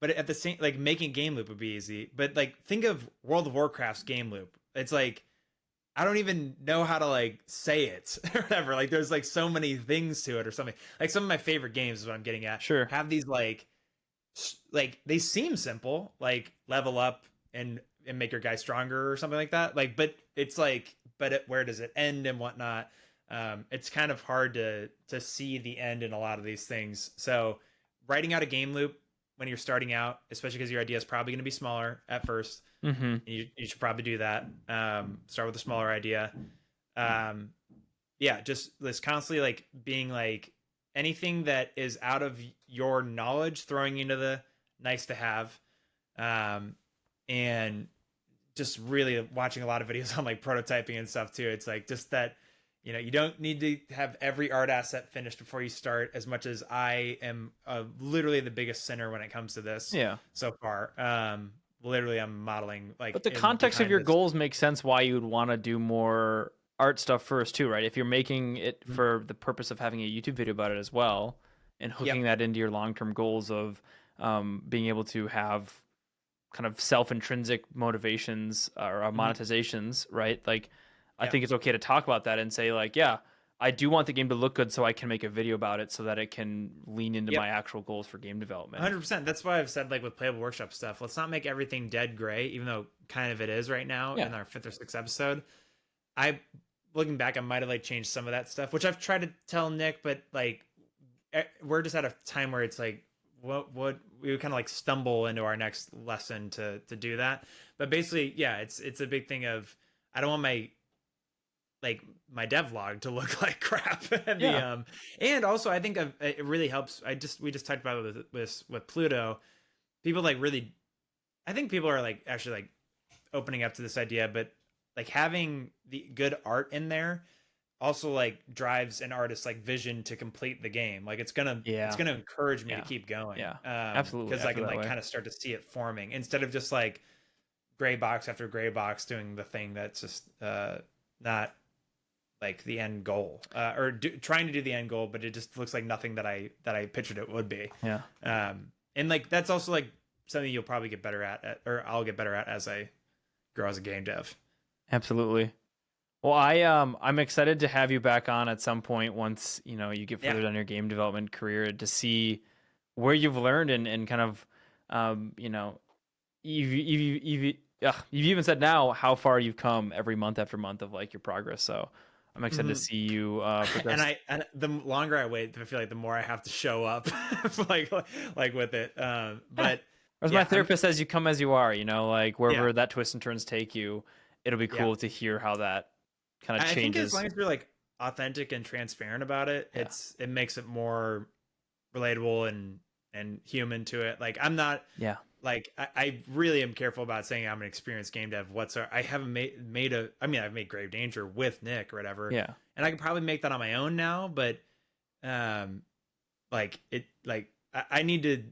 but at the same, like making a game loop would be easy, but like think of World of Warcraft's game loop. It's like I don't even know how to like say it or whatever. Like there's like so many things to it or something. Like some of my favorite games is what I'm getting at. Sure. Have these like they seem simple, like level up and make your guy stronger or something like that. Like, but it's like, where does it end and whatnot? It's kind of hard to see the end in a lot of these things. So writing out a game loop when you're starting out, especially because your idea is probably going to be smaller at first, you should probably do that. Start with a smaller idea. Yeah, just this constantly like being like anything that is out of your knowledge, throwing into the nice to have. And just really watching a lot of videos on like prototyping and stuff too. It's like just that, you don't need to have every art asset finished before you start, as much as I am literally the biggest sinner when it comes to this. Yeah. So far. Literally I'm modeling like, but the context of your goals makes sense why you would want to do more art stuff first too, right? If you're making it for the purpose of having a YouTube video about it as well, and hooking that into your long-term goals of being able to have kind of self-intrinsic motivations or monetizations, right? Like, I think it's okay to talk about that and say like, yeah, I do want the game to look good so I can make a video about it so that it can lean into my actual goals for game development. 100%. That's why I've said like with Playable Workshop stuff, let's not make everything dead gray, even though kind of it is right now in our 5th or 6th episode. Looking back, I might have like changed some of that stuff, which I've tried to tell Nick, but like we're just at a time where it's like, what we would kind of like stumble into our next lesson to do that. But basically, yeah, it's a big thing of I don't want my devlog to look like crap. And also I think it really helps. We just talked about it with Pluto. People like really, I think people are like actually like opening up to this idea, but like having the good art in there also like drives an artist's like vision to complete the game. Like it's gonna encourage me to keep going. Yeah, absolutely. Because I can like kind of start to see it forming instead of just like gray box after gray box doing the thing that's just not like the end goal or trying to do the end goal, but it just looks like nothing that I pictured it would be. Yeah. And like that's also like something you'll probably get better at or I'll get better at as I grow as a game dev. Absolutely. Well, I'm excited to have you back on at some point once you get further down your game development career to see where you've learned and kind of you've even said now how far you've come every month after month of like your progress. So I'm excited to see you progress. And the longer I wait, I feel like the more I have to show up like with it. But as my therapist says, you come as you are, like wherever that twists and turns take you, it'll be cool to hear how that kind of changes. I think as long as you're like authentic and transparent about it, it makes it more relatable and human to it. Like I'm not like I really am careful about saying I'm an experienced game dev whatsoever. I haven't I've made Grave Danger with Nick or whatever. Yeah. And I could probably make that on my own now, but I need to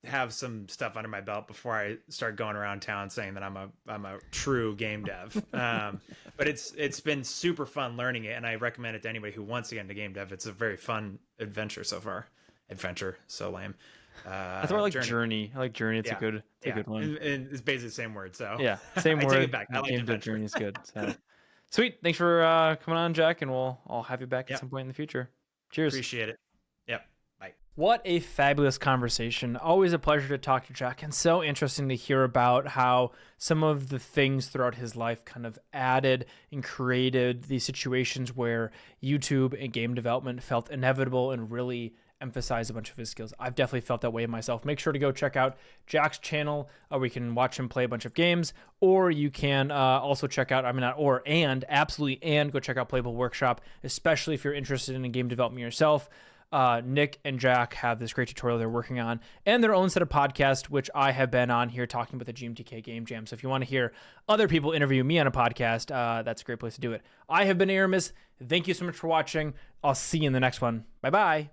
have some stuff under my belt before I start going around town saying that I'm a true game dev. But it's been super fun learning it, and I recommend it to anybody who wants to get into game dev. It's a very fun adventure so far. Adventure, so lame. I thought I like journey. I like journey. It's a good one. And it's basically the same word. So yeah, same word. I take it back. I like game dev adventure. journey is good. So Sweet. Thanks for coming on, Jack, and I'll have you back at some point in the future. Cheers. Appreciate it. Yep. Bye. What a fabulous conversation. Always a pleasure to talk to Jack, and so interesting to hear about how some of the things throughout his life kind of added and created these situations where YouTube and game development felt inevitable and really emphasize a bunch of his skills. I've definitely felt that way myself. Make sure to go check out Jack's channel where you can watch him play a bunch of games, or you can also check out, absolutely go check out Playable Workshop, especially if you're interested in game development yourself. Nick and Jack have this great tutorial they're working on and their own set of podcasts, which I have been on here talking about the GMTK Game Jam. So if you want to hear other people interview me on a podcast, that's a great place to do it. I have been Aarimous. Thank you so much for watching. I'll see you in the next one. Bye-bye.